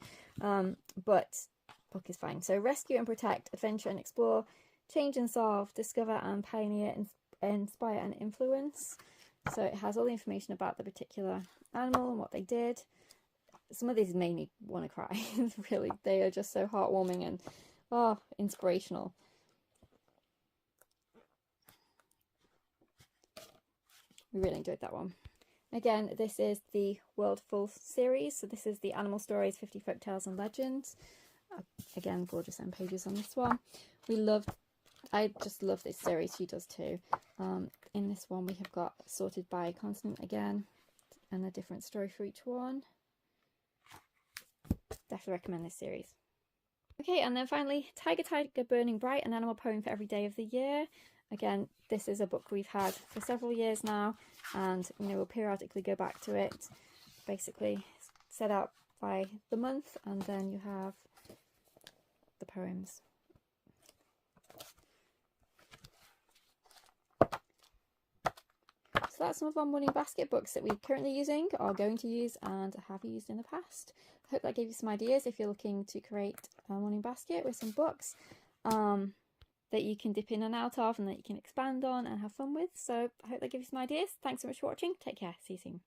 but book is fine. So rescue and protect, adventure and explore, change and solve, discover and pioneer, inspire and influence. So it has all the information about the particular animal and what they did. Some of these made me want to cry. Really, they are just so heartwarming and inspirational. We really enjoyed that one. Again, this is the World Full series. So this is the Animal Stories, 50 Folk Tales and Legends. Again, gorgeous end pages on this one. I just love this series. She does too. In this one we have got sorted by continent again, and a different story for each one. Definitely recommend this series. Okay, and then finally, Tiger Tiger Burning Bright, an animal poem for every day of the year. Again, this is a book we've had for several years now, and we'll periodically go back to it. Basically set out by the month, and then you have the poems. So that's some of our morning basket books that we're currently using, are going to use, and have used in the past. I hope that gave you some ideas if you're looking to create a morning basket with some books that you can dip in and out of, and that you can expand on and have fun with. So I hope that gives you some ideas. Thanks so much for watching. Take care. See you soon.